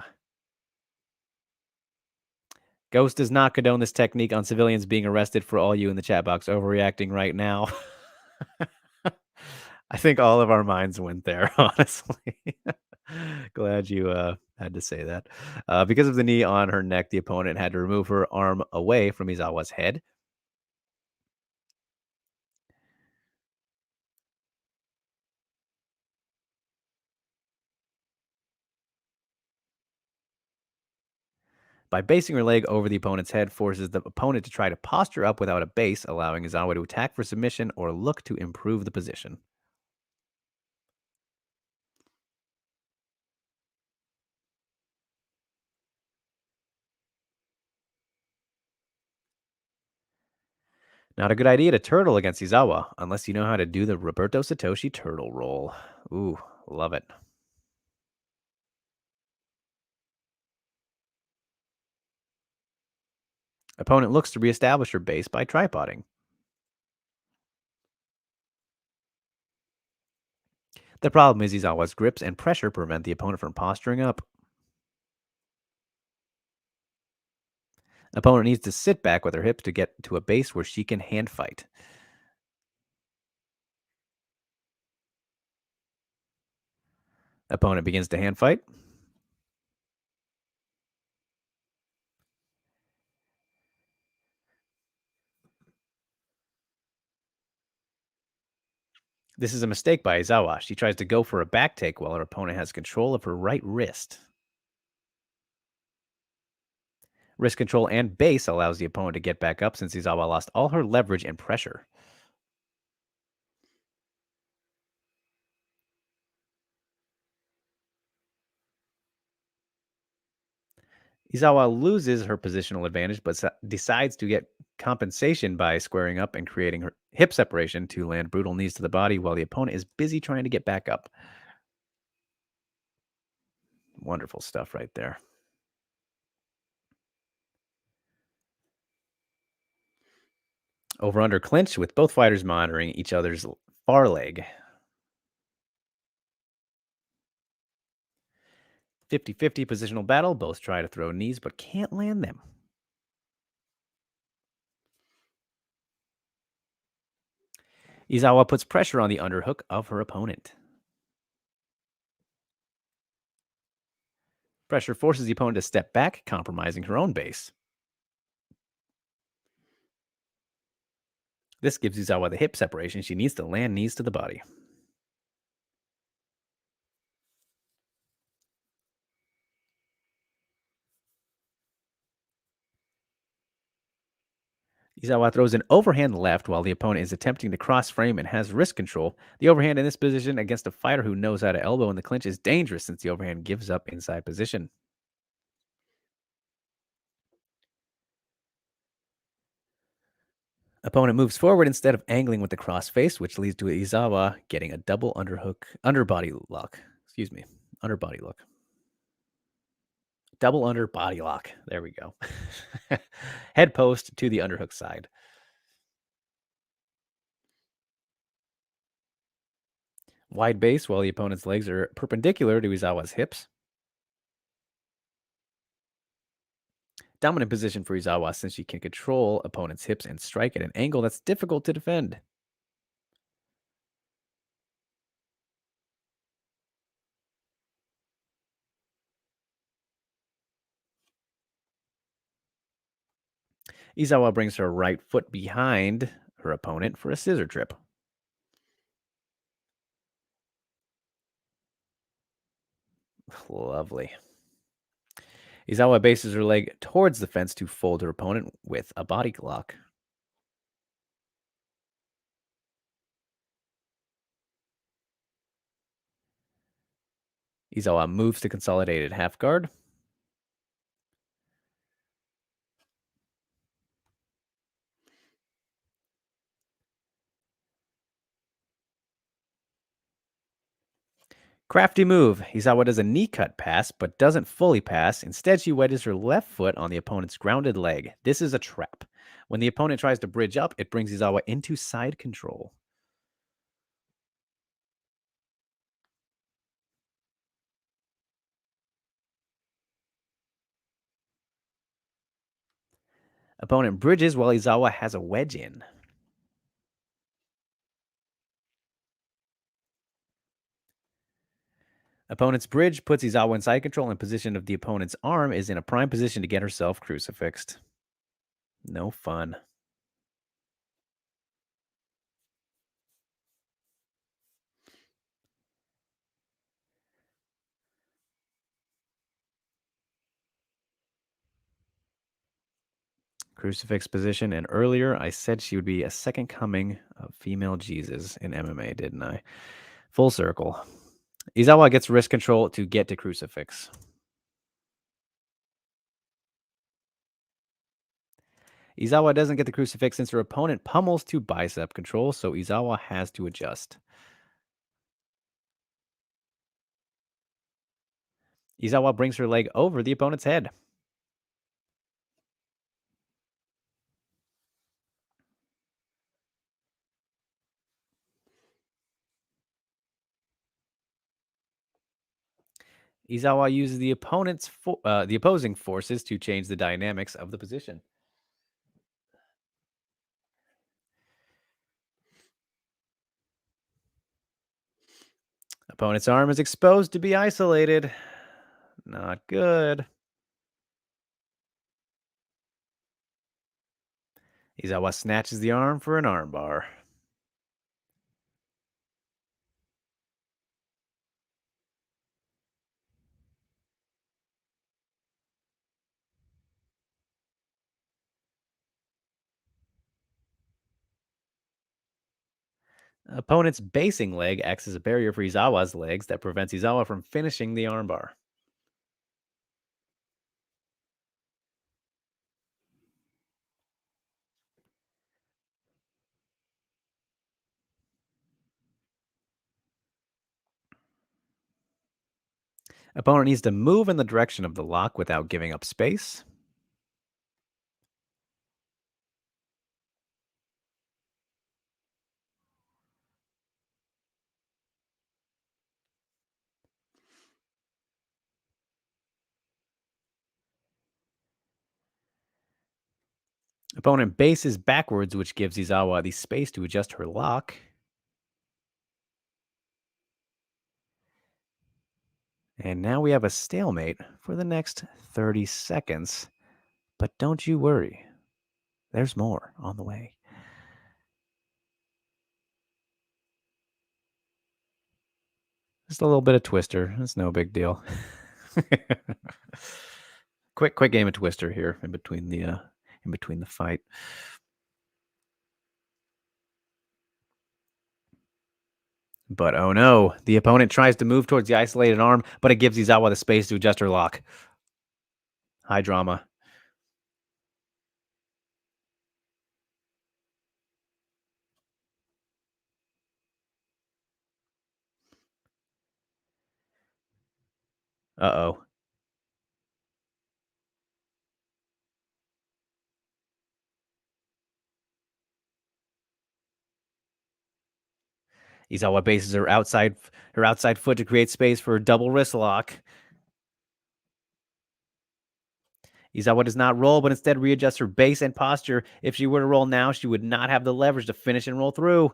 Ghost does not condone this technique on civilians being arrested. For all you in the chat box overreacting right now. I think all of our minds went there, honestly. Glad you had to say that. Because of the knee on her neck, the opponent had to remove her arm away from Izawa's head. By basing her leg over the opponent's head forces the opponent to try to posture up without a base, allowing Izawa to attack for submission or look to improve the position. Not a good idea to turtle against Izawa, unless you know how to do the Roberto Satoshi turtle roll. Ooh, love it. Opponent looks to reestablish her base by tripoding. The problem is Izawa's grips and pressure prevent the opponent from posturing up. Opponent needs to sit back with her hips to get to a base where she can hand fight. Opponent begins to hand fight. This is a mistake by Izawa. She tries to go for a back take while her opponent has control of her right wrist. Wrist control and base allows the opponent to get back up since Izawa lost all her leverage and pressure. Izawa loses her positional advantage but decides to get compensation by squaring up and creating her hip separation to land brutal knees to the body while the opponent is busy trying to get back up. Wonderful stuff right there. Over under clinch with both fighters monitoring each other's far leg. 50-50 positional battle. Both try to throw knees but can't land them. Izawa puts pressure on the underhook of her opponent. Pressure forces the opponent to step back, compromising her own base. This gives Izawa the hip separation she needs to land knees to the body. Izawa throws an overhand left while the opponent is attempting to cross frame and has wrist control. The overhand in this position against a fighter who knows how to elbow in the clinch is dangerous since the overhand gives up inside position. Opponent moves forward instead of angling with the cross face, which leads to Izawa getting a double underbody lock. Excuse me, underbody lock. Double under body lock. There we go. Head post to the underhook side. Wide base while the opponent's legs are perpendicular to Izawa's hips. Dominant position for Izawa since she can control opponent's hips and strike at an angle that's difficult to defend. Izawa brings her right foot behind her opponent for a scissor trip. Lovely. Izawa bases her leg towards the fence to fold her opponent with a body lock. Izawa moves to consolidated half guard. Crafty move. Izawa does a knee cut pass, but doesn't fully pass. Instead, she wedges her left foot on the opponent's grounded leg. This is a trap. When the opponent tries to bridge up, it brings Izawa into side control. Opponent bridges while Izawa has a wedge in. Opponent's bridge puts Izawa in side control and position of the opponent's arm is in a prime position to get herself crucifixed. No fun. Crucifix position, and earlier I said she would be a second coming of female Jesus in MMA, didn't I? Full circle. Izawa gets wrist control to get to crucifix. Izawa doesn't get the crucifix since her opponent pummels to bicep control, so Izawa has to adjust. Izawa brings her leg over the opponent's head. Izawa uses the opposing forces to change the dynamics of the position. Opponent's arm is exposed to be isolated. Not good. Izawa snatches the arm for an armbar. Opponent's basing leg acts as a barrier for Izawa's legs that prevents Izawa from finishing the armbar. Opponent needs to move in the direction of the lock without giving up space. Opponent bases backwards, which gives Izawa the space to adjust her lock. And now we have a stalemate for the next 30 seconds. But don't you worry, there's more on the way. Just a little bit of Twister. It's no big deal. quick game of Twister here in between the fight. But oh no, the opponent tries to move towards the isolated arm, but it gives Izawa the space to adjust her lock. High drama. Uh-oh. Izawa bases her outside foot to create space for a double wrist lock. Izawa does not roll, but instead readjusts her base and posture. If she were to roll now, she would not have the leverage to finish and roll through.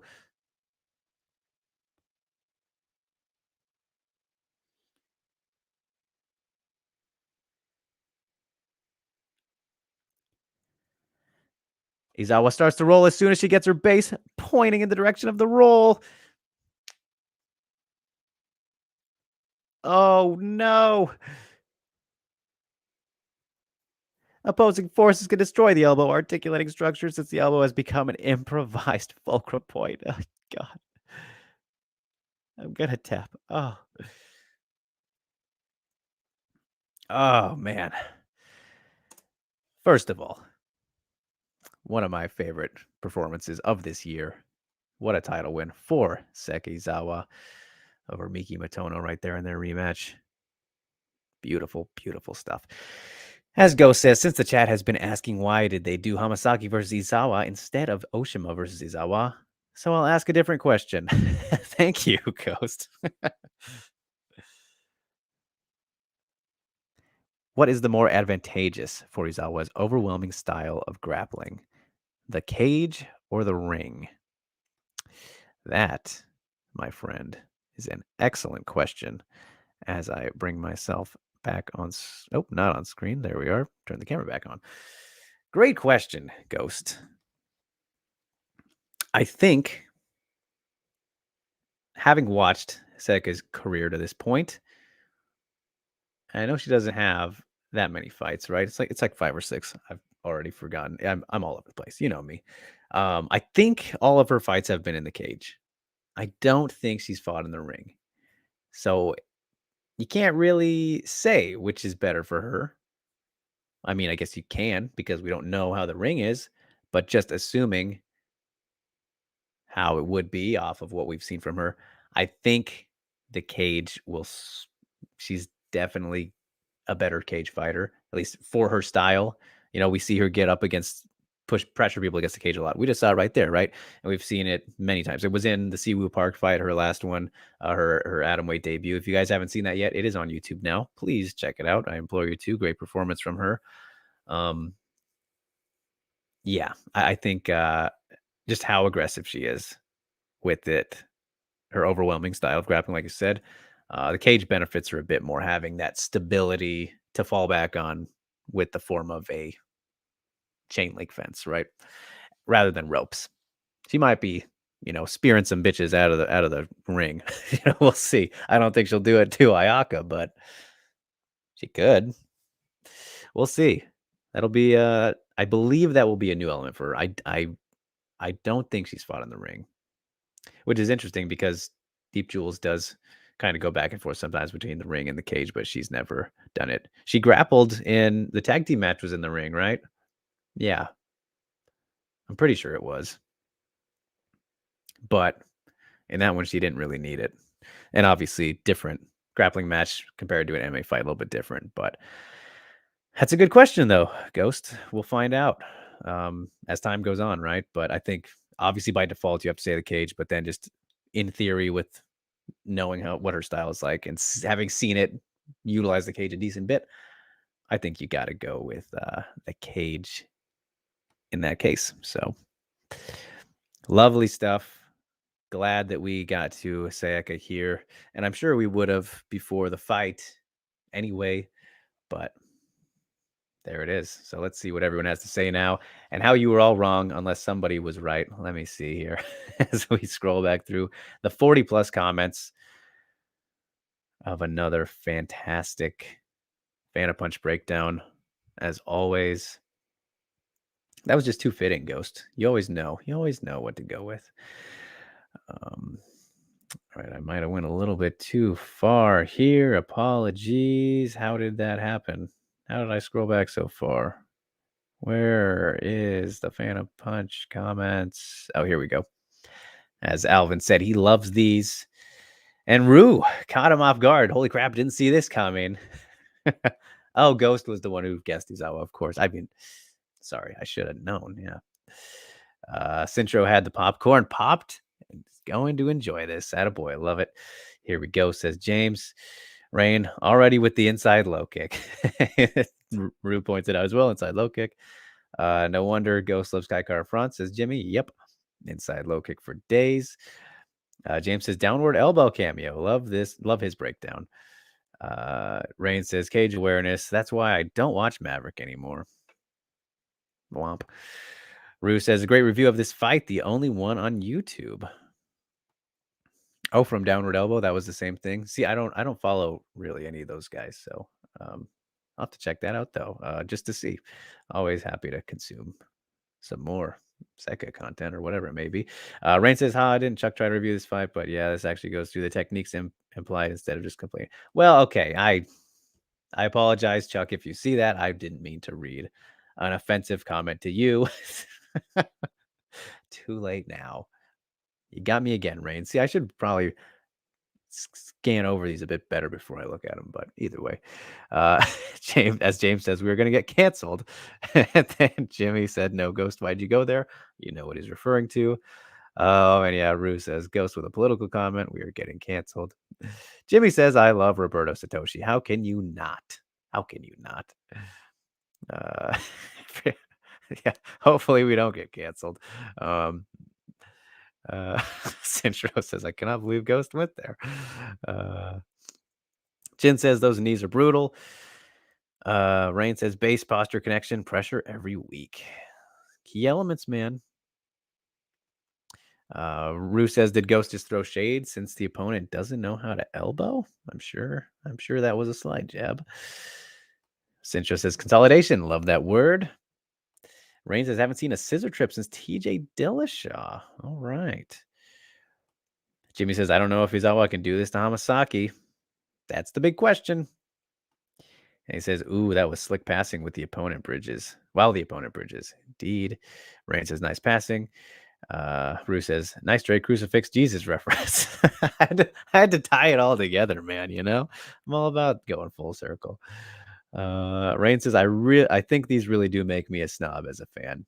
Izawa starts to roll as soon as she gets her base pointing in the direction of the roll. Oh no. Opposing forces can destroy the elbow articulating structure since the elbow has become an improvised fulcrum point. Oh, God. I'm going to tap. Oh, man. First of all, one of my favorite performances of this year. What a title win for Sekizawa over Miki Matono right there in their rematch. Beautiful, beautiful stuff. As Go says, since the chat has been asking why did they do Hamasaki versus Izawa instead of Oshima versus Izawa, so I'll ask a different question. Thank you, Ghost. What is the more advantageous for Izawa's overwhelming style of grappling? The cage or the ring? That, my friend, is an excellent question. As I bring myself back on, not on screen. There we are. Turn the camera back on. Great question, Ghost. I think having watched Seika's career to this point, I know she doesn't have that many fights, right? It's like 5 or 6. I've already forgotten. I'm all over the place. You know me. I think all of her fights have been in the cage. I don't think she's fought in the ring. So you can't really say which is better for her. I mean, I guess you can because we don't know how the ring is, but just assuming how it would be off of what we've seen from her, I think the cage she's definitely a better cage fighter, at least for her style. You know, we see her get up against push pressure people against the cage a lot. We just saw it right there, right? And we've seen it many times. It was in the Siwoo Park fight, her last one, her atomweight debut. If you guys haven't seen that yet, it is on YouTube now. Please check it out. I implore you to. Great performance from her. Yeah, I think just how aggressive she is with it, her overwhelming style of grappling, like you said, the cage benefits her a bit more, having that stability to fall back on with the form of a chain link fence, right? Rather than ropes. She might be, spearing some bitches out of the ring. We'll see. I don't think she'll do it to Ayaka, but she could. We'll see. That'll be I believe that will be a new element for her. I don't think she's fought in the ring. which is interesting because Deep Jules does kind of go back and forth sometimes between the ring and the cage, but she's never done it. She grappled in the tag team match was in the ring, right? Yeah, I'm pretty sure it was. But in that one, she didn't really need it. And obviously, different grappling match compared to an MMA fight, a little bit different. But that's a good question, though, Ghost. We'll find out as time goes on, right? But I think obviously by default, you have to say the cage, but then just in theory, with knowing what her style is like and having seen it utilize the cage a decent bit, I think you got to go with the cage in that case. So lovely stuff. Glad that we got to Sayaka here, and I'm sure we would have before the fight anyway, but there it is. So let's see what everyone has to say now and how you were all wrong unless somebody was right. Let me see here as we scroll back through the 40 plus comments of another fantastic Fan of Punch breakdown. As always, that was just too fitting, Ghost. You always know what to go with. All right, I might have went a little bit too far here. Apologies. How did that happen? How did I scroll back so far? Where is the Fan of Punch comments? Oh, here we go. As Alvin said, he loves these. And Rue caught him off guard. Holy crap, didn't see this coming. Oh, Ghost was the one who guessed these. Oh, of course. I mean, sorry, I should have known. Yeah. Centro had the popcorn popped and is going to enjoy this. Attaboy, I love it. Here we go, says James. Rain already with the inside low kick. Rue points it out as well. Inside low kick. No wonder Ghost loves Kai Car front, says Jimmy. Yep. Inside low kick for days. James says downward elbow cameo. Love this. Love his breakdown. Rain says cage awareness. That's why I don't watch Maverick anymore. Womp. Rue says a great review of this fight, the only one on YouTube. Oh, from Downward Elbow, that was the same thing. See, I don't follow really any of those guys, so I'll have to check that out though, just to see. Always happy to consume some more Seka content or whatever it may be. Rain says, "Ha, I didn't Chuck try to review this fight, but yeah, this actually goes through the techniques implied instead of just complaining." Well, okay, I apologize, Chuck, if you see that. I didn't mean to read an offensive comment to you. Too late now. You got me again, Rain. See, I should probably scan over these a bit better before I look at them, but either way, James says, we were going to get canceled. And then Jimmy said, no, Ghost, why'd you go there? You know what he's referring to. Oh, and yeah, Rue says, Ghost with a political comment. We are getting canceled. Jimmy says, I love Roberto Satoshi. How can you not? How can you not? Yeah, hopefully we don't get canceled. Centro says, I cannot believe Ghost went there. Jin says, those knees are brutal. Rain says, base posture connection, pressure every week. Key elements, man. Rue says, did Ghost just throw shade since the opponent doesn't know how to elbow? I'm sure that was a slide jab. Centro says, consolidation. Love that word. Rain says, haven't seen a scissor trip since TJ Dillashaw. All right. Jimmy says, I don't know if Izawa can do this to Hamasaki. That's the big question. And he says, ooh, that was slick passing with the opponent bridges. While the opponent bridges. Indeed. Rain says, nice passing. Rue says, nice Drake Crucifix Jesus reference. I had to tie it all together, man, you know? I'm all about going full circle. Rain says, I think these really do make me a snob as a fan.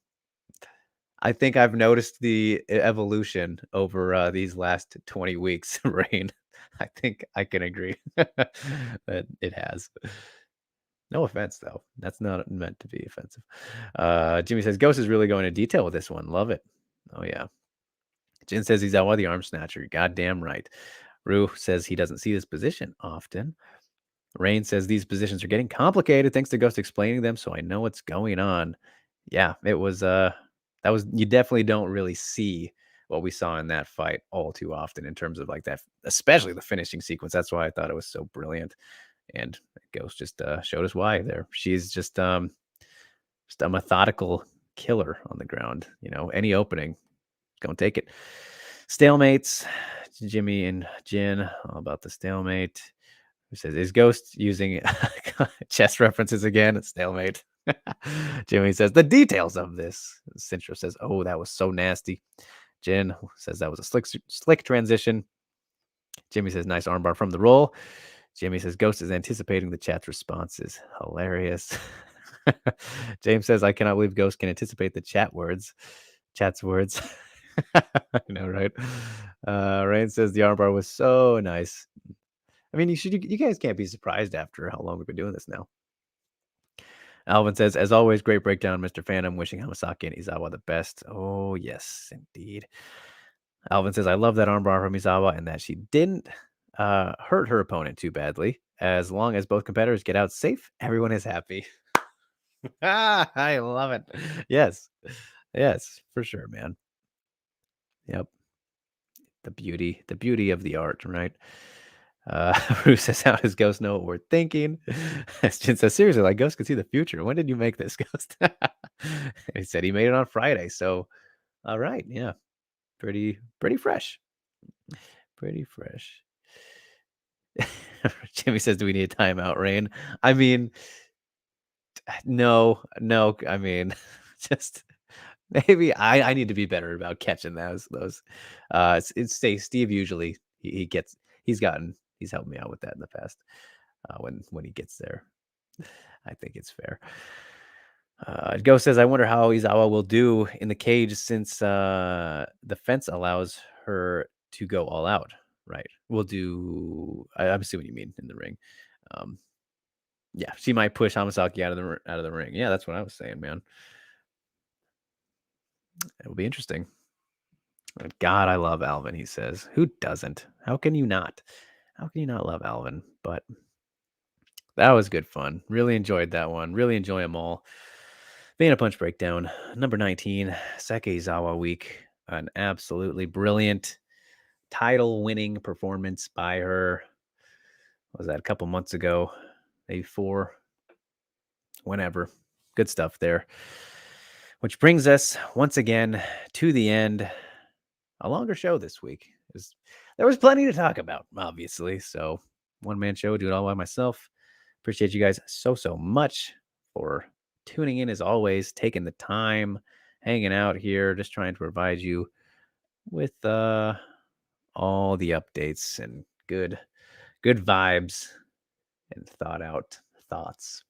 I think I've noticed the evolution over these last 20 weeks, Rain. I think I can agree that it has. No offense, though. That's not meant to be offensive. Jimmy says, Ghost is really going into detail with this one. Love it. Oh, yeah. Jin says he's out with the arm snatcher. Goddamn right. Rue says he doesn't see this position often. Rain says these positions are getting complicated thanks to Ghost explaining them, so I know what's going on. Yeah, it was you definitely don't really see what we saw in that fight all too often in terms of like that, especially the finishing sequence. That's why I thought it was so brilliant. And Ghost just showed us why there. She's just a methodical killer on the ground. You know, any opening, gonna take it. Stalemates. Jimmy and Jin, all about the stalemate. Who says, is Ghost using chess references again? Stalemate. Jimmy says, the details of this. Sintra says, oh, that was so nasty. Jin says that was a slick transition. Jimmy says, nice armbar from the roll. Jimmy says, Ghost is anticipating the chat's responses. Hilarious. James says, I cannot believe Ghost can anticipate the chat's words. I know, right? Rain says the armbar was so nice. I mean, you guys can't be surprised after how long we've been doing this now. Alvin says, as always, great breakdown, Mr. Phantom. Wishing Hamasaki and Izawa the best. Oh, yes, indeed. Alvin says, I love that armbar from Izawa and that she didn't hurt her opponent too badly. As long as both competitors get out safe, everyone is happy. I love it. Yes, for sure, man. Yep. The beauty of the art, right? Bruce says, how does Ghost know what we're thinking? Jin says, seriously, like Ghost can see the future. When did you make this, Ghost? He said he made it on Friday. So, all right. Yeah. Pretty fresh. Pretty fresh. Jimmy says, do we need a timeout, Rain? I mean, no. I mean, just maybe I need to be better about catching those. It's Steve usually he's helped me out with that in the past. When he gets there, I think it's fair. Ghost says, I wonder how Izawa will do in the cage since the fence allows her to go all out. Right. We'll do. I'm assuming you mean in the ring. Yeah, she might push Hamasaki out of the ring. Yeah, that's what I was saying, man. It will be interesting. God, I love Alvin, he says. Who doesn't? How can you not? How can you not love Alvin? But that was good fun. Really enjoyed that one. Really enjoy them all. Bana Punch Breakdown, number 19, Sakezawa Week. An absolutely brilliant title-winning performance by her. What was that, a couple months ago? Maybe 4. Whenever. Good stuff there. Which brings us, once again, to the end. A longer show this week. There was plenty to talk about, obviously. So, one-man show, do it all by myself. Appreciate you guys so much for tuning in, as always, taking the time, hanging out here, just trying to provide you with all the updates and good vibes and thought out thoughts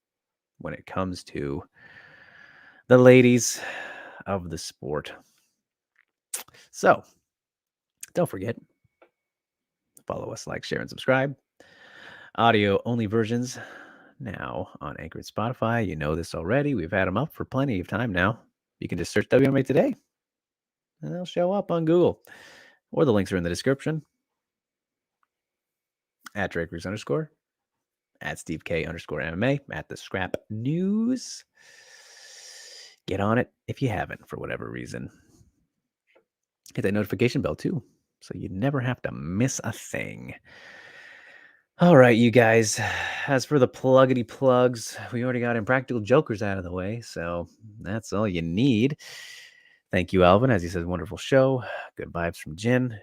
when it comes to the ladies of the sport. So, don't forget, follow us, like, share, and subscribe. Audio only versions now on Anchor and Spotify. You know this already. We've had them up for plenty of time now. You can just search WMMA Today and they'll show up on Google, or the links are in the description. At Drakers _ at Steve K _MMA, at the Scrap News. Get on it if you haven't for whatever reason. Hit that notification bell too, so you never have to miss a thing. All right, you guys. As for the pluggity plugs, we already got Impractical Jokers out of the way, so that's all you need. Thank you, Alvin. As he says, wonderful show. Good vibes from Jin.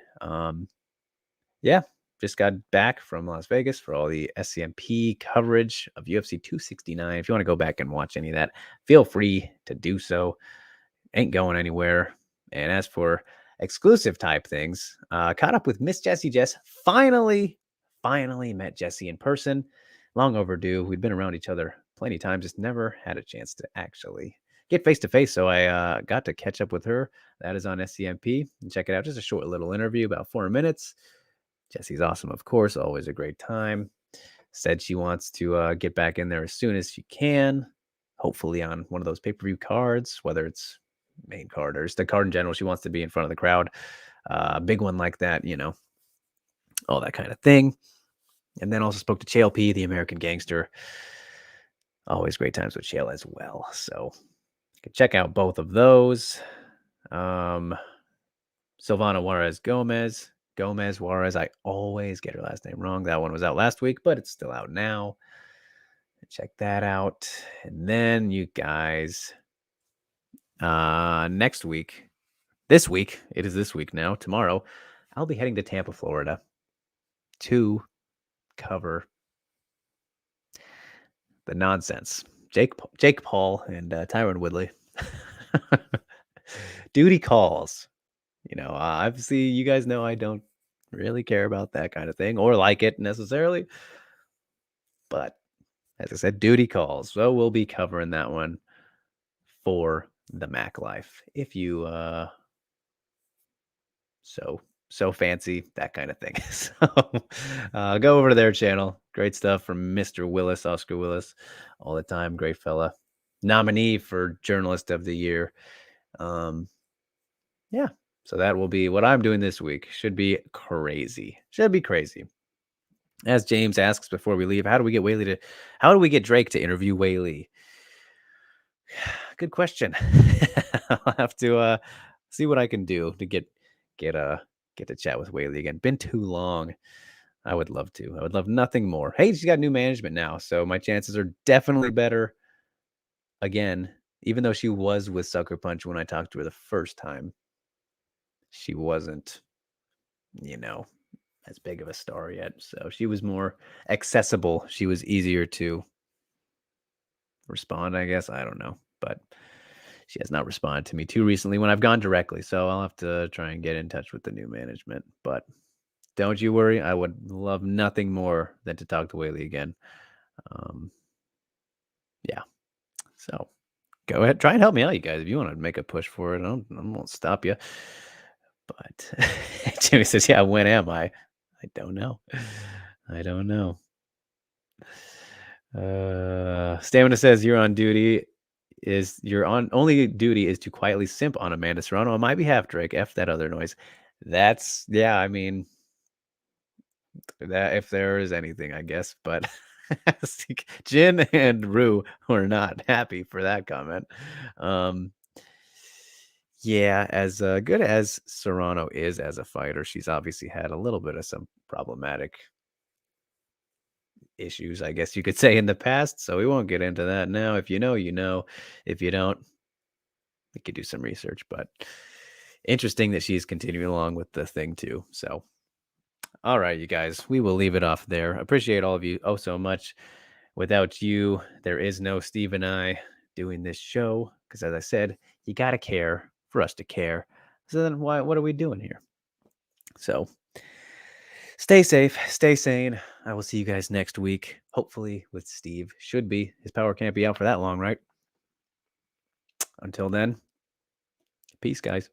Yeah, just got back from Las Vegas for all the SCMP coverage of UFC 269. If you want to go back and watch any of that, feel free to do so. Ain't going anywhere. And as for exclusive type things, caught up with Miss Jessie Jess. Finally met Jessie in person. Long overdue. We'd been around each other plenty of times, just never had a chance to actually get face to face. So I got to catch up with her. That is on SCMP. And check it out. Just a short little interview, about 4 minutes. Jessie's awesome, of course. Always a great time. Said she wants to get back in there as soon as she can. Hopefully on one of those pay-per-view cards, whether it's main card or just the card in general. She wants to be in front of the crowd. A big one like that, all that kind of thing. And then also spoke to Chael P, the American Gangster. Always great times with Chael as well. So you can check out both of those. Silvana Juarez Juarez. I always get her last name wrong. That one was out last week, but it's still out now. Check that out. And then you guys, next week, this week, it is this week now, tomorrow, I'll be heading to Tampa, Florida to cover the nonsense. Jake Paul and Tyron Woodley. Duty calls. Obviously, you guys know I don't really care about that kind of thing or like it necessarily. But as I said, duty calls. So we'll be covering that one for the Mac Life. If you so fancy, that kind of thing. So go over to their channel. Great stuff from Mr. Willis, Oscar Willis, all the time. Great fella. Nominee for Journalist of the Year. Yeah. So that will be what I'm doing this week. Should be crazy. As James asks before we leave, how do we get Drake to interview Whaley? Good question. I'll have to see what I can do to get to chat with Whaley again. Been too long. I would love to. I would love nothing more. Hey, she's got new management now, so my chances are definitely better. Again, even though she was with Sucker Punch when I talked to her the first time, she wasn't, as big of a star yet. So she was more accessible. She was easier to respond, I guess. I don't know. But she has not responded to me too recently when I've gone directly. So I'll have to try and get in touch with the new management. But don't you worry. I would love nothing more than to talk to Whaley again. Yeah. So go ahead. Try and help me out, you guys. If you want to make a push for it, I won't stop you. But Jimmy says, yeah, when am I? I don't know. Stamina says you're on duty. Only duty is to quietly simp on Amanda Serrano on my behalf, Drake. F that other noise. I mean, that if there is anything, I guess, but Jin and Rue were not happy for that comment. Yeah, as good as Serrano is as a fighter, she's obviously had a little bit of some problematic issues, I guess you could say, in the past. So we won't get into that now. If you know, you know. If you don't, we could do some research. But interesting that she's continuing along with the thing too. So, all right, you guys, we will leave it off there. Appreciate all of you so much. Without you, there is no Steve and I doing this show. Because as I said, you gotta care for us to care. So then what are we doing here? So stay safe, stay sane. I will see you guys next week. Hopefully with Steve. Should be. His power can't be out for that long, right? Until then, peace, guys.